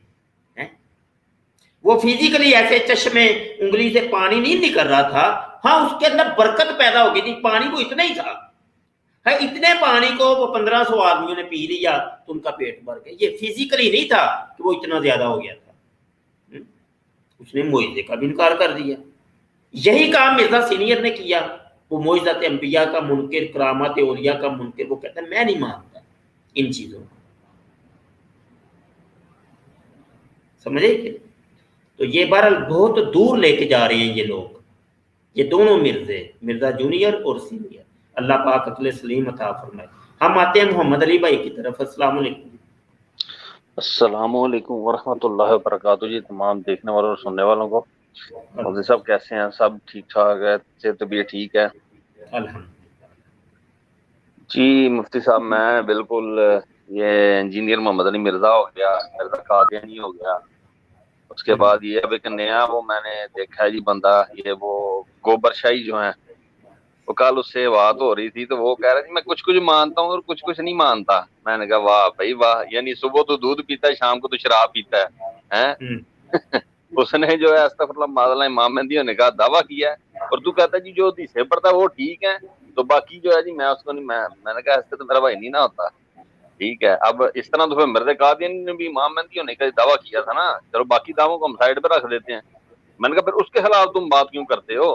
وہ فزیکلی ایسے چشمے انگلی سے پانی نہیں نکل رہا تھا، ہاں اس کے اندر برکت پیدا ہو گئی تھی، پانی وہ اتنا ہی تھا، اتنے پانی کو وہ 1500 آدمیوں نے پی لیا تو ان کا پیٹ بھر گیا۔ یہ فزیکلی نہیں تھا کہ وہ اتنا زیادہ ہو گیا تھا۔ اس نے معجزے کا بھی انکار کر دیا۔ یہی کام مرزا سینئر نے کیا، وہ معجزات انبیاء کا منکر، کرامات اولیاء کا منکر۔ وہ کہتا ہے میں نہیں مانتا ان چیزوں کو، سمجھے کہ؟ تو یہ بہرحال بہت دور لے کے جا رہے ہیں یہ لوگ، یہ دونوں مرزے، مرزا جونیئر اور سینئر۔ اللہ پاک عقل سلیم عطا فرمائے۔ ہم آتے ہیں محمد علی بھائی کی طرف۔ السلام علیکم۔ السلام علیکم ورحمۃ اللہ وبرکاتہ جی، تمام دیکھنے والوں اور سننے والوں کو۔ مفتی صاحب کیسے ہیں؟ سب ٹھیک ٹھاک ہے؟ سے طبیعت ٹھیک ہے؟ الحمدللہ جی مفتی صاحب، میں بالکل یہ انجینئر محمد علی مرزا ہو گیا، مرزا قادیانی ہو گیا، اس کے بعد یہ اب ایک نیا وہ میں نے دیکھا ہے جی بندہ، یہ وہ گوبر شاہی جو ہیں، وہ کل اس سے بات ہو رہی تھی تو وہ کہہ رہا جی میں کچھ کچھ مانتا ہوں اور کچھ کچھ نہیں مانتا۔ میں نے کہا واہ بھائی واہ، یعنی صبح تو دودھ پیتا ہے، شام کو تو شراب پیتا ہے۔ اس نے جو ہے استغفر اللہ معاذ اللہ امام مہدی نے کہا دعویٰ کیا ہے، اور تو کہتا ہے جی جو حدیثیں پڑھتا ہے وہ ٹھیک ہے، تو باقی جو ہے جی میں اس کو نہیں، میں نے کہا اس سے تو میرا بھائی نہیں نہ ہوتا۔ ٹھیک ہے، اب اس طرح تو پھر مرزا قادیانی نے بھی امام مہدی ہونے کا دعویٰ کیا تھا نا، چلو باقی دعووں کو ہم سائڈ پہ رکھ دیتے ہیں۔ میں نے کہا پھر اس کے خلاف تم بات کیوں کرتے ہو؟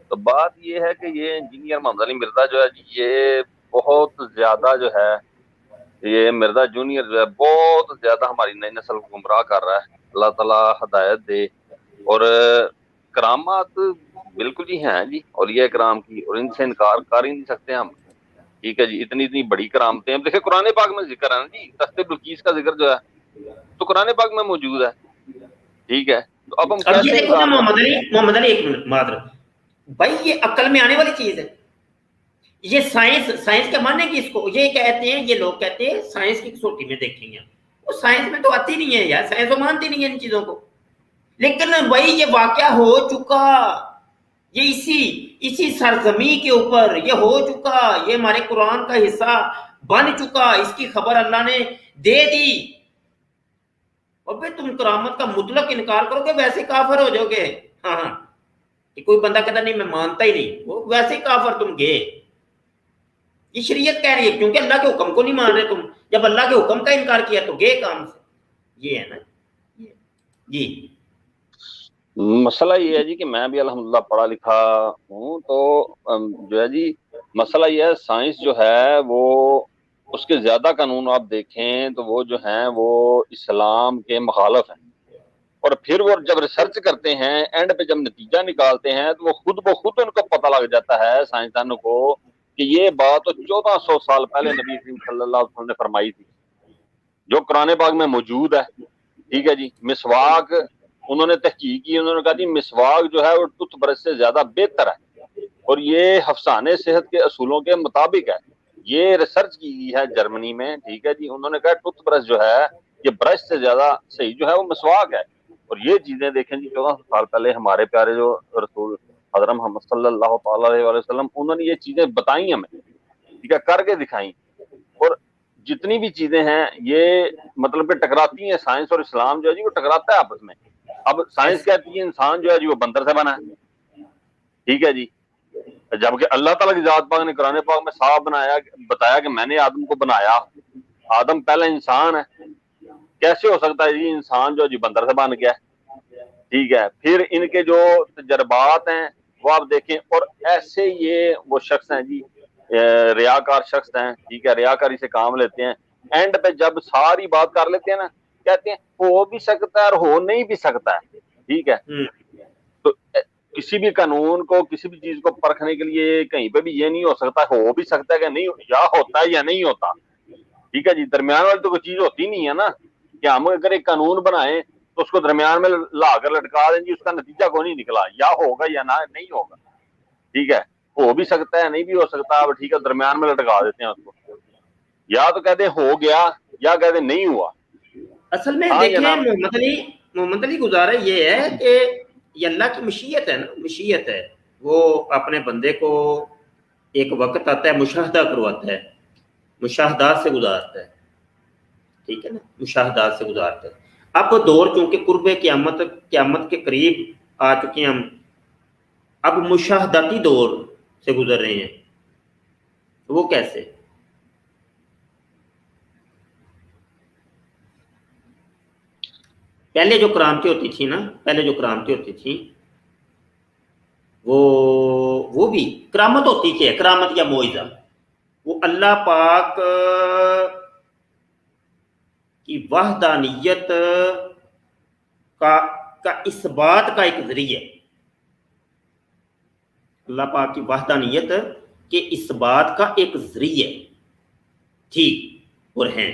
تو بات یہ ہے کہ یہ انجینئر محمد علی مرزا جو ہے جی، یہ بہت زیادہ جو ہے، یہ مرزا جونیئر جو ہے بہت زیادہ ہماری نئی نسل کو گمراہ کر رہا ہے۔ اللہ تعالیٰ ہدایت دے۔ اور کرامات بالکل ہی ہیں جی اولیاء کرام کی، اور ان سے انکار کر ہی نہیں سکتے ہم۔ ٹھیک ہے جی، اتنی اتنی بڑی کرامتیں ہیں۔ دیکھیں قرآن پاک میں ذکر ہے نا جی، تخت بلقیس کا ذکر جو ہے تو قرآن پاک میں موجود ہے۔ ٹھیک ہے، تو اب ہم اب یہ کیسے دیکھو نا محمد علی ایک منٹ معذرت بھائی، یہ عقل میں آنے والی چیز ہے۔ یہ سائنس کے ماننے کی اس کو یہ کہتے ہیں، یہ لوگ کہتے ہیں سائنس کی کسوٹی میں دیکھیں گے، وہ سائنس میں تو آتی نہیں ہے یار، سائنس تو مانتی نہیں ہے ان چیزوں کو۔ لیکن بھائی یہ واقعہ ہو چکا، یہ اسی سرزمین کے اوپر یہ ہو چکا، یہ ہمارے قرآن کا حصہ بن چکا، اس کی خبر اللہ نے دے دی، اور پھر تم کرامت کا مطلق انکار کرو گے، ویسے کافر ہو جاؤ گے۔ ہاں کہ کوئی بندہ کہتا نہیں میں مانتا ہی نہیں، وہ ویسے ہی کافر تم گئے۔ یہ شریعت کہہ رہی ہے کیونکہ اللہ کے حکم کو نہیں مان رہے تم، جب اللہ کے حکم کا انکار کیا تو گئے کام سے۔ یہ ہے نا جی۔ مسئلہ یہ ہے جی کہ میں بھی الحمدللہ پڑھا لکھا ہوں، تو جو ہے جی مسئلہ یہ ہے سائنس جو ہے وہ اس کے زیادہ قانون آپ دیکھیں تو وہ جو ہیں وہ اسلام کے مخالف ہیں، اور پھر وہ جب ریسرچ کرتے ہیں اینڈ پہ جب نتیجہ نکالتے ہیں تو وہ خود بخود ان کو پتہ لگ جاتا ہے سائنسدانوں کو کہ یہ بات تو 1400 سال پہلے نبی کریم صلی اللہ علیہ وسلم نے فرمائی تھی، جو قرآن پاک میں موجود ہے۔ ٹھیک ہے جی، مسواک انہوں نے تحقیق کی، انہوں نے کہا جی مسواک جو ہے وہ ٹوتھ برش سے زیادہ بہتر ہے، اور یہ حفظان صحت کے اصولوں کے مطابق ہے۔ یہ ریسرچ کی گئی ہے جرمنی میں۔ ٹھیک ہے جی، انہوں نے کہا ٹوتھ برش جو ہے یہ برش سے زیادہ صحیح جو ہے وہ مسواک ہے. اور یہ چیزیں دیکھیں جی 1400 سال پہلے ہمارے پیارے جو رسول حضرت محمد صلی اللہ تعالیٰ علیہ وسلم انہوں نے یہ چیزیں بتائی ہمیں, ٹھیک ہے, کر کے دکھائیں. اور جتنی بھی چیزیں ہیں یہ مطلب کہ ٹکراتی ہیں, سائنس اور اسلام جو ہے جی وہ ٹکراتا ہے آپس میں. اب سائنس کہتی ہے انسان جو ہے جی وہ بندر سے بنا ہے, ٹھیک ہے جی, جبکہ اللہ تعالیٰ کی ذات پاک نے قرآن پاک میں صاف بتایا کہ میں نے آدم کو بنایا, آدم پہلا انسان ہے. کیسے ہو سکتا ہے جی انسان جو جی بندر سے بن گیا, ٹھیک ہے. پھر ان کے جو تجربات ہیں وہ آپ دیکھیں, اور ایسے یہ وہ شخص ہیں جی ریاکار شخص ہیں, ٹھیک ہے, ریاکاری سے کام لیتے ہیں. اینڈ پہ جب ساری بات کر لیتے ہیں نا, کہتے ہیں ہو بھی سکتا ہے اور ہو نہیں بھی سکتا ہے, ٹھیک ہے. تو کسی بھی قانون کو, کسی بھی چیز کو پرکھنے کے لیے کہیں پہ بھی یہ نہیں ہو سکتا ہو بھی سکتا ہے کہ نہیں, یا ہوتا ہے یا نہیں ہوتا, ٹھیک ہے جی. درمیان والی تو کوئی چیز ہوتی نہیں ہے نا, کہ ہم اگر ایک قانون بنائیں تو اس کو درمیان میں لا کر لٹکا دیں جی, اس کا نتیجہ کوئی نہیں نکلا, یا ہوگا یا نہ نہیں ہوگا, ٹھیک ہے. ہو بھی سکتا ہے نہیں بھی ہو سکتا, اب ٹھیک ہے درمیان میں لٹکا دیتے ہیں اس کو, یا تو کہتے ہیں ہو گیا یا کہتے ہیں نہیں ہوا. اصل میں ہاں دیکھیں جناب, محمد علی گزارا یہ ہے کہ یہ اللہ کی مشیت ہے نا, مشیت ہے. وہ اپنے بندے کو ایک وقت آتا ہے مشاہدہ کرواتا ہے, مشاہدات سے گزارتا ہے, ٹھیک ہے نا, مشاہدات سے گزارتا ہے. اب دور چونکہ قرب قیامت کے قریب آ چکے ہیں ہم, اب مشاہداتی دور سے گزر رہے ہیں. وہ کیسے؟ پہلے جو کرامتیں ہوتی تھیں نا, پہلے جو کرامتیں ہوتی تھیں وہ بھی کرامت ہوتی تھی, کرامت یا معجزہ, وہ اللہ پاک کی وحدانیت کا اثبات کا ایک ذریعہ, اللہ پاک کی وحدانیت کے اثبات کا ایک ذریعہ تھی اور ہیں.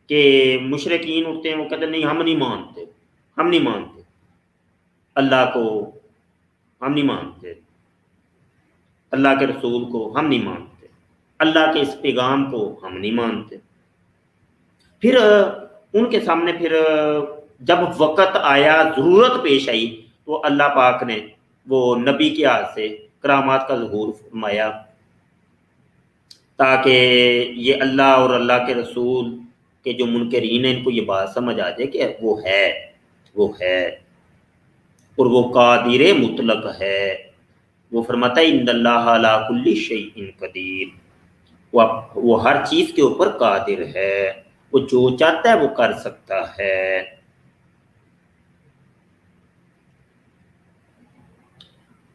کہ مشرکین اٹھتے ہیں, وہ کہتے ہیں نہیں ہم نہیں مانتے, ہم نہیں مانتے اللہ کو, ہم نہیں مانتے اللہ کے رسول کو, ہم نہیں مانتے اللہ کے اس پیغام کو, ہم نہیں مانتے. پھر ان کے سامنے پھر جب وقت آیا, ضرورت پیش آئی, تو اللہ پاک نے وہ نبی کے ہاتھ سے کرامات کا ظہور فرمایا, تاکہ یہ اللہ اور اللہ کے رسول کہ جو منکرین ہیں ان کو یہ بات سمجھ آ جائے کہ وہ ہے اور وہ قادر مطلق ہے. وہ فرماتا ہے ان اللہ علی کل شیء قدیر, وہ ہر چیز کے اوپر قادر ہے, وہ جو چاہتا ہے وہ کر سکتا ہے.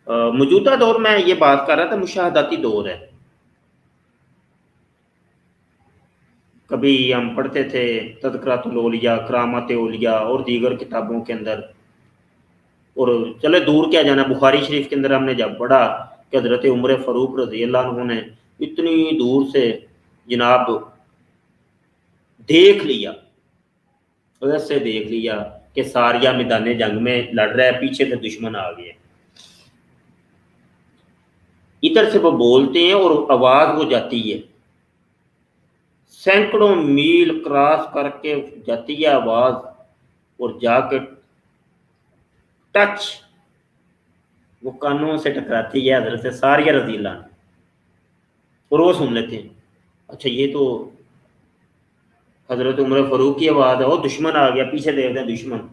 موجودہ دور میں یہ بات کر رہا تھا مشاہداتی دور ہے. کبھی ہم پڑھتے تھے تذکرۃ الاولیاء, کرامات اولیاء اور دیگر کتابوں کے اندر, اور چلے دور کیا جانا, بخاری شریف کے اندر ہم نے جب پڑھا کہ حضرت عمر فاروق رضی اللہ عنہ نے اتنی دور سے جناب دیکھ لیا, ویسے دیکھ لیا کہ ساریہ میدان جنگ میں لڑ رہا ہے, پیچھے سے دشمن آ گئے, ادھر سے وہ بولتے ہیں اور آواز وہ جاتی ہے, سینکڑوں میل کراس کر کے جاتی ہے آواز, اور جا کے ٹچ وہ کانوں سے ٹکراتی ہے حضرت ساریہ رضی اللہ عنہ, اور وہ سن لیتے ہیں اچھا یہ تو حضرت عمر فاروق کی آواز ہے, وہ دشمن آ گیا, پیچھے دیکھتے ہیں دشمن.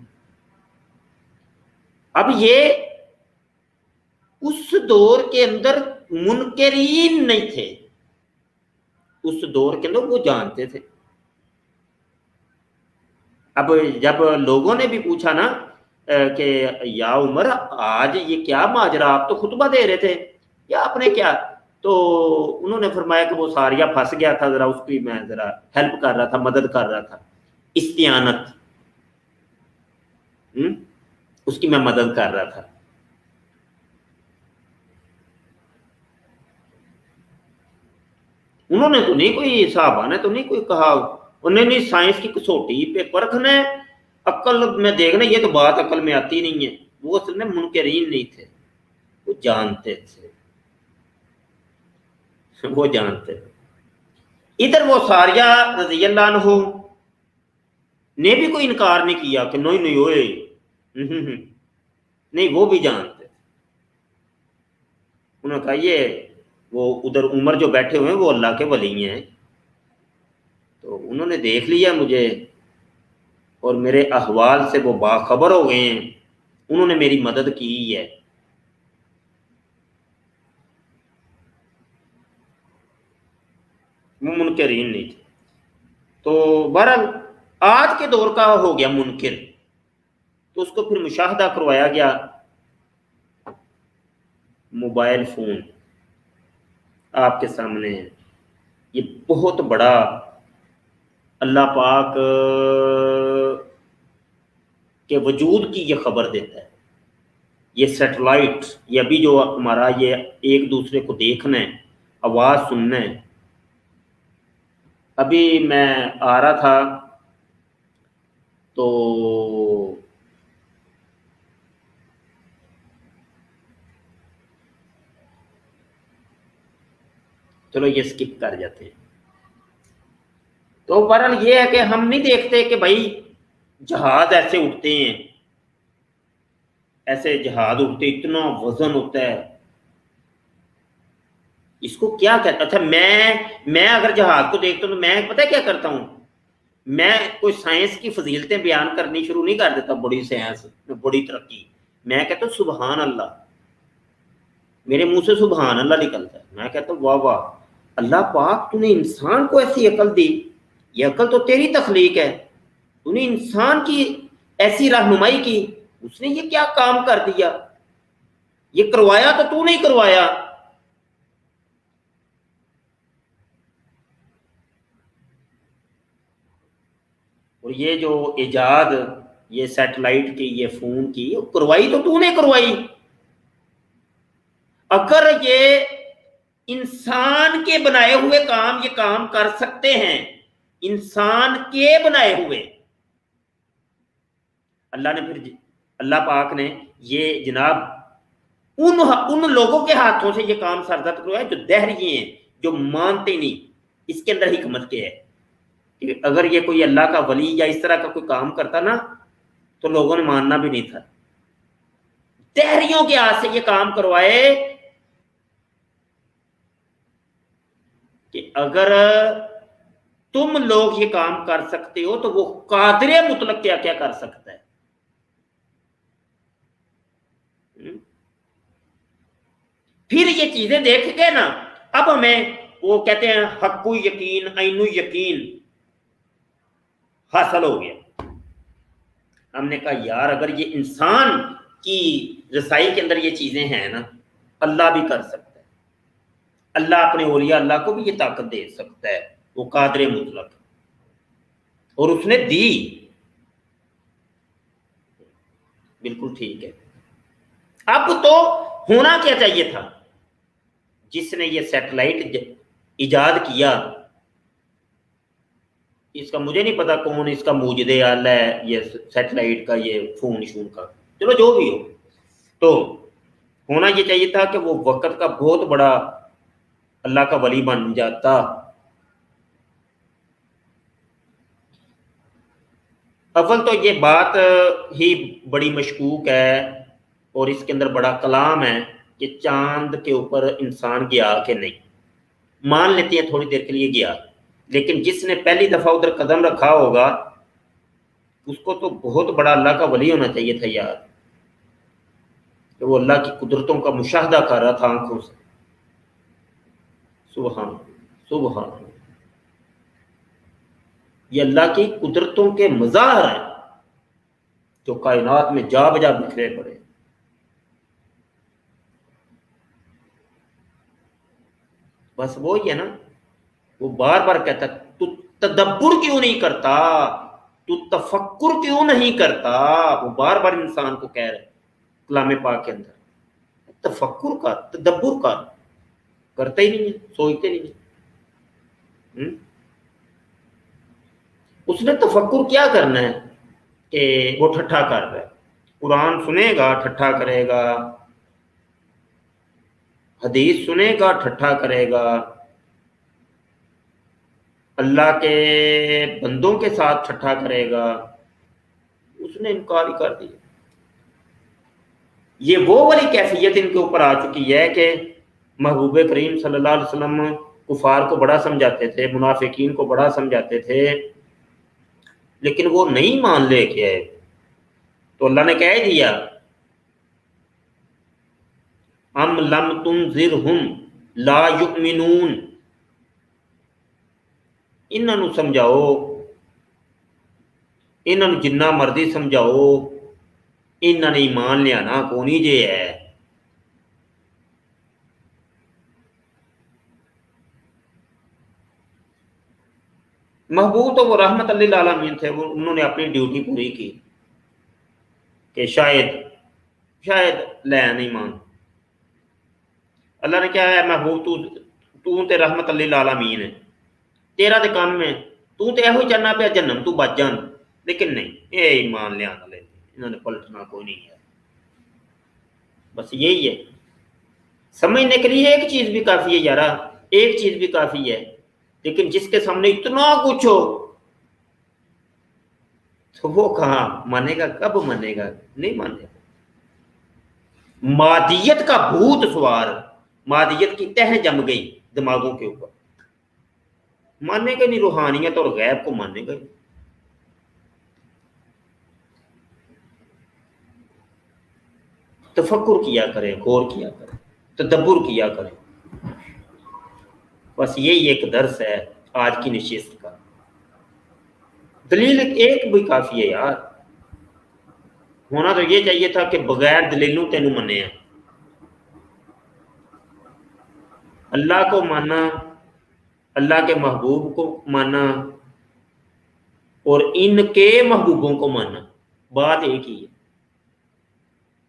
اب یہ اس دور کے اندر منکرین نہیں تھے, اس دور کے اندر وہ جانتے تھے. اب جب لوگوں نے بھی پوچھا نا کہ یا عمر آج یہ کیا ماجرا, آپ تو خطبہ دے رہے تھے, یا آپ نے کیا, تو انہوں نے فرمایا کہ وہ ساریہ پھنس گیا تھا, ذرا اس کی میں ذرا ہیلپ کر رہا تھا, مدد کر رہا تھا, استعانت, اس کی میں مدد کر رہا تھا. انہوں نے تو نہیں کوئی, صحابہ نے تو نہیں کوئی کہا, انہوں نے سائنس کی کسوٹی پہ پرکھنا ہے, عقل میں دیکھنا, یہ تو بات عقل میں آتی نہیں ہے. وہ اصل میں منکرین نہیں تھے, وہ جانتے تھے, وہ جانتے تھے. ادھر وہ ساریہ رضی اللہ عنہ ने भी कोई इनकार नहीं किया कि नहीं नहीं ओए, नहीं, वो भी जानते। उन्होंने कहा ये वो उधर उमर जो बैठे हुए हैं वो अल्लाह के वली हैं। तो उन्होंने देख लिया मुझे और मेरे अहवाल से वो बाखबर हो गए हैं, उन्होंने मेरी मदद की है। वो मुनकरीन नहीं थे। तो बहरहाल आज के दौर का हो गया मुनकिर, तो उसको फिर मुशाहदा करवाया गया मोबाइल फोन आपके सामने है। ये बहुत बड़ा अल्लाह पाक के वजूद की ये खबर देता है। ये सैटेलाइट, ये अभी जो हमारा ये एक दूसरे को देखना है, आवाज़ सुनना है। अभी मैं आ रहा था तो चलो ये स्किप कर जाते हैं। तो बहरहाल ये है कि हम नहीं देखते कि भाई जहाज ऐसे उठते हैं, ऐसे जहाज उठते, इतना वजन होता है, इसको क्या कहता। अच्छा मैं अगर जहाज को देखता हूँ तो मैं पता है क्या करता हूँ, मैं कोई साइंस की फजीलतें बयान करनी शुरू नहीं कर देता, बड़ी साइंस बड़ी तरक्की। मैं कहता हूँ सुबहान अल्लाह, मेरे मुंह से सुबहान अल्लाह निकलता है। मैं कहता हूँ वाह वाह अल्लाह पाक, तूने इंसान को ऐसी अकल दी, ये अकल तो तेरी तख्लीक है, तूने इंसान की ऐसी रहनुमाई की, उसने ये क्या काम कर दिया, ये करवाया तो तू नहीं करवाया। और ये जो इजाद ये सैटेलाइट की, ये फोन की करवाई तो तूने करवाई। अगर ये इंसान के बनाए हुए काम ये काम कर सकते हैं, इंसान के बनाए हुए, अल्लाह ने फिर अल्लाह पाक ने ये जनाब उन लोगों के हाथों से ये काम सरदर्द करवाया जो दहरिए हैं, जो मानते नहीं। इसके अंदर हिकमत क्या है कि अगर ये कोई अल्लाह का वली या इस तरह का कोई काम करता ना तो लोगों ने मानना भी नहीं था। दहरियों के हाथ से ये काम करवाए कि अगर तुम लोग ये काम कर सकते हो तो वो कादिर मुतलक क्या क्या कर सकता है। फिर ये चीजें देख के ना अब हमें वो कहते हैं हक्कु यकीन ऐनु यकीन हासिल हो गया। हमने कहा यार अगर ये इंसान की रसाई के अंदर ये चीजें हैं ना, अल्लाह भी कर सकता है, अल्लाह अपने औलिया अल्लाह को भी ये ताकत दे सकता है, वो कादिर मुतलक, और उसने दी। बिल्कुल ठीक है। अब तो होना क्या चाहिए था, जिसने ये सैटेलाइट इजाद किया, इसका मुझे नहीं पता कौन इसका मूजिदे आला है, ये सैटेलाइट का, ये फोन शून का, चलो जो भी हो, तो होना ये चाहिए था कि वो वक्त का बहुत बड़ा अल्लाह का वली बन जाता। अव्वल तो ये बात ही बड़ी मशकूक है और इसके अंदर बड़ा कलाम है कि चांद के ऊपर इंसान गया कि नहीं। मान लेते हैं थोड़ी देर के लिए गया, लेकिन जिसने पहली दफा उधर कदम रखा होगा उसको तो बहुत बड़ा अल्लाह का वली होना चाहिए था यार, कि वो अल्लाह की कुदरतों का मुशाहदा कर रहा था आंखों से। सुबहान सुबहान, ये अल्लाह की कुदरतों के मज़ाहर हैं जो कायनात में जा बजा बिखरे पड़े। बस वो ही है ना, वो बार बार कहता तू तदब्बुर क्यों नहीं करता, तू तफक्कुर क्यों नहीं करता, वो बार बार इंसान को कह रहे कलाम पाक के अंदर, तफक्कुर कर, तदब्बुर कर, करते ही नहीं है, सोचते नहीं है। उसने तफक्कुर क्या करना है कि वो ठट्ठा कर रहा है, कुरान सुनेगा ठट्ठा करेगा, हदीस सुनेगा ठट्ठा करेगा, अल्लाह के बंदों के साथ ठट्ठा करेगा, इसने इनकार ही कर दिया। ये वो वाली कैफियत इनके ऊपर आ चुकी है कि महबूब करीम सल्लल्लाहु अलैहि वसल्लम कुफार को बड़ा समझाते थे, मुनाफिकीन को बड़ा समझाते थे, लेकिन वो नहीं मान लेके आए। तो अल्लाह ने कह दिया, अम लम तुनज़िरहुम ला युमिनून, इन्हों समझाओ, इन्हों जिन्ना मर्जी समझाओ, इन्होंने ईमान लियाना कौन ही जे है। महबूब तो वो रहमत लिल आलमीन थे, वो उन्होंने अपनी ड्यूटी पूरी की कि शायद लैन ईमान। अल्लाह ने क्या है, महबूब तू ते रहमत लिल आलमीन है, तेरा तो काम है, तू तो यहो चाहना पे जन्नम तू बच जान, लेकिन नहीं, ये ईमान लिया ले, इन्होंने पलटना कोई नहीं है। बस यही है, समझने के लिए एक चीज भी काफी है यारा, एक चीज भी काफी है, लेकिन जिसके सामने इतना कुछ हो तो वो कहाँ मानेगा, कब मानेगा, नहीं मानेगा। मादियत का भूत सवार, मादियत की तह जम गई दिमागों के ऊपर, मानेगा नहीं, रूहानियत और गैब को मानेगा नहीं। तफक्कुर किया करें, गौर किया करें, तदब्बुर किया करें। बस यही एक दर्स है आज की नशिस्त का। दलील एक भी काफी है यार, होना तो ये चाहिए था कि बगैर दलीलों तेनू मने हैं। अल्लाह को माना, अल्लाह के महबूब को माना और इनके महबूबों को माना, बात एक ही है।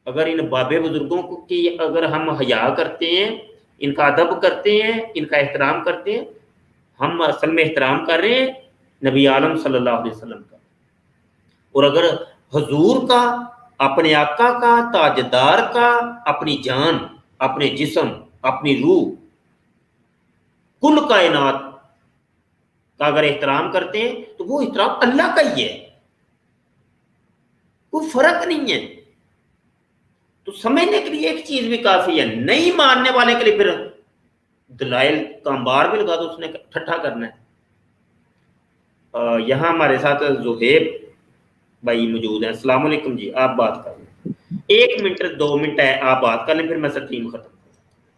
अगर इन बाबे बुजुर्गों की अगर हम हया करते हैं, इनका अदब करते हैं, इनका एहतराम करते हैं, हम असल में एहतराम कर रहे हैं नबी आलम सल्लल्लाहु अलैहि वसल्लम का। और अगर हुजूर का, अपने आका का, ताजदार का, अपनी जान, अपने जिस्म, अपनी रूह, कुल कायनात का अगर एहतराम करते हैं तो वो एहतराम अल्लाह का ही है, कोई फर्क नहीं है। तो समझने के लिए एक चीज भी काफी है, नहीं मानने वाले के लिए फिर दलाइल का अंबार भी लगा दो, उसने ठट्ठा करना है। यहाँ हमारे साथ जुहेब भाई मौजूद हैं। अस्सलाम वालेकुम जी, आप बात कर लें, 1 मिनट 2 मिनट है, आप बात कर लें, फिर मैं स्ट्रीम खत्म।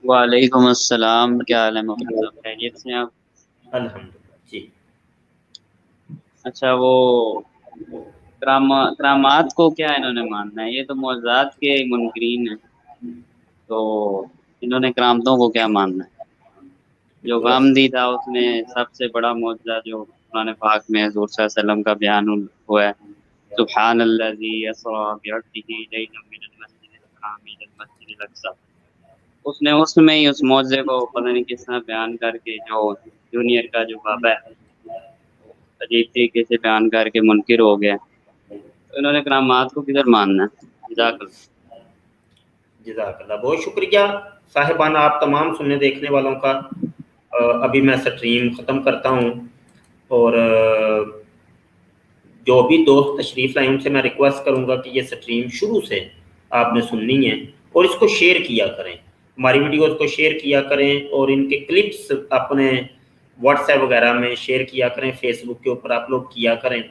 वालेकुम अस्सलाम, क्या हाल है मुफ्ती साहब, खैरियत से आप? अल्हम्दुलिल्लाह जी। अच्छा, वो करामात को क्या इन्होंने मानना है? ये तो मौजूदात के मुनकरीन है, तो इन्होंने करामतों को क्या मानना है? जो गामदी था उसमें सबसे बड़ा मौजूदा जो कुरान पाक में हुज़ूर सल्लल्लाहु अलैहि वसल्लम का बयान हुआ है, सुब्हानल्लज़ी अस्रा बिअब्दिही लैलन मिनल मस्जिदिल हराम इलल मस्जिदिल अक़सा, उसने उसमें ही उस मौजे को पता नहीं किस तरह बयान करके जो जूनियर का जो बाबा है अजीब तरीके से बयान करके मुनकिर हो गया। तो इन्होंने करामात को किधर मानना है? जज़ाकल्लाह, बहुत शुक्रिया साहिबान, आप तमाम सुनने देखने वालों का। अभी मैं स्ट्रीम ख़त्म करता हूँ और जो भी दोस्त तशरीफ़ लाए उनसे मैं रिक्वेस्ट करूँगा कि ये स्ट्रीम शुरू से आपने सुननी है और इसको शेयर किया करें, हमारी वीडियोज़ को शेयर किया करें और इनके क्लिप्स अपने व्हाट्सएप वगैरह में शेयर किया करें, फेसबुक के ऊपर अपलोड किया करें।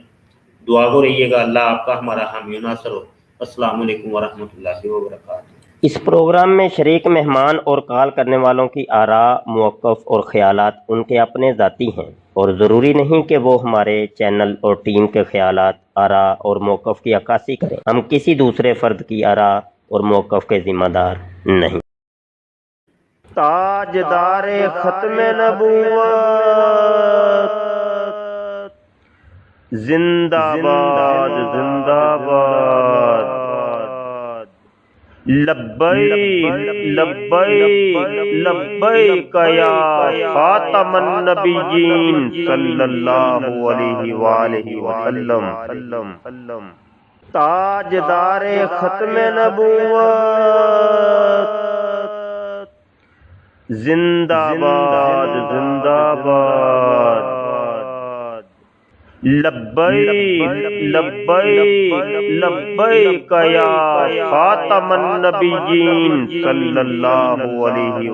दुआ गो रहिएगा, अल्लाह आपका हमारा हामी नासर हो। अस्सलाम वालेकुम वरहमतुल्लाहि व बरकातहू। इस प्रोग्राम में शरीक मेहमान और कॉल करने वालों की आरा, मौक़िफ़ और ख़यालात उनके अपने ज़ाती हैं और ज़रूरी नहीं कि वो हमारे चैनल और टीम के ख़यालात, आरा और मौक़िफ़ की अक्कासी करें। हम किसी दूसरे फ़र्द की आरा और मौक़िफ़ के ज़िम्मेदार नहीं। ताजदारे ख़त्म नबूवत जिंदाबाद जिंदाबाद, लब्बैक लब्बैक लब्बैक या खातमन नबिय्यीन सल्लल्लाहु अलैहि वसल्लम। ताजदारे ख़त्म नबूवत जिंदाबाद जिंदाबाद, लब्बैक लब्बैक लब्बैक या खातमन नबिय्यीन सल्लल्लाहु अलैहि